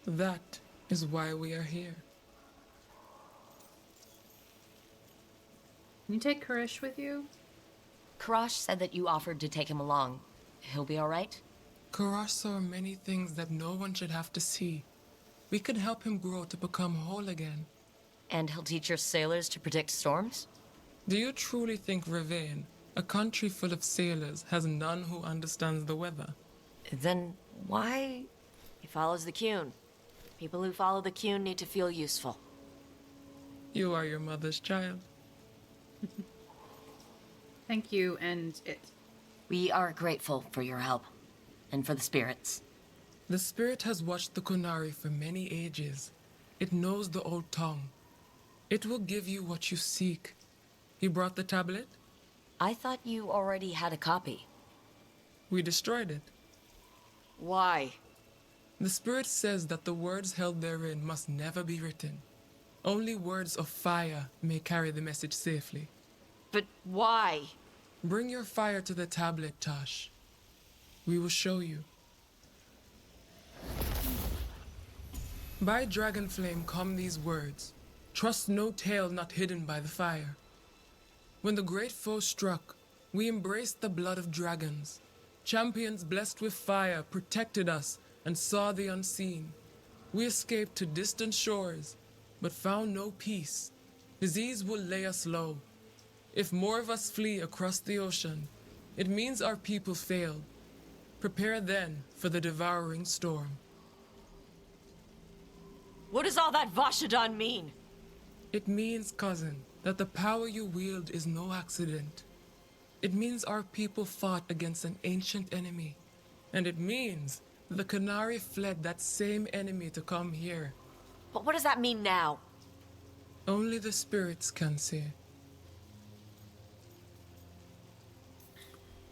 That is why we are here. Can you take Karish with you? Karash said that you offered to take him along. He'll be all right? Karash saw many things that no one should have to see. We could help him grow to become whole again. And he'll teach your sailors to predict storms? Do you truly think Rivain, a country full of sailors, has none who understands the weather? Then why? He follows the Qun. People who follow the Qun need to feel useful. You are your mother's child. Thank you, and it. We are grateful for your help. And for the spirits. The spirit has watched the Qunari for many ages. It knows the old tongue. It will give you what you seek. You brought the tablet? I thought you already had a copy. We destroyed it. Why? The spirit says that the words held therein must never be written. Only words of fire may carry the message safely. But why? Bring your fire to the tablet, Tosh. We will show you. By dragon flame come these words. Trust no tale not hidden by the fire. When the great foe struck, we embraced the blood of dragons. Champions blessed with fire protected us and saw the unseen. We escaped to distant shores, but found no peace. Disease will lay us low. If more of us flee across the ocean, it means our people failed. Prepare then for the devouring storm. What does all that Vashadon mean? It means, cousin, that the power you wield is no accident. It means our people fought against an ancient enemy. And it means that the Qunari fled that same enemy to come here. But what does that mean now? Only the spirits can say.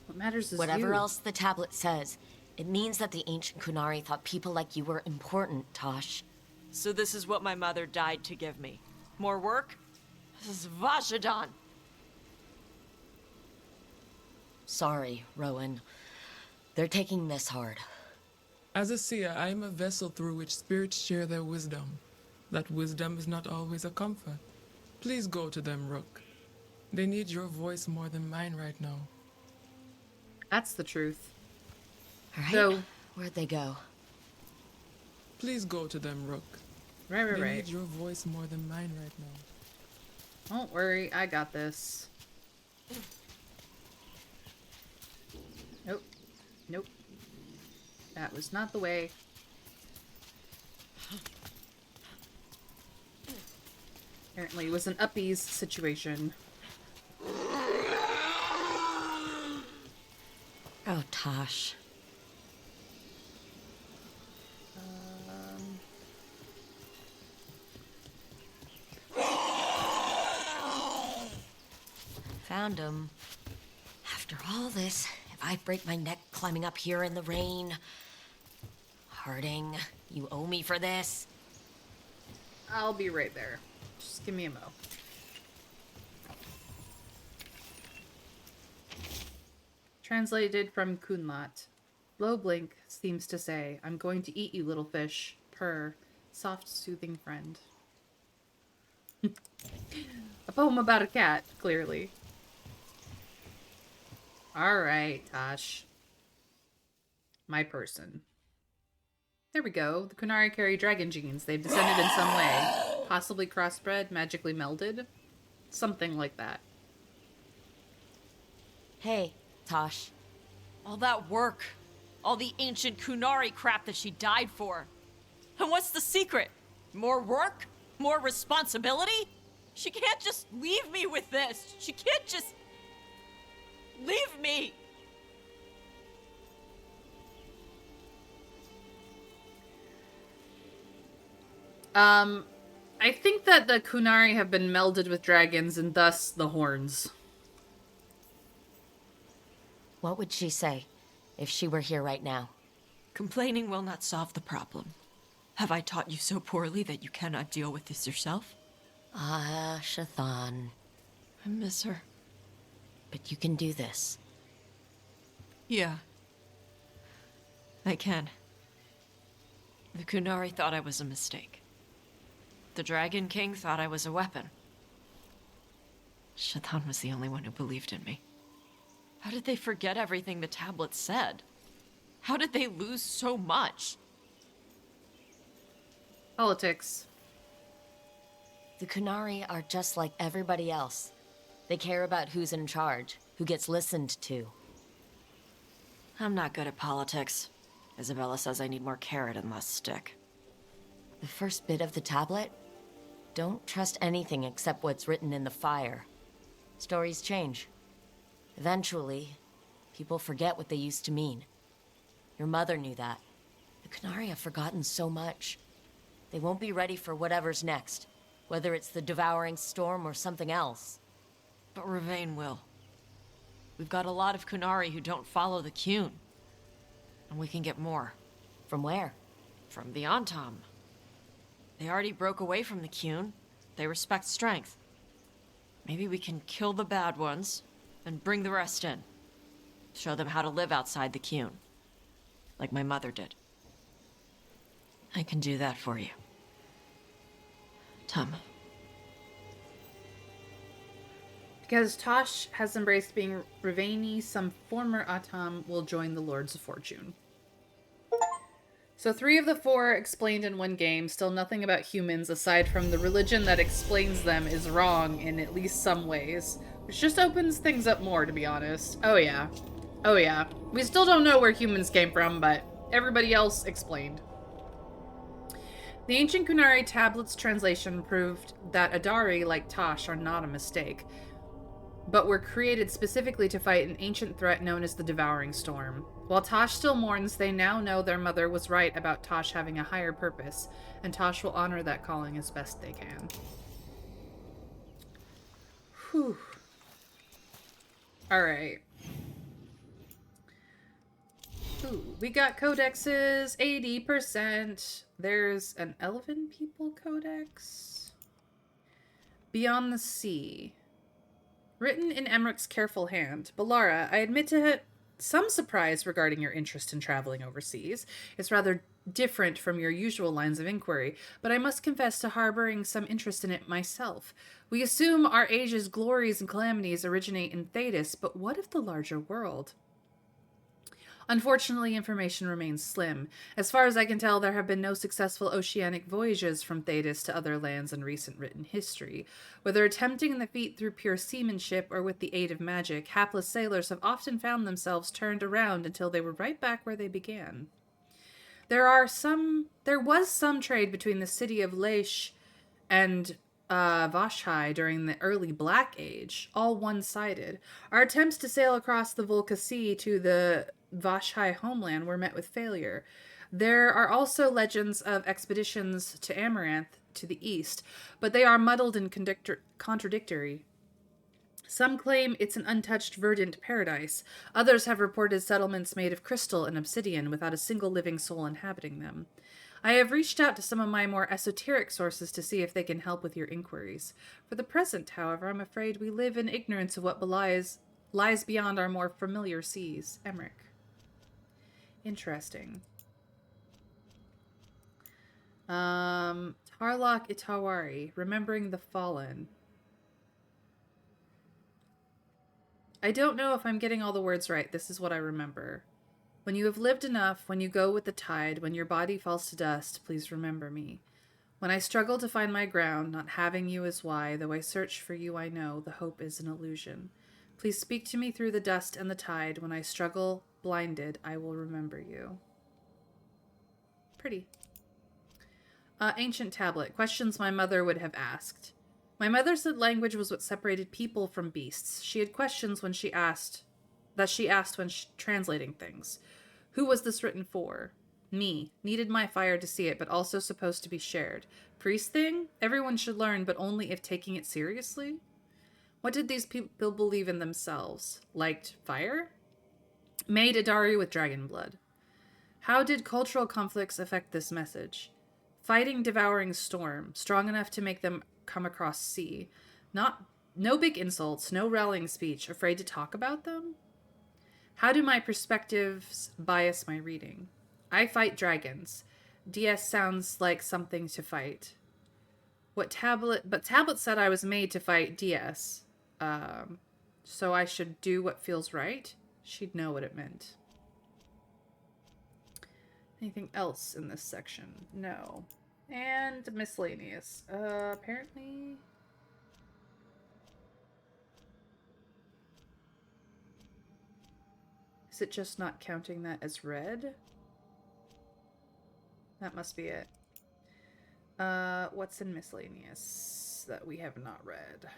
What matters is Whatever you. else the tablet says, it means that the ancient Qunari thought people like you were important, Tosh. So this is what my mother died to give me. More work? This is Vashadon. Sorry, Rowan. They're taking this hard. As a seer, I am a vessel through which spirits share their wisdom. That wisdom is not always a comfort. Please go to them, Rook. They need your voice more than mine right now. That's the truth. All right. So, where'd they go? Please go to them, Rook. Right. They need your voice more than mine right now. Don't worry, I got this. Nope. That was not the way. Apparently it was an uppies situation. Oh, Tosh. Found him. After all this, if I break my neck climbing up here in the rain... Harding, you owe me for this. I'll be right there. Just give me a mo. Translated from Kunlat. Blowblink seems to say, I'm going to eat you, little fish. Purr. Soft, soothing friend. A poem about a cat, clearly. Alright, Tosh. My person. There we go. The Kunari carry dragon genes. They've descended in some way. Possibly crossbred, magically melded. Something like that. Hey, Tosh. All that work. All the ancient Kunari crap that she died for. And what's the secret? More work? More responsibility? She can't just leave me with this. She can't just... leave me. I think that the Kunari have been melded with dragons and thus the horns. What would she say if she were here right now? Complaining will not solve the problem. Have I taught you so poorly that you cannot deal with this yourself? Ah, Shathan. I miss her. But you can do this. Yeah. I can. The Kunari thought I was a mistake. The Dragon King thought I was a weapon. Shathan was the only one who believed in me. How did they forget everything the tablets said? How did they lose so much? Politics. The Kunari are just like everybody else. They care about who's in charge, who gets listened to. I'm not good at politics. Isabella says I need more carrot and less stick. The first bit of the tablet? Don't trust anything except what's written in the fire. Stories change. Eventually, people forget what they used to mean. Your mother knew that. The Kunari have forgotten so much. They won't be ready for whatever's next, whether it's the devouring storm or something else. But Ravain will. We've got a lot of Kunari who don't follow the Qun. And we can get more. From where? From the Antam. They already broke away from the Qun. They respect strength. Maybe we can kill the bad ones and bring the rest in. Show them how to live outside the Qun. Like my mother did. I can do that for you. Tom. Because Tosh has embraced being Ravaini, some former Atam will join the Lords of Fortune. So 3 of the 4 explained in one game, still nothing about humans aside from the religion that explains them is wrong in at least some ways. Which just opens things up more, to be honest. Oh yeah. Oh yeah. We still don't know where humans came from, but everybody else explained. The ancient Kunari tablets translation proved that Adari, like Tosh, are not a mistake, but were created specifically to fight an ancient threat known as the Devouring Storm. While Tosh still mourns, they now know their mother was right about Tosh having a higher purpose, and Tosh will honor that calling as best they can. Whew. Alright. Ooh, we got codexes, 80%. There's an Elven People Codex. Beyond the Sea. Written in Emmeric's careful hand. Balara, I admit to some surprise regarding your interest in traveling overseas. It's rather different from your usual lines of inquiry, but I must confess to harboring some interest in it myself. We assume our age's glories and calamities originate in Thedas, but what of the larger world? Unfortunately, information remains slim. As far as I can tell, there have been no successful oceanic voyages from Thedas to other lands in recent written history. Whether attempting the feat through pure seamanship or with the aid of magic, hapless sailors have often found themselves turned around until they were right back where they began. There was some trade between the city of Laish and Vashai during the early Black Age, all one-sided. Our attempts to sail across the Volca Sea to the Vashai homeland were met with failure. There are also legends of expeditions to Amaranth to the east, but they are muddled and contradictory. Some claim it's an untouched verdant paradise. Others have reported settlements made of crystal and obsidian without a single living soul inhabiting them. I have reached out to some of my more esoteric sources to see if they can help with your inquiries. For the present, however, I'm afraid we live in ignorance of what lies beyond our more familiar seas. Emmerich. Interesting. Tarlok Itawari, Remembering the Fallen. I don't know if I'm getting all the words right. This is what I remember. When you have lived enough, when you go with the tide, when your body falls to dust, please remember me. When I struggle to find my ground, not having you is why, though I search for you I know, the hope is an illusion. Please speak to me through the dust and the tide. When I struggle, blinded, I will remember you. Pretty. Ancient tablet. Questions my mother would have asked. My mother said language was what separated people from beasts. She had questions when she asked when translating things. Who was this written for? Me. Needed my fire to see it, but also supposed to be shared. Priest thing? Everyone should learn, but only if taking it seriously? What did these people believe in themselves? Liked fire? Made Adari with dragon blood. How did cultural conflicts affect this message? Fighting devouring storm, strong enough to make them come across sea. No big insults, no rallying speech, afraid to talk about them? How do my perspectives bias my reading? I fight dragons. DS sounds like something to fight. But Tablet said I was made to fight DS. So I should do what feels right? She'd know what it meant. Anything else in this section? No. And miscellaneous. Apparently... Is it just not counting that as read? That must be it. What's in miscellaneous that we have not read?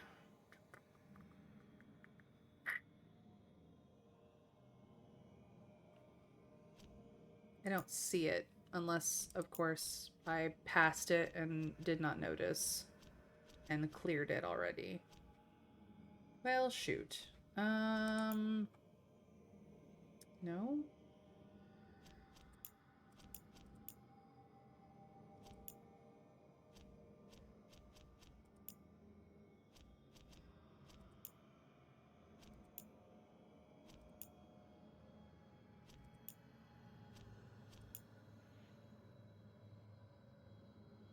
I don't see it, unless, of course, I passed it and did not notice and cleared it already. Well, shoot. No?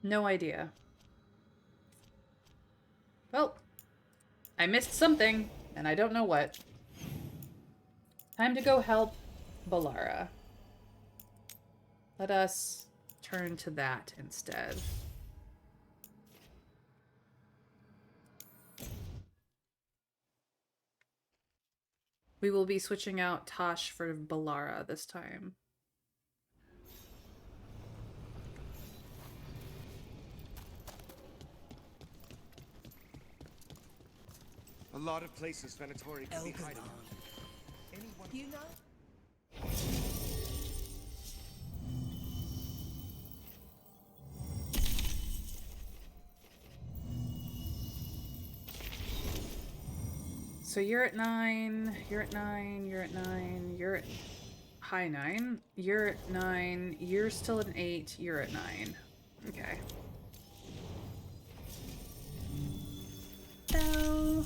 No idea. Well, I missed something, and I don't know what. Time to go help Balara. Let us turn to that instead. We will be switching out Tosh for Balara this time. A lot of places Venatori could be hiding. You know? So you're at 9, you're at 9, you're at 9, you're at high 9, you're at 9, you're still at an 8, you're at 9. Okay. So,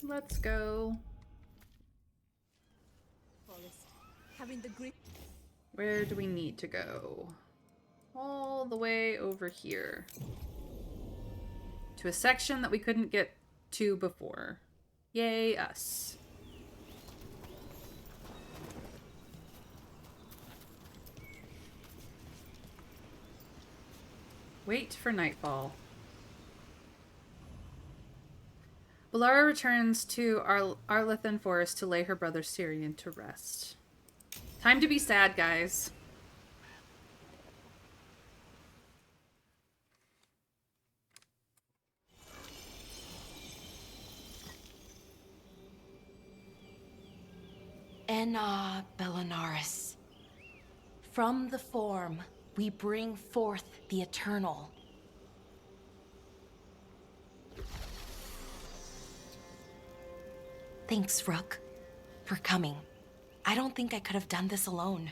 let's go. Where do we need to go? All the way over here. To a section that we couldn't get to before. Yay, us. Wait for nightfall. Balara returns to Arlethan Forest to lay her brother Syrian to rest. Time to be sad, guys. Enna Bellinaris. From the form, we bring forth the eternal. Thanks, Rook, for coming. I don't think I could have done this alone.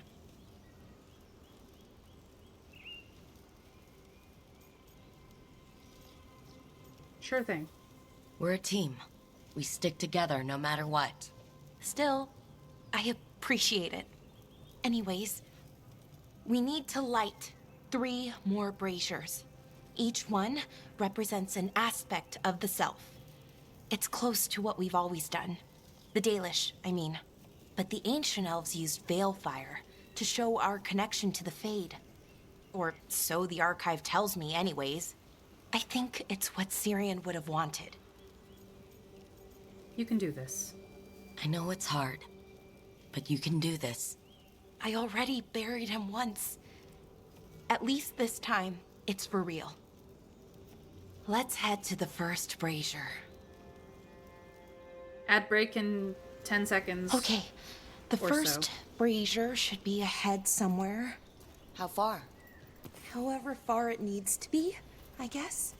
Sure thing. We're a team. We stick together no matter what. Still, I appreciate it. Anyways, we need to light 3 more braziers. Each one represents an aspect of the self. It's close to what we've always done. The Dalish, I mean. But the ancient elves used Veilfire to show our connection to the Fade. Or so the archive tells me anyways. I think it's what Syrian would have wanted. You can do this. I know it's hard, but you can do this. I already buried him once. At least this time, it's for real. Let's head to the first brazier. Ad break in 10 seconds. Okay, the or first so. brazier should be ahead somewhere. How far? However far it needs to be, I guess.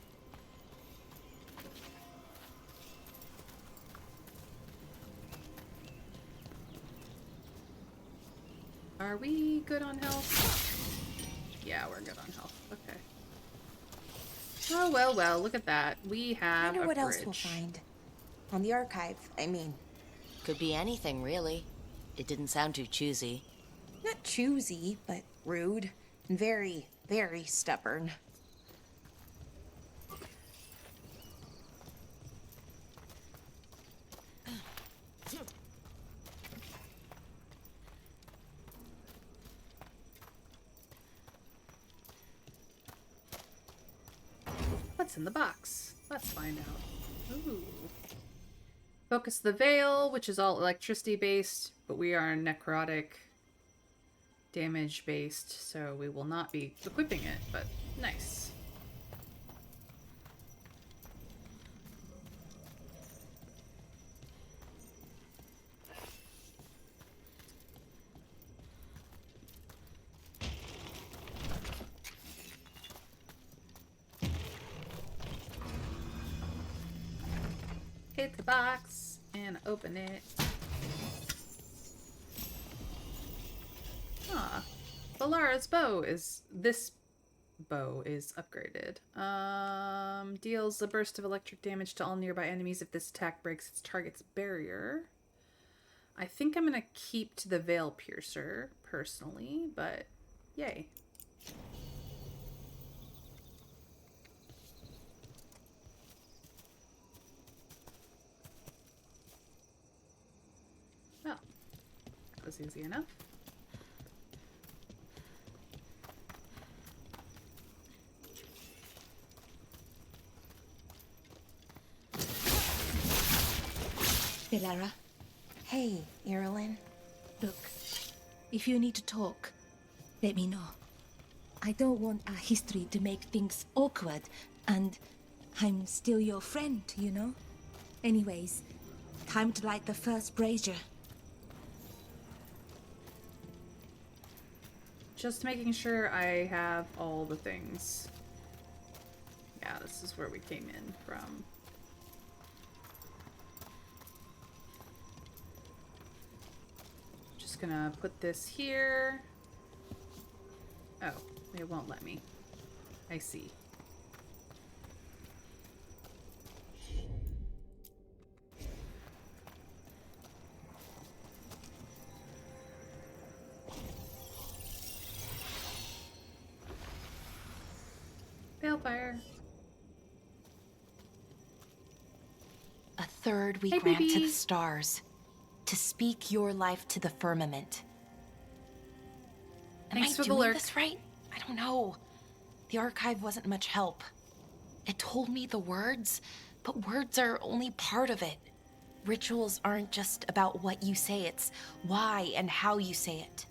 Are we good on health? Yeah, we're good on health. Okay. Oh, well, well, look at that. We have I wonder a what bridge. else we'll find. On the archive, I mean. Could be anything, really. It didn't sound too choosy. Not choosy, but rude. And very, very stubborn. What's in the box? Let's find out. Ooh. Focus the Veil, which is all electricity based, but we are necrotic damage based, so we will not be equipping it, but nice. Hit the box and open it. Ah, Valara's bow is upgraded. Deals a burst of electric damage to all nearby enemies if this attack breaks its target's barrier. I think I'm gonna keep to the Veil Piercer personally, but yay. Well, that was easy enough. Velara. Hey, Irilyn. Look, if you need to talk, let me know. I don't want our history to make things awkward, and I'm still your friend, you know? Anyways, time to light the first brazier. Just making sure I have all the things. Yeah, this is where we came in from. Just gonna put this here. Oh, it won't let me. I see. Balefire. A third we Hey, grant to baby. the stars. To speak your life to the firmament. Am Thanks I for the doing lurk. this right? I don't know. The archive wasn't much help. It told me the words, but words are only part of it. Rituals aren't just about what you say, it's why and how you say it.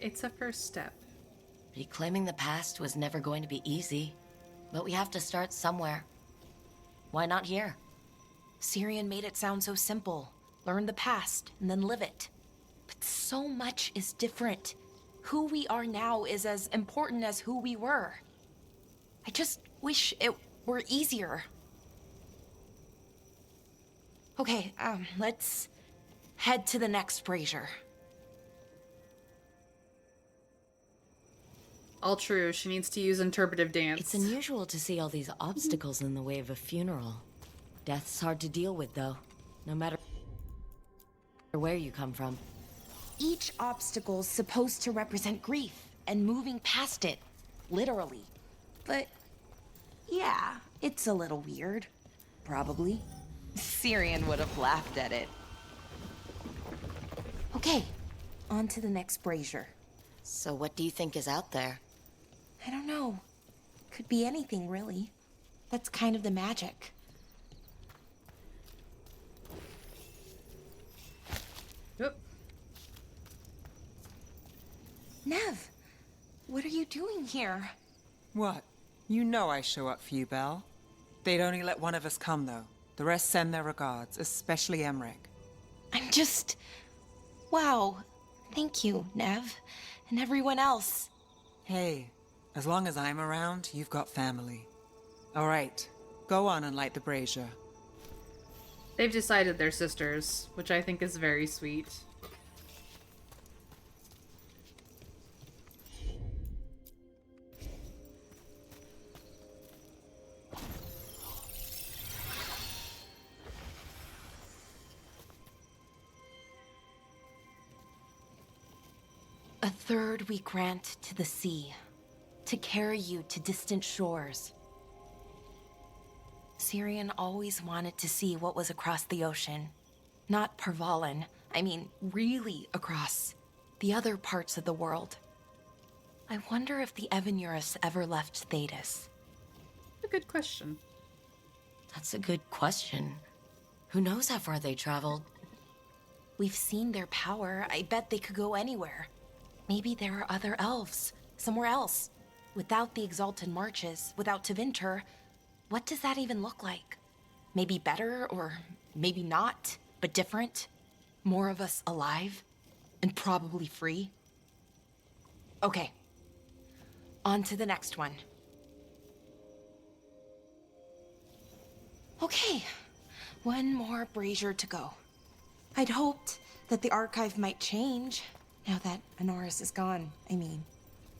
It's a first step. Reclaiming the past was never going to be easy, but we have to start somewhere. Why not here? Syrian made it sound so simple. learn the past, and then live it. But so much is different. Who we are now is as important as who we were. I just wish it were easier. Okay, let's head to the next brazier. All true. She needs to use interpretive dance. It's unusual to see all these obstacles in the way of a funeral. Death's hard to deal with, though, no matter where you come from. Each obstacle's supposed to represent grief and moving past it, literally. But yeah, it's a little weird. Probably. Syrian would have laughed at it. Okay, on to the next brazier. So what do you think is out there? I don't know. Could be anything, really. That's kind of the magic. Yep. Nev, what are you doing here? What? You know I show up for you, Belle. They'd only let one of us come, though. The rest send their regards, especially Emmerich. I'm just... Wow. Thank you, Nev. And everyone else. Hey, as long as I'm around, you've got family. All right, go on and light the brazier. They've decided they're sisters, which I think is very sweet. A third we grant to the sea, to carry you to distant shores. Syrian always wanted to see what was across the ocean. Not Parvalan, I mean really across. The other parts of the world. I wonder if the Evanurus ever left Thetis. A good question. That's a good question. Who knows how far they traveled? We've seen their power. I bet they could go anywhere. Maybe there are other elves, somewhere else. Without the Exalted Marches, without Tevinter, what does that even look like? Maybe better, or maybe not, but different? More of us alive? And probably free? Okay. On to the next one. Okay. One more brazier to go. I'd hoped that the archive might change, now that Honoris is gone, I mean.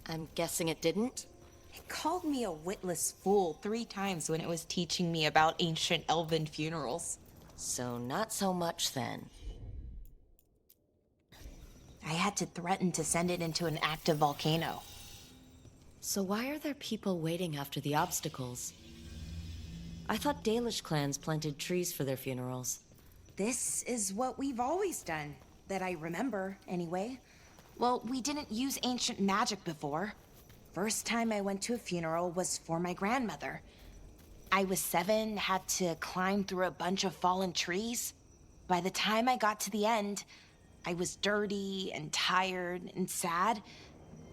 I'm guessing it didn't? It called me a witless fool 3 times when it was teaching me about ancient elven funerals. So not so much then. I had to threaten to send it into an active volcano. So why are there people waiting after the obstacles? I thought Dalish clans planted trees for their funerals. This is what we've always done, that I remember, anyway. Well, we didn't use ancient magic before. First time I went to a funeral was for my grandmother. I was 7, had to climb through a bunch of fallen trees. By the time I got to the end, I was dirty and tired and sad,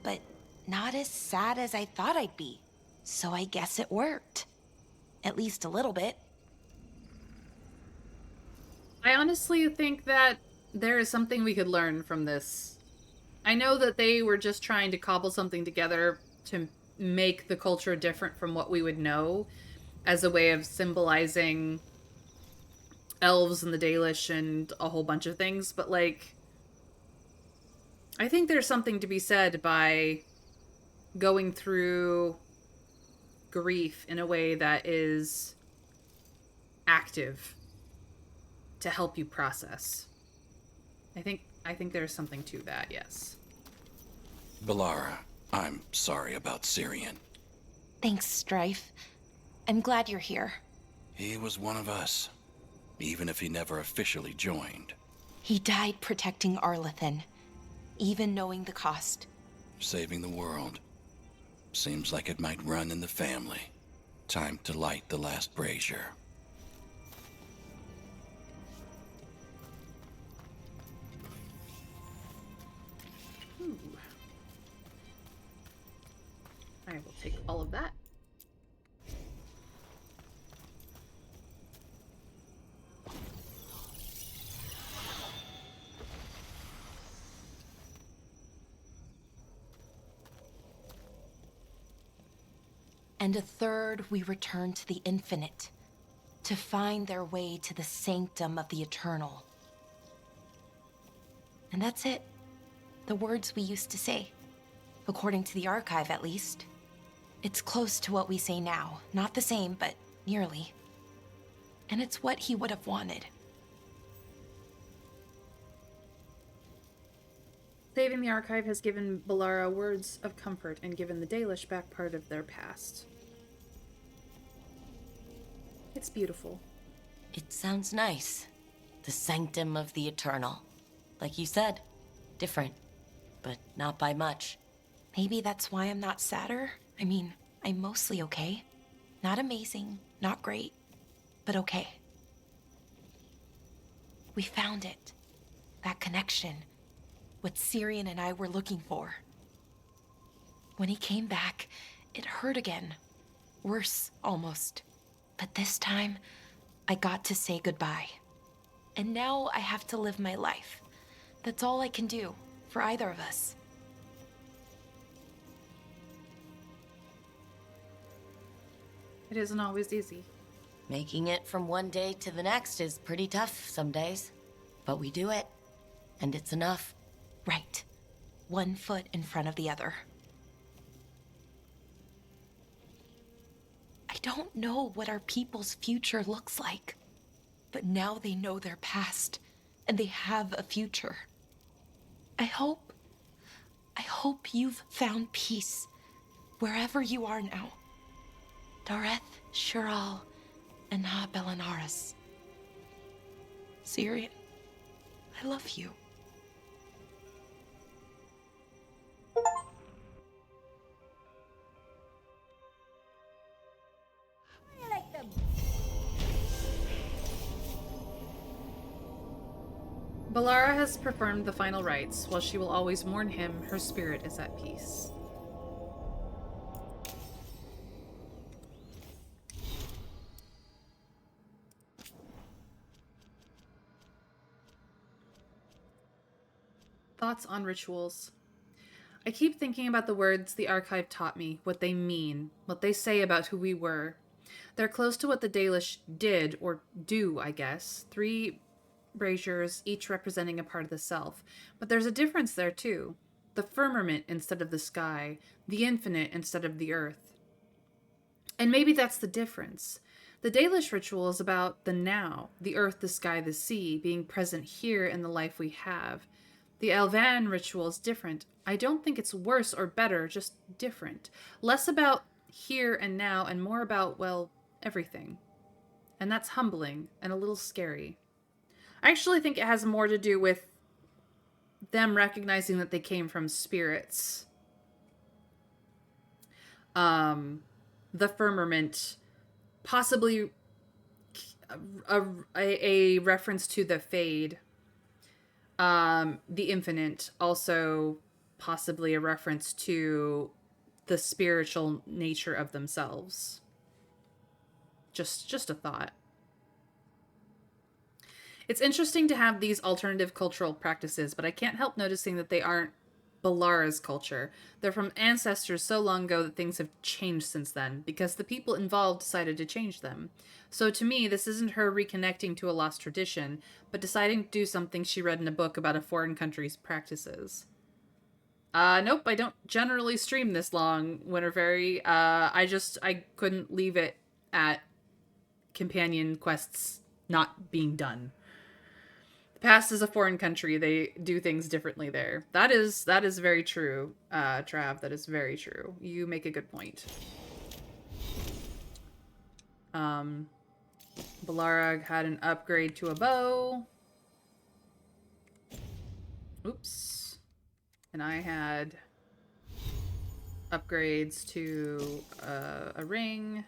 but not as sad as I thought I'd be. So I guess it worked. At least a little bit. I honestly think that there is something we could learn from this. I know that they were just trying to cobble something together to make the culture different from what we would know as a way of symbolizing elves and the Dalish and a whole bunch of things, but like, I think there's something to be said by going through grief in a way that is active to help you process. I think there's something to that, yes. Balara, I'm sorry about Syrian. Thanks, Strife. I'm glad you're here. He was one of us, even if he never officially joined. He died protecting Arlathan, even knowing the cost. Saving the world. Seems like it might run in the family. Time to light the last brazier. I will take all of that. And a third we return to the infinite, to find their way to the sanctum of the eternal. And that's it. The words we used to say. According to the archive, at least. It's close to what we say now. Not the same, but nearly. And it's what he would have wanted. Saving the archive has given Balara words of comfort and given the Dalish back part of their past. It's beautiful. It sounds nice. The sanctum of the eternal. Like you said, different, but not by much. Maybe that's why I'm not sadder. I mean, I'm mostly okay. Not amazing, not great, but okay. We found it. That connection. What Syrian and I were looking for. When he came back, it hurt again. Worse, almost. But this time, I got to say goodbye. And now I have to live my life. That's all I can do, for either of us. It isn't always easy. Making it from one day to the next is pretty tough some days. But we do it, and it's enough. Right. One foot in front of the other. I don't know what our people's future looks like, but now they know their past, and they have a future. I hope you've found peace, wherever you are now. Dareth, Shiral, and Ha Belanaris. Syrian, I love you. Balara has performed the final rites. While she will always mourn him, her spirit is at peace. Thoughts on rituals. I keep thinking about the words the archive taught me, what they mean, what they say about who we were. They're close to what the Dalish did, or do, I guess. 3 braziers, each representing a part of the self. But there's a difference there, too. The firmament instead of the sky, the infinite instead of the earth. And maybe that's the difference. The Dalish ritual is about the now, the earth, the sky, the sea, being present here in the life we have. The Elvan ritual is different. I don't think it's worse or better, just different. Less about here and now and more about, well, everything. And that's humbling and a little scary. I actually think it has more to do with them recognizing that they came from spirits. The firmament, possibly a reference to the Fade. The infinite, also possibly a reference to the spiritual nature of themselves. Just a thought. It's interesting to have these alternative cultural practices, but I can't help noticing that they aren't Balara's culture. They're from ancestors so long ago that things have changed since then, because the people involved decided to change them. So to me, this isn't her reconnecting to a lost tradition, but deciding to do something she read in a book about a foreign country's practices. Nope, I don't generally stream this long, Winterfairy. I couldn't leave it at companion quests not being done. The past is a foreign country. They do things differently there. That is very true, Trav. That is very true. You make a good point. Balara had an upgrade to a bow. Oops. And I had upgrades to a ring.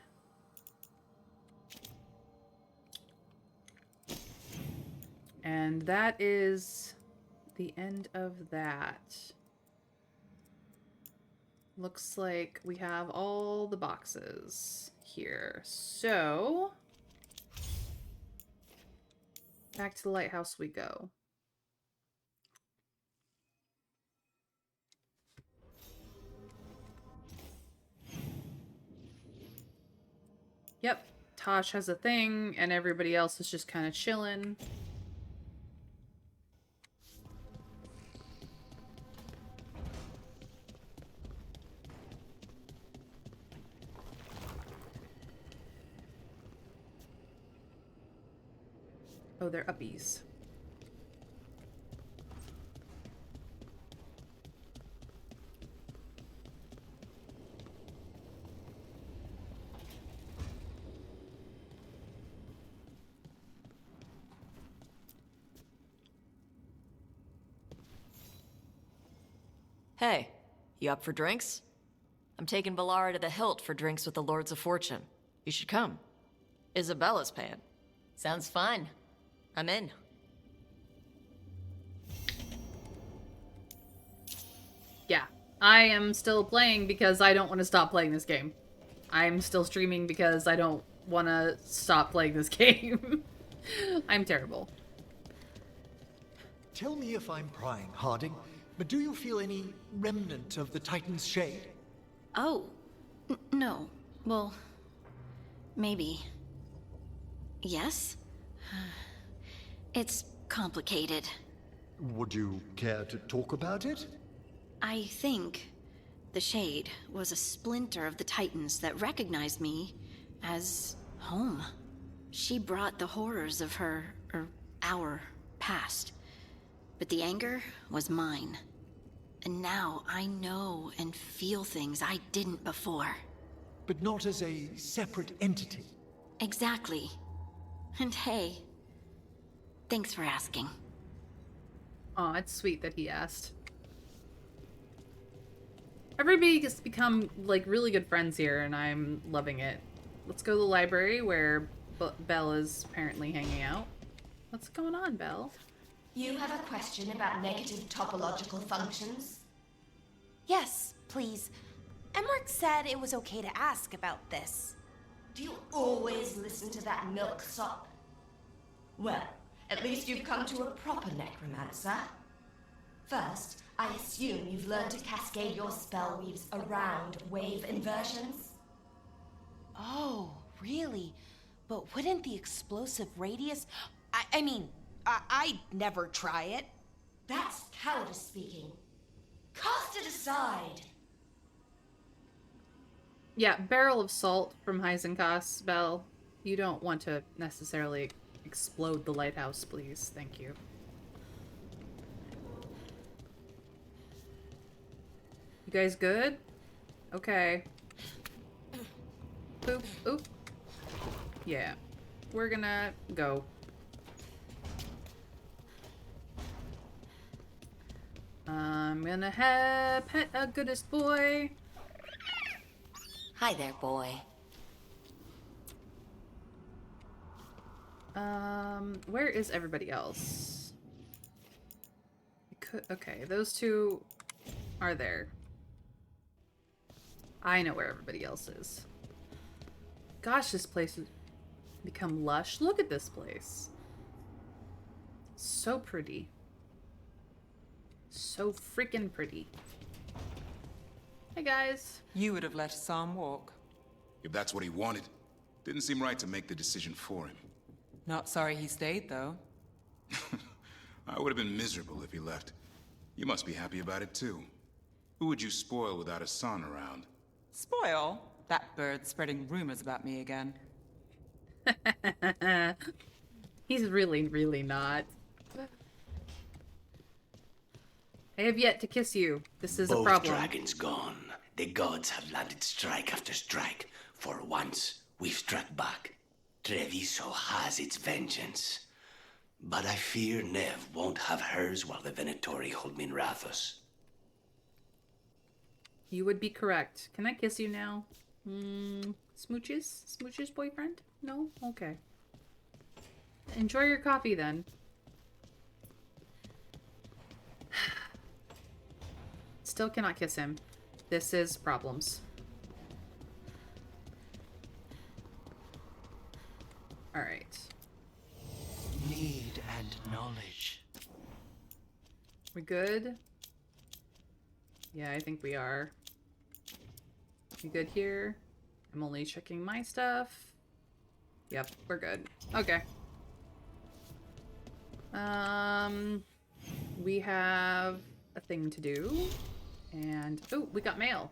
And that is the end of that. Looks like we have all the boxes here. So, back to the lighthouse we go. Yep, Tosh has a thing, and everybody else is just kind of chilling. Oh, they're uppies. Hey, you up for drinks? I'm taking Valara to the Hilt for drinks with the Lords of Fortune. You should come. Isabella's paying. Sounds fun. I'm in. Yeah, I am still playing because I don't want to stop playing this game. I'm still streaming because I don't want to stop playing this game. I'm terrible. Tell me if I'm prying, Harding, but do you feel any remnant of the Titan's shade? Oh, no. Well, maybe. Yes? It's complicated. Would you care to talk about it? I think the Shade was a splinter of the Titans that recognized me as home. She brought the horrors of our past. But the anger was mine. And now I know and feel things I didn't before. But not as a separate entity. Exactly. And hey, thanks for asking. Aw, it's sweet that he asked. Everybody gets to become, like, really good friends here, and I'm loving it. Let's go to the library where Belle is apparently hanging out. What's going on, Belle? You have a question about negative topological functions? Yes, please. Emmerich said it was okay to ask about this. Do you always listen to that milksop? Well, at least you've come to a proper necromancer. First, I assume you've learned to cascade your spell weaves around wave inversions? Oh, really? But wouldn't the explosive radius... I'd never try it. That's cowardice speaking. Cast it aside. Yeah, barrel of salt from Heisenkos, Belle. You don't want to necessarily explode the lighthouse, please. Thank you. You guys good? Okay. Boop, oop. Yeah. We're gonna go. I'm gonna pet a goodest boy. Hi there, boy. Where is everybody else? Okay, those two are there. I know where everybody else is. Gosh, this place has become lush. Look at this place. So pretty. So freaking pretty. Hey guys. You would have let Sam walk. If that's what he wanted, didn't seem right to make the decision for him. Not sorry he stayed, though. I would have been miserable if he left. You must be happy about it, too. Who would you spoil without a son around? Spoil? That bird's spreading rumors about me again. He's really, really not. I have yet to kiss you. This is a problem. Both dragons gone. The gods have landed strike after strike. For once, we've struck back. Treviso has its vengeance. But I fear Nev won't have hers while the Venatori hold Minrathos. You would be correct. Can I kiss you now? Smooches? Smooches, boyfriend? No? Okay. Enjoy your coffee, then. Still cannot kiss him. This is problems. Alright. Need and knowledge. We good? Yeah, I think we are. We good here? I'm only checking my stuff. Yep, we're good. Okay. We have a thing to do. And, oh, we got mail.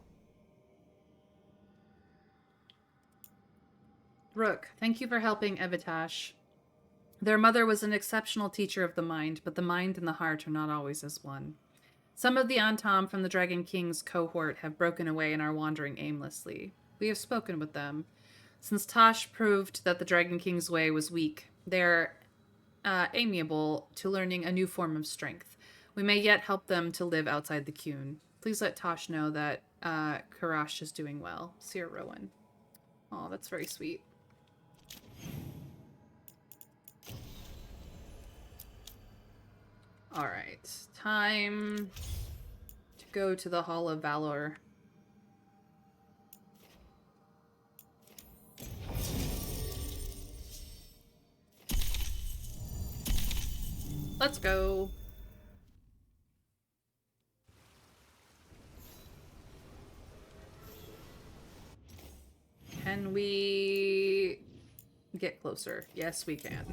Rook, thank you for helping Evitash. Their mother was an exceptional teacher of the mind, but the mind and the heart are not always as one. Some of the Antom from the Dragon King's cohort have broken away and are wandering aimlessly. We have spoken with them. Since Tosh proved that the Dragon King's way was weak, they're amiable to learning a new form of strength. We may yet help them to live outside the Qun. Please let Tosh know that Karash is doing well. Sir Rowan. Oh, that's very sweet. Alright, time to go to the Hall of Valor. Let's go. Can we get closer? Yes, we can.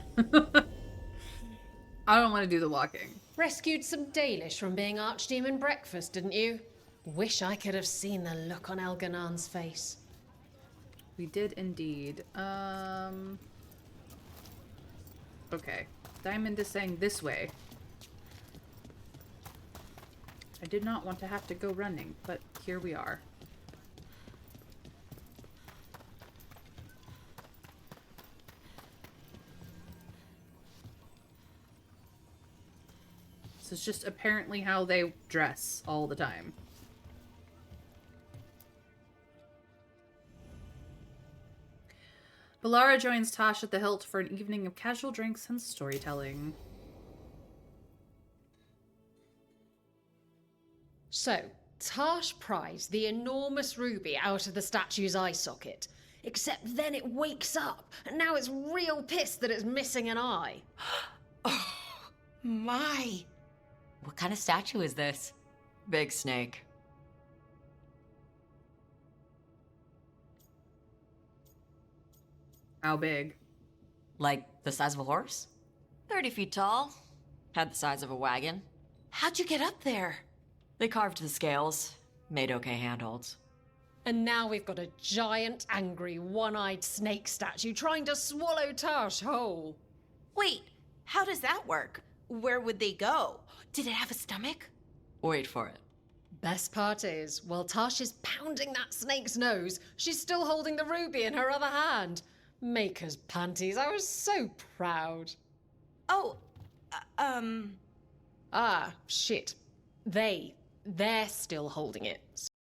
I don't want to do the walking. Rescued some Dalish from being Archdemon breakfast, didn't you? Wish I could have seen the look on Elganan's face. We did indeed. Okay. Diamond is saying this way. I did not want to have to go running, but here we are. This is just apparently how they dress all the time. Balara joins Tosh at the Hilt for an evening of casual drinks and storytelling. So, Tosh pries the enormous ruby out of the statue's eye socket. Except then it wakes up, and now it's real pissed that it's missing an eye. Oh, my. What kind of statue is this? Big snake. How big? Like the size of a horse? 30 feet tall. Had the size of a wagon. How'd you get up there? They carved the scales. Made okay handholds. And now we've got a giant, angry, one-eyed snake statue trying to swallow Tosh whole. Wait, how does that work? Where would they go? Did it have a stomach? Wait for it. Best part is, while Tosh is pounding that snake's nose, she's still holding the ruby in her other hand. Maker's panties, I was so proud. Oh, Ah, shit. They're still holding it.